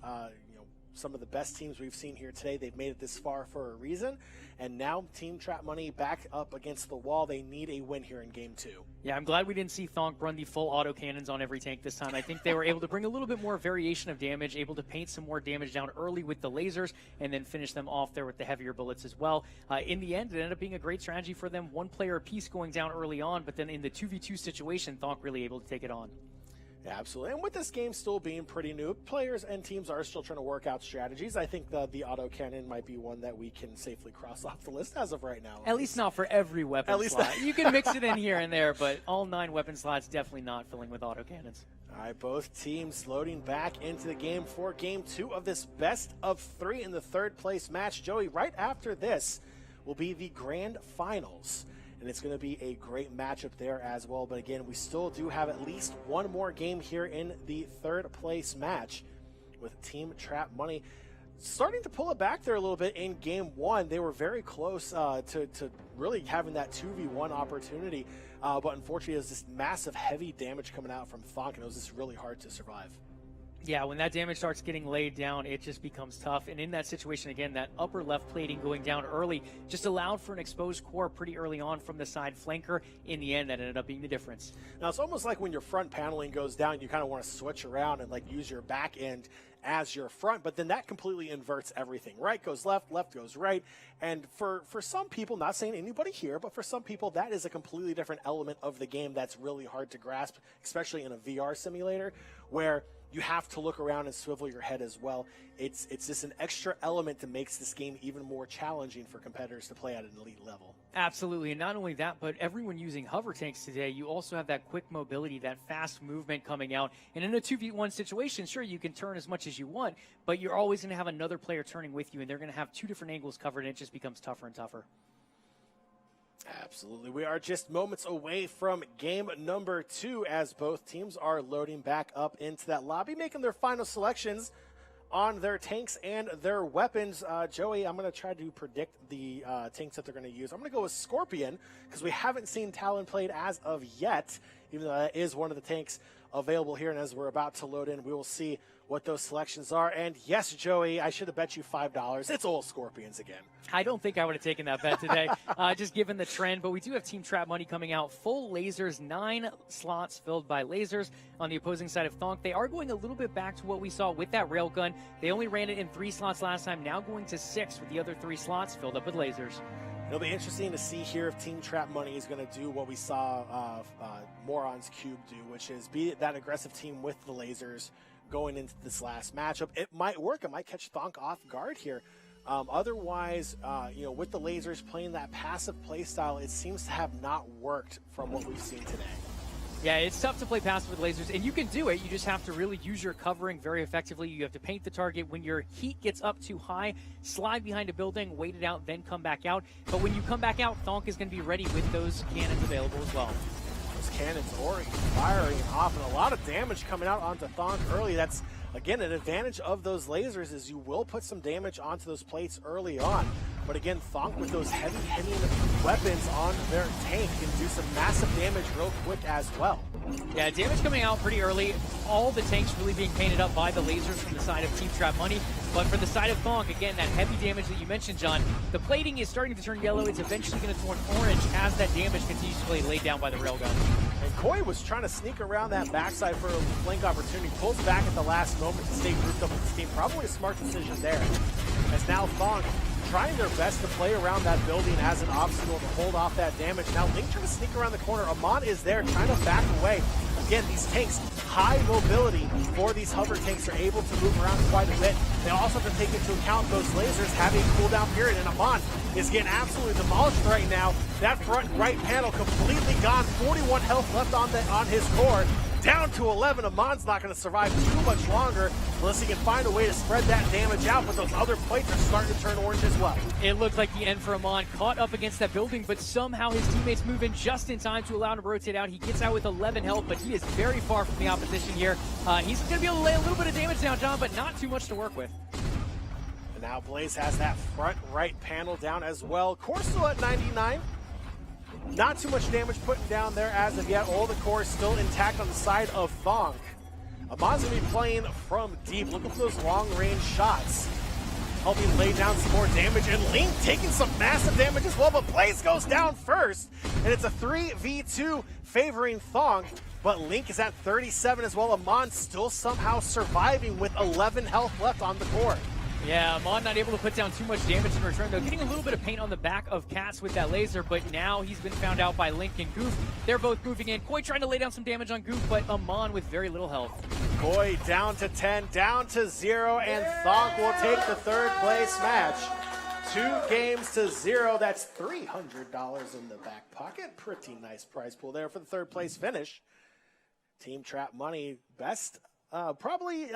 B: Some of the best teams we've seen here today. They've made it this far for a reason, and now Team Trap Money back up against the wall. They need a win here in Game 2.
C: Yeah, I'm glad we didn't see Thonk run the full auto cannons on every tank this time. I think they were able to bring a little bit more variation of damage, able to paint some more damage down early with the lasers, and then finish them off there with the heavier bullets as well. In the end, it ended up being a great strategy for them. One player apiece going down early on, but then in the 2v2 situation, Thonk really able to take it on.
B: Yeah, absolutely. And with this game still being pretty new, players and teams are still trying to work out strategies. I think the autocannon might be one that we can safely cross off the list as of right now.
C: At least not for every weapon slot. You can mix it in here and there, but all 9 weapon slots definitely not filling with autocannons.
B: All right, both teams loading back into the game for Game 2 of this best of 3 in the third place match. Joey, right after this will be the grand finals. And it's going to be a great matchup there as well. But again, we still do have at least one more game here in the third place match with Team Trap Money starting to pull it back there a little bit in Game 1. They were very close to really having that 2v1 opportunity. But unfortunately, it was this massive heavy damage coming out from Thonk, and it was just really hard to survive.
C: Yeah, when that damage starts getting laid down, it just becomes tough. And in that situation, again, that upper left plating going down early just allowed for an exposed core pretty early on from the side flanker. In the end, that ended up being the difference.
B: Now, it's almost like when your front paneling goes down, you kind of want to switch around and like use your back end as your front, but then that completely inverts everything. Right goes left, left goes right. And for some people, not saying anybody here, but for some people, that is a completely different element of the game that's really hard to grasp, especially in a VR simulator, where you have to look around and swivel your head as well. It's just an extra element that makes this game even more challenging for competitors to play at an elite level.
C: Absolutely, and not only that, but everyone using hover tanks today, you also have that quick mobility, that fast movement coming out. And in a 2v1 situation, sure, you can turn as much as you want, but you're always going to have another player turning with you, and they're going to have two different angles covered, and it just becomes tougher and tougher.
B: Absolutely. We are just moments away from game number 2 as both teams are loading back up into that lobby, making their final selections on their tanks and their weapons. Joey, I'm going to try to predict the tanks that they're going to use. I'm going to go with Scorpion because we haven't seen Talon played as of yet, even though that is one of the tanks available here. And as we're about to load in, we will see what those selections are. And yes, Joey, I should have bet you $5. It's all Scorpions again.
C: I don't think I would have taken that bet today, just given the trend. But we do have Team Trap money coming out. Full lasers, 9 slots filled by lasers on the opposing side of Thonk. They are going a little bit back to what we saw with that railgun. They only ran it in 3 slots last time, now going to 6 with the other 3 slots filled up with lasers.
B: It'll be interesting to see here if Team Trap Money is going to do what we saw Morons Cube do, which is be that aggressive team with the lasers going into this last matchup. It might work. It might catch Thonk off guard here. Otherwise, with the lasers playing that passive play style, it seems to have not worked from what we've seen today.
C: Yeah, it's tough to play passive with lasers, and you can do it. You just have to really use your covering very effectively. You have to paint the target. When your heat gets up too high, slide behind a building, wait it out, then come back out. But when you come back out, Thonk is going to be ready with those cannons available as well.
B: Those cannons already firing off, and a lot of damage coming out onto Thonk early. That's, again, an advantage of those lasers is you will put some damage onto those plates early on. But again, Thonk with those heavy hitting weapons on their tank can do some massive damage real quick as well.
C: Yeah, damage coming out pretty early. All the tanks really being painted up by the lasers from the side of Team Trap Money. But for the side of Thonk, again, that heavy damage that you mentioned, John, the plating is starting to turn yellow. It's eventually going to turn orange as that damage continues to be laid down by the railgun.
B: And Koi was trying to sneak around that backside for a flank opportunity. Pulls back at the last moment to stay grouped up with his team. Probably a smart decision there. As now Thonk trying their best to play around that building as an obstacle to hold off that damage. Now Link trying to sneak around the corner. Amon is there trying to back away. Again, these tanks, high mobility for these hover tanks, are able to move around quite a bit. They also have to take into account those lasers having a cooldown period, and Amon is getting absolutely demolished right now. That front right panel completely gone. 41 health left on his core. Down to 11. Amon's not going to survive too much longer unless he can find a way to spread that damage out, but those other plates are starting to turn orange as well.
C: It looked like the end for Amon, caught up against that building, but somehow his teammates move in just in time to allow him to rotate out. He gets out with 11 health, but he is very far from the opposition here. He's going to be able to lay a little bit of damage down, John, but not too much to work with.
B: And now Blaze has that front right panel down as well. Core still at 99. Not too much damage putting down there as of yet. All the core still intact on the side of Thonk. Amon's going to be playing from deep, looking for those long-range shots. Helping lay down some more damage, and Link taking some massive damage as well, but Blaze goes down first, and it's a 3v2 favoring Thonk, but Link is at 37 as well. Amon still somehow surviving with 11 health left on the core.
C: Yeah, Amon not able to put down too much damage in return, though. Getting a little bit of paint on the back of Cats with that laser, but now he's been found out by Link and Goof. They're both moving in. Koi trying to lay down some damage on Goof, but Amon with very little health.
B: Koi down to 10, down to 0, and Thonk will take the third place match. 2-0. That's $300 in the back pocket. Pretty nice prize pool there for the third place finish. Team Trap Money, best, probably,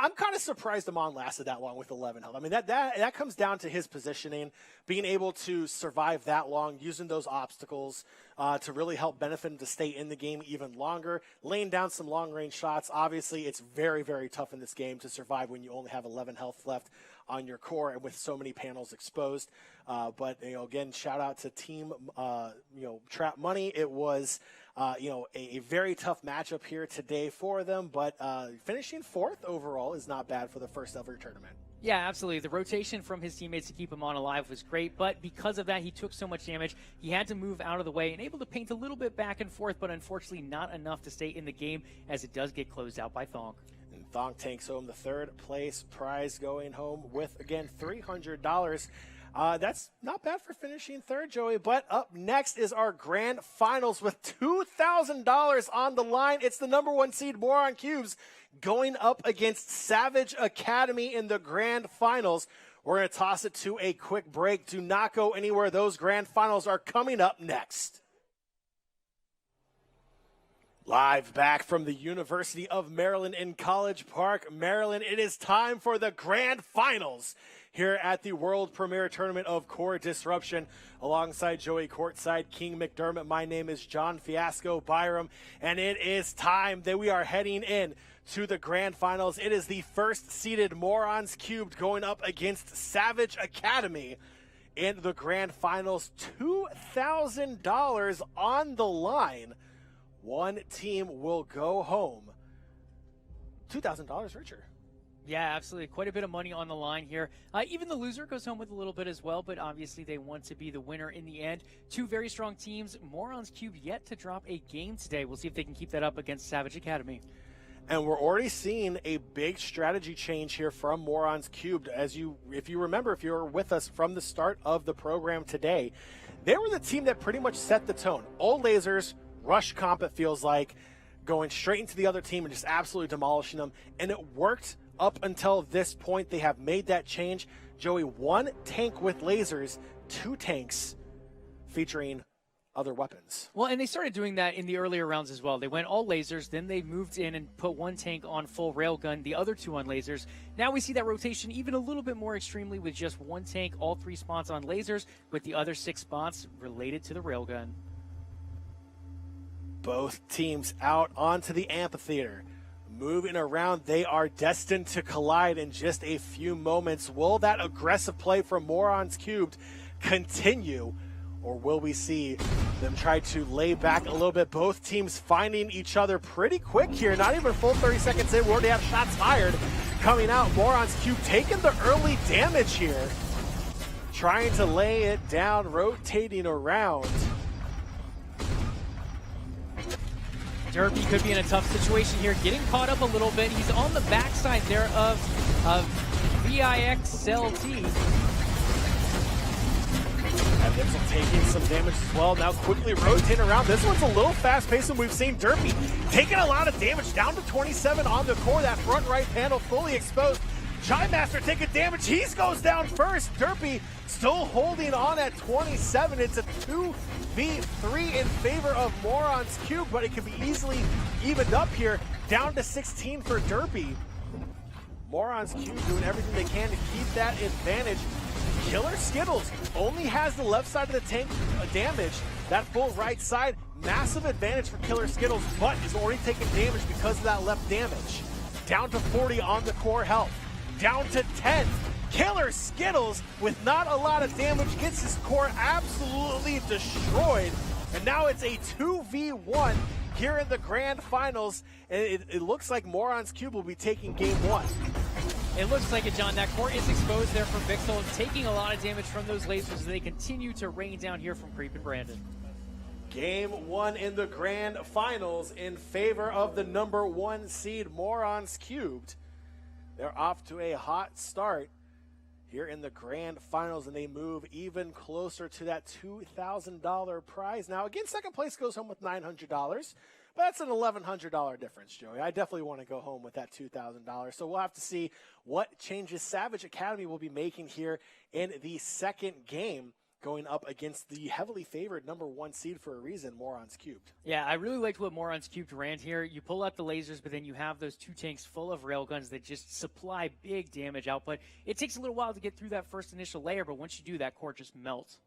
B: I'm kind of surprised Amon lasted that long with 11 health. I mean, that comes down to his positioning, being able to survive that long, using those obstacles to really help benefit him to stay in the game even longer, laying down some long-range shots. Obviously, it's very, very tough in this game to survive when you only have 11 health left on your core and with so many panels exposed. But, again, shout out to Team, Trap Money. It was a very tough matchup here today for them, but finishing 4th overall is not bad for the first ever tournament.
C: Yeah, absolutely. The rotation from his teammates to keep him on alive was great, but because of that, he took so much damage. He had to move out of the way and able to paint a little bit back and forth, but unfortunately not enough to stay in the game as it does get closed out by Thonk.
B: And Thonk takes home the third place prize, going home with, again, $300. That's not bad for finishing third, Joey. But up next is our grand finals with $2,000 on the line. It's the number 1 seed Moron Cubes going up against Savage Academy in the grand finals. We're going to toss it to a quick break. Do not go anywhere. Those grand finals are coming up next. Live back from the University of Maryland in College Park, Maryland, it is time for the grand finals here at the world premiere tournament of Core Disruption. Alongside Joey Courtside, King McDermott, my name is John Fiasco Byram, and it is time that we are heading in to the grand finals. It is the first seeded Morons Cubed going up against Savage Academy in the grand finals. $2,000 on the line. One team will go home $2,000 richer.
C: Yeah, absolutely. Quite a bit of money on the line here. Even the loser goes home with a little bit as well, but obviously they want to be the winner in the end. Two very strong teams. Morons Cube yet to drop a game today. We'll see if they can keep that up against Savage Academy.
B: And we're already seeing a big strategy change here from Morons Cubed. If you remember, if you were with us from the start of the program today, they were the team that pretty much set the tone. Old Lasers, rush comp, it feels like, going straight into the other team and just absolutely demolishing them. And it worked up until this point. They have made that change. Joey, 1 tank with lasers, 2 tanks featuring other weapons.
C: Well, and they started doing that in the earlier rounds as well. They went all lasers, then they moved in and put 1 tank on full railgun, the other 2 on lasers. Now we see that rotation even a little bit more extremely with just 1 tank, all 3 spots on lasers, with the other 6 spots related to the railgun.
B: Both teams out onto the amphitheater. Moving around, they are destined to collide in just a few moments. Will that aggressive play from Morons Cubed continue, or will we see them try to lay back a little bit? Both teams finding each other pretty quick here. Not even full 30 seconds in, we already have shots fired coming out. Morons Cubed taking the early damage here, trying to lay it down, rotating around.
C: Derpy could be in a tough situation here, getting caught up a little bit. He's on the backside there of VIXLT.
B: And Vixel taking some damage as well. Now quickly rotating around. This one's a little fast-paced, and we've seen Derpy taking a lot of damage, down to 27 on the core. That front right panel fully exposed. Chime Master taking damage. He goes down first. Derpy still holding on at 27. It's a 2v3 in favor of Morons Cube, but it can be easily evened up here. Down to 16 for Derpy. Morons Cube doing everything they can to keep that advantage. Killer Skittles only has the left side of the tank damage. That full right side, massive advantage for Killer Skittles, but is already taking damage because of that left damage. Down to 40 on the core health. Down to 10. Killer Skittles, with not a lot of damage, gets his core absolutely destroyed. And now it's a 2v1 here in the grand finals. And it looks like Morons Cube will be taking game 1.
C: It looks like it, John. That core is exposed there for Vixel, taking a lot of damage from those lasers as they continue to rain down here from Creep and Brandon.
B: Game 1 in the grand finals in favor of the number 1 seed Morons Cubed. They're off to a hot start here in the grand finals, and they move even closer to that $2,000 prize. Now, again, second place goes home with $900, but that's an $1,100 difference, Joey. I definitely want to go home with that $2,000. So we'll have to see what changes Savage Academy will be making here in the second game, going up against the heavily favored number 1 seed for a reason, Morons Cubed.
C: Yeah, I really liked what Morons Cubed ran here. You pull out the lasers, but then you have those 2 tanks full of railguns that just supply big damage output. It takes a little while to get through that first initial layer, but once you do, that core just melts.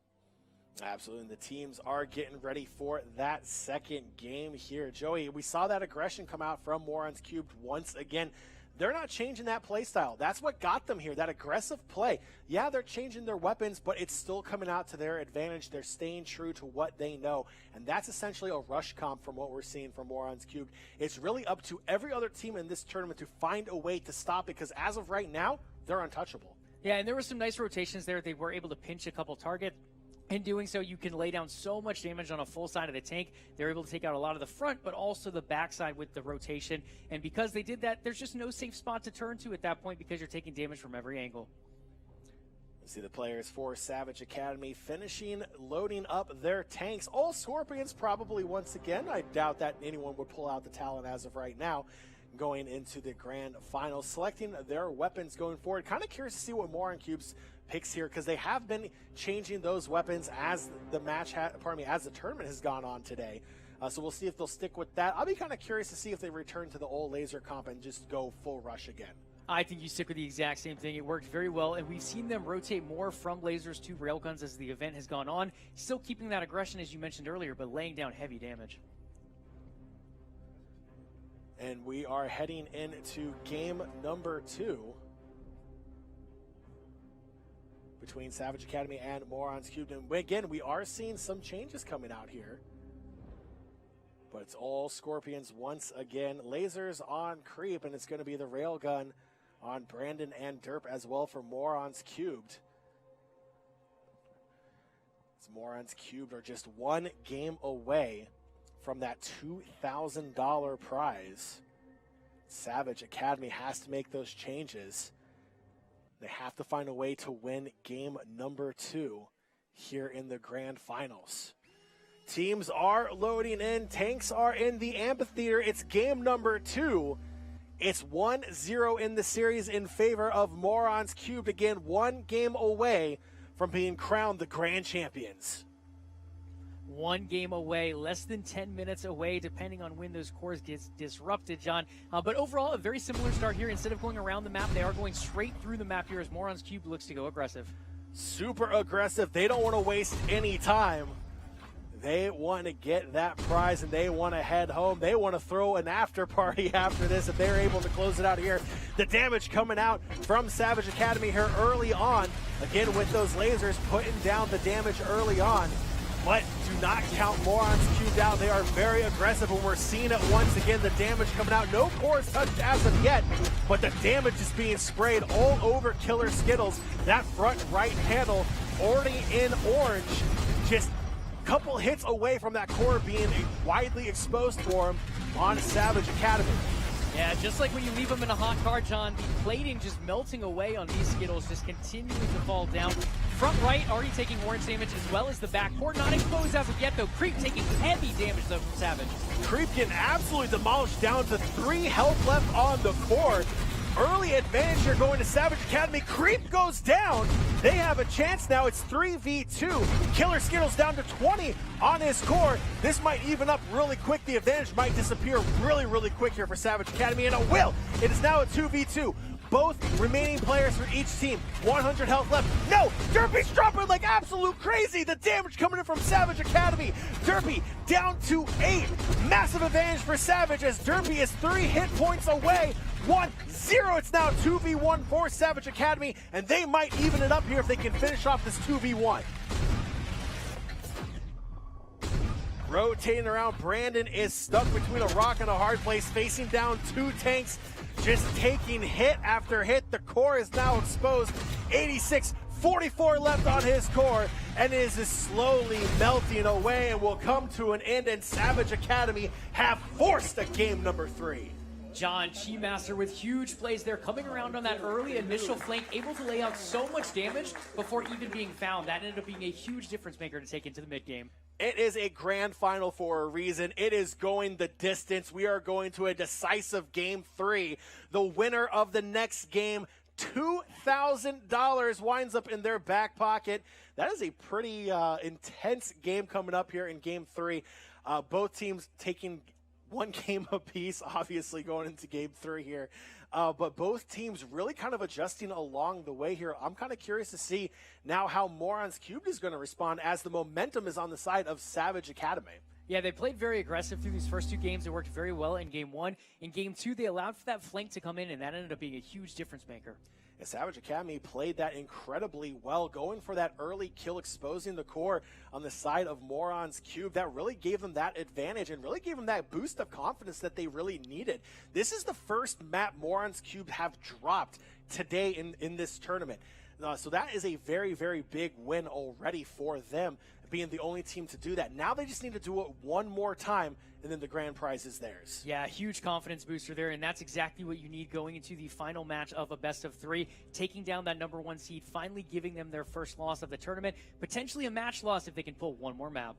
B: Absolutely, and the teams are getting ready for that second game here. Joey, we saw that aggression come out from Morons Cubed once again. They're not changing that play style. That's what got them here, that aggressive play. Yeah, they're changing their weapons, but it's still coming out to their advantage. They're staying true to what they know, and that's essentially a rush comp from what we're seeing from Morons Cubed. It's really up to every other team in this tournament to find a way to stop it, because as of right now, they're untouchable.
C: Yeah, and there were some nice rotations there. They were able to pinch a couple targets. In doing so, you can lay down so much damage on a full side of the tank. They're able to take out a lot of the front, but also the backside with the rotation. And because they did that, there's just no safe spot to turn to at that point because you're taking damage from every angle.
B: See the players for Savage Academy finishing loading up their tanks. All Scorpions probably once again. I doubt that anyone would pull out the Talon as of right now. Going into the grand final, selecting their weapons going forward. Kind of curious to see what Moron Cubes picks here, because they have been changing those weapons as the as the tournament has gone on today. So we'll see if they'll stick with that. I'll be kind of curious to see if they return to the old laser comp and just go full rush again.
C: I think you stick with the exact same thing. It worked very well, and we've seen them rotate more from lasers to railguns as the event has gone on. Still keeping that aggression, as you mentioned earlier, but laying down heavy damage.
B: And we are heading into game number 2 between Savage Academy and Morons Cubed. And again, we are seeing some changes coming out here. But it's all Scorpions once again. Lasers on Creep, and it's going to be the railgun on Brandon and Derp as well for Morons Cubed. Morons Cubed are just one game away from that $2,000 prize. Savage Academy has to make those changes. They have to find a way to win game number 2 here in the grand finals. Teams are loading in. Tanks are in the amphitheater. It's game number 2. It's 1-0 in the series in favor of Morons Cubed. Again, one game away from being crowned the grand champions.
C: One game away, less than 10 minutes away, depending on when those cores get disrupted, John. But overall, a very similar start here. Instead of going around the map, they are going straight through the map here as Morons Cubed looks to go aggressive.
B: Super aggressive. They don't want to waste any time. They want to get that prize, and they want to head home. They want to throw an after party after this if they're able to close it out here. The damage coming out from Savage Academy here early on. Again, with those lasers putting down the damage early on. But do not count Morons Cubed out. They are very aggressive, and we're seeing it once again. The damage coming out. No cores touched as of yet, but the damage is being sprayed all over Killer Skittles. That front right panel already in orange. Just couple hits away from that core being widely exposed for him on Savage Academy.
C: Yeah, just like when you leave them in a hot car, John, the plating just melting away on these Skittles, just continuing to fall down. Front right already taking orange damage, as well as the back core not exposed as of yet, though. Creep taking heavy damage, though, from Savage.
B: Creep getting absolutely demolished, down to 3 health left on the core. Early advantage here going to Savage Academy. Creep goes down. They have a chance now. It's 3v2. Killer Skittles down to 20 on his core. This might even up really quick. The advantage might disappear really, really quick here for Savage Academy, and it will. It is now a 2v2. Both remaining players for each team. 100 health left. No! Derpy's dropping like absolute crazy. The damage coming in from Savage Academy. Derpy down to 8. Massive advantage for Savage as Derpy is 3 hit points away. 1-0. It's now 2v1 for Savage Academy, and they might even it up here if they can finish off this 2v1. Rotating around, Brandon is stuck between a rock and a hard place, facing down 2 tanks, just taking hit after hit. The core is now exposed. 86, 44 left on his core, and it is slowly melting away and will come to an end, and Savage Academy have forced a game number 3.
C: John, Chi Master with huge plays there, coming around on that early initial flank, able to lay out so much damage before even being found. That ended up being a huge difference maker to take into the mid game.
B: It is a grand final for a reason. It is going the distance. We are going to a decisive game 3. The winner of the next game, $2,000 winds up in their back pocket. That is a pretty intense game coming up here in game 3. Both teams taking one game apiece, obviously going into game 3 here. But both teams really kind of adjusting along the way here. I'm kind of curious to see now how Morons Cubed is going to respond as the momentum is on the side of Savage Academy.
C: Yeah, they played very aggressive through these first 2 games. It worked very well in game 1. In game 2, they allowed for that flank to come in, and that ended up being a huge difference maker.
B: And Savage Academy played that incredibly well, going for that early kill, exposing the core on the side of Morons Cubed. That really gave them that advantage and really gave them that boost of confidence that they really needed. This is the first map Morons Cubed have dropped today in this tournament. So that is a very, very big win already for them, being the only team to do that. Now they just need to do it one more time, and then the grand prize is theirs.
C: Yeah, huge confidence booster there, and that's exactly what you need going into the final match of a best-of-3, taking down that #1 seed, finally giving them their first loss of the tournament, potentially a match loss if they can pull one more map.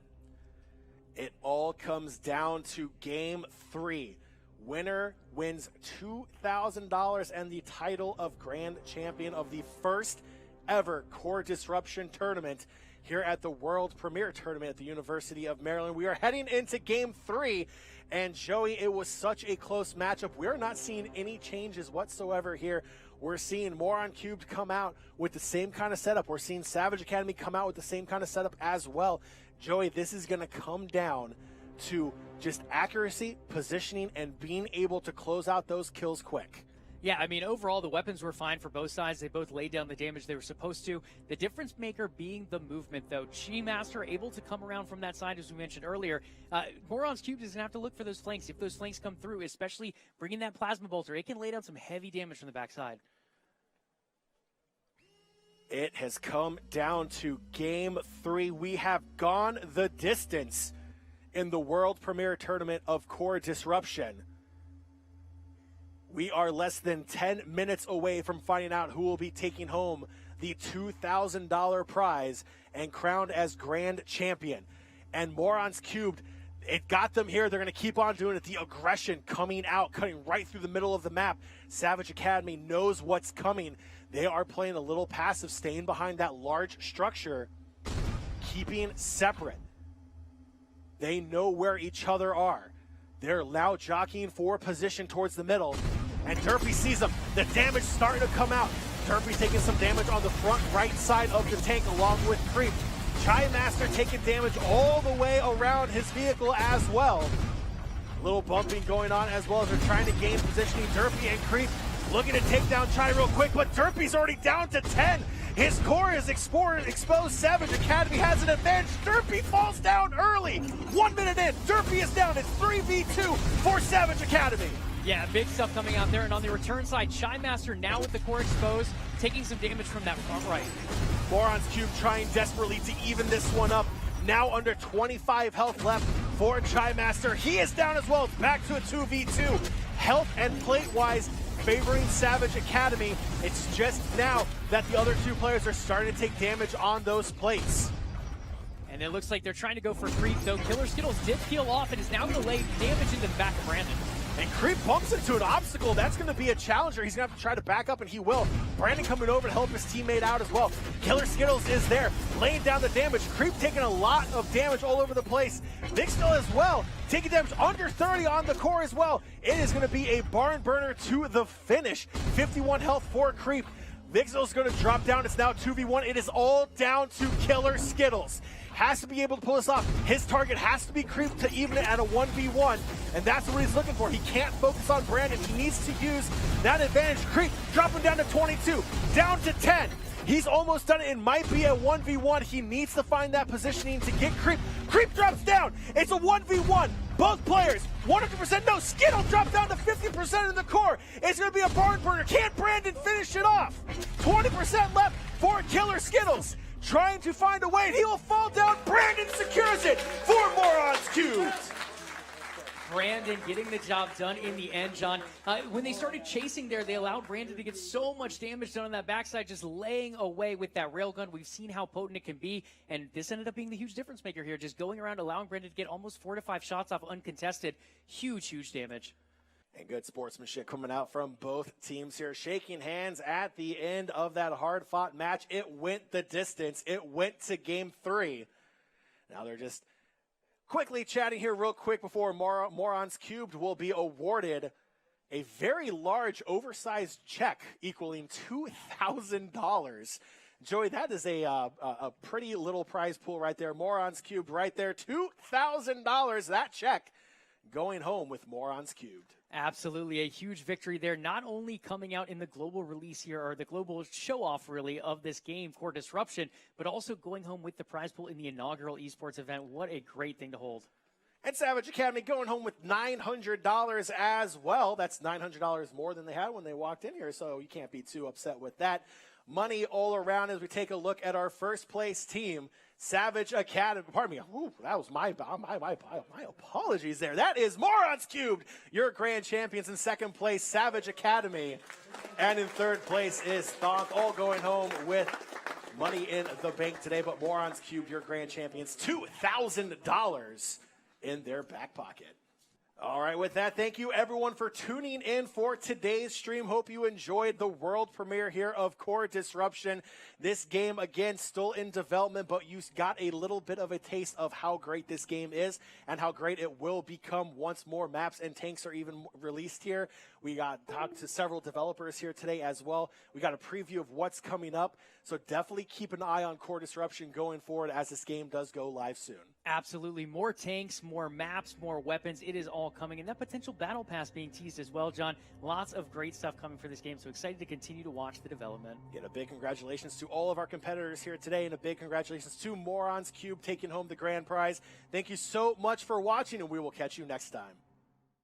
B: It all comes down to Game 3. Winner wins $2,000 and the title of Grand Champion of the first ever Core Disruption Tournament here at the World Premier Tournament at the University of Maryland. We are heading into Game 3, and Joey, it was such a close matchup. We're not seeing any changes whatsoever here. We're seeing Moron Cubed come out with the same kind of setup. We're seeing Savage Academy come out with the same kind of setup as well. Joey, this is going to come down to just accuracy, positioning, and being able to close out those kills quick.
C: Yeah, I mean, overall, the weapons were fine for both sides. They both laid down the damage they were supposed to. The difference maker being the movement, though. G-Master able to come around from that side, as we mentioned earlier. Morons Cube doesn't have to look for those flanks. If those flanks come through, especially bringing that Plasma Bolter, it can lay down some heavy damage from the backside.
B: It has come down to Game 3. We have gone the distance in the World Premier Tournament of Core Disruption. We are less than 10 minutes away from finding out who will be taking home the $2,000 prize and crowned as Grand Champion. And Morons Cubed, it got them here. They're going to keep on doing it. The aggression coming out, cutting right through the middle of the map. Savage Academy knows what's coming. They are playing a little passive, staying behind that large structure, keeping separate. They know where each other are. They're now jockeying for position towards the middle. And Derpy sees them. The damage starting to come out. Derpy taking some damage on the front right side of the tank along with Creep. Chai Master taking damage all the way around his vehicle as well. Little bumping going on as well as they're trying to gain positioning. Derpy and Creep looking to take down Chai real quick, but Derpy's already down to 10. His core is exposed. Savage Academy has an advantage. Derpy falls down early. 1 minute in, Derpy is down. It's 3v2 for Savage Academy.
C: Yeah, big stuff coming out there. And on the return side, Chai Master now with the core exposed, taking some damage from that front right.
B: Morons Cube trying desperately to even this one up. Now under 25 health left for Chai Master. He is down as well. It's back to a 2v2. Health and plate-wise, favoring Savage Academy. It's just now that the other two players are starting to take damage on those plates.
C: And it looks like they're trying to go for Creep, though. Killer Skittles did peel off and is now going to lay damage into the back of Brandon.
B: And Creep bumps into an obstacle. That's going to be a challenger. He's going to have to try to back up, and he will. Brandon coming over to help his teammate out as well. Killer Skittles is there, laying down the damage. Creep taking a lot of damage all over the place. Vixnell as well, taking damage under 30 on the core as well. It is going to be a barn burner to the finish. 51 health for Creep. Vixnell's going to drop down. It's now 2v1. It is all down to Killer Skittles. Has to be able to pull this off. His target has to be Creep to even it at a 1v1, and that's what he's looking for. He can't focus on Brandon. He needs to use that advantage. Creep dropping down to 22, down to 10. He's almost done it. It might be a 1v1. He needs to find that positioning to get Creep. Creep drops down. It's a 1v1. Both players, 100% no. Skittle drops down to 50% in the core. It's going to be a barn burner. Can Brandon finish it off? 20% left for Killer Skittles. Trying to find a way, and he will fall down. Brandon secures it for Morons Cubed.
C: Brandon getting the job done in the end, John. When they started chasing there, they allowed Brandon to get so much damage done on that backside, just laying away with that railgun. We've seen how potent it can be, and this ended up being the huge difference maker here, just going around, allowing Brandon to get almost 4 to 5 shots off uncontested. Huge, huge damage.
B: And good sportsmanship coming out from both teams here. Shaking hands at the end of that hard-fought match. It went the distance. It went to Game 3. Now they're just quickly chatting here real quick before Morons Cubed will be awarded a very large, oversized check equaling $2,000. Joey, that is a pretty little prize pool right there. Morons Cubed right there. $2,000, that check going home with Morons Cubed.
C: Absolutely, a huge victory there, not only coming out in the global release here, or the global show-off, really, of this game, Core Disruption, but also going home with the prize pool in the inaugural esports event. What a great thing to hold.
B: And Savage Academy going home with $900 as well. That's $900 more than they had when they walked in here, so you can't be too upset with that. money all around as we take a look at our first place team, Savage Academy. Pardon me. Ooh, that was my apologies there. That is Morons Cubed, your grand champions. In second place, Savage Academy. And in third place is Thonk, all going home with money in the bank today. But Morons Cubed, your grand champions, $2,000 in their back pocket. All right, with that, thank you everyone for tuning in for today's stream. Hope you enjoyed the world premiere here of Core Disruption. This game, again, still in development, but you got a little bit of a taste of how great this game is and how great it will become once more maps and tanks are even released here. We got talked to several developers here today as well. We got a preview of what's coming up, so definitely keep an eye on Core Disruption going forward as this game does go live soon.
C: Absolutely. More tanks, more maps, more weapons. It is all coming. And that potential battle pass being teased as well, John. Lots of great stuff coming for this game. So excited to continue to watch the development.
B: Again, a big congratulations to all of our competitors here today. And a big congratulations to Morons Cube taking home the grand prize. Thank you so much for watching, and we will catch you next time.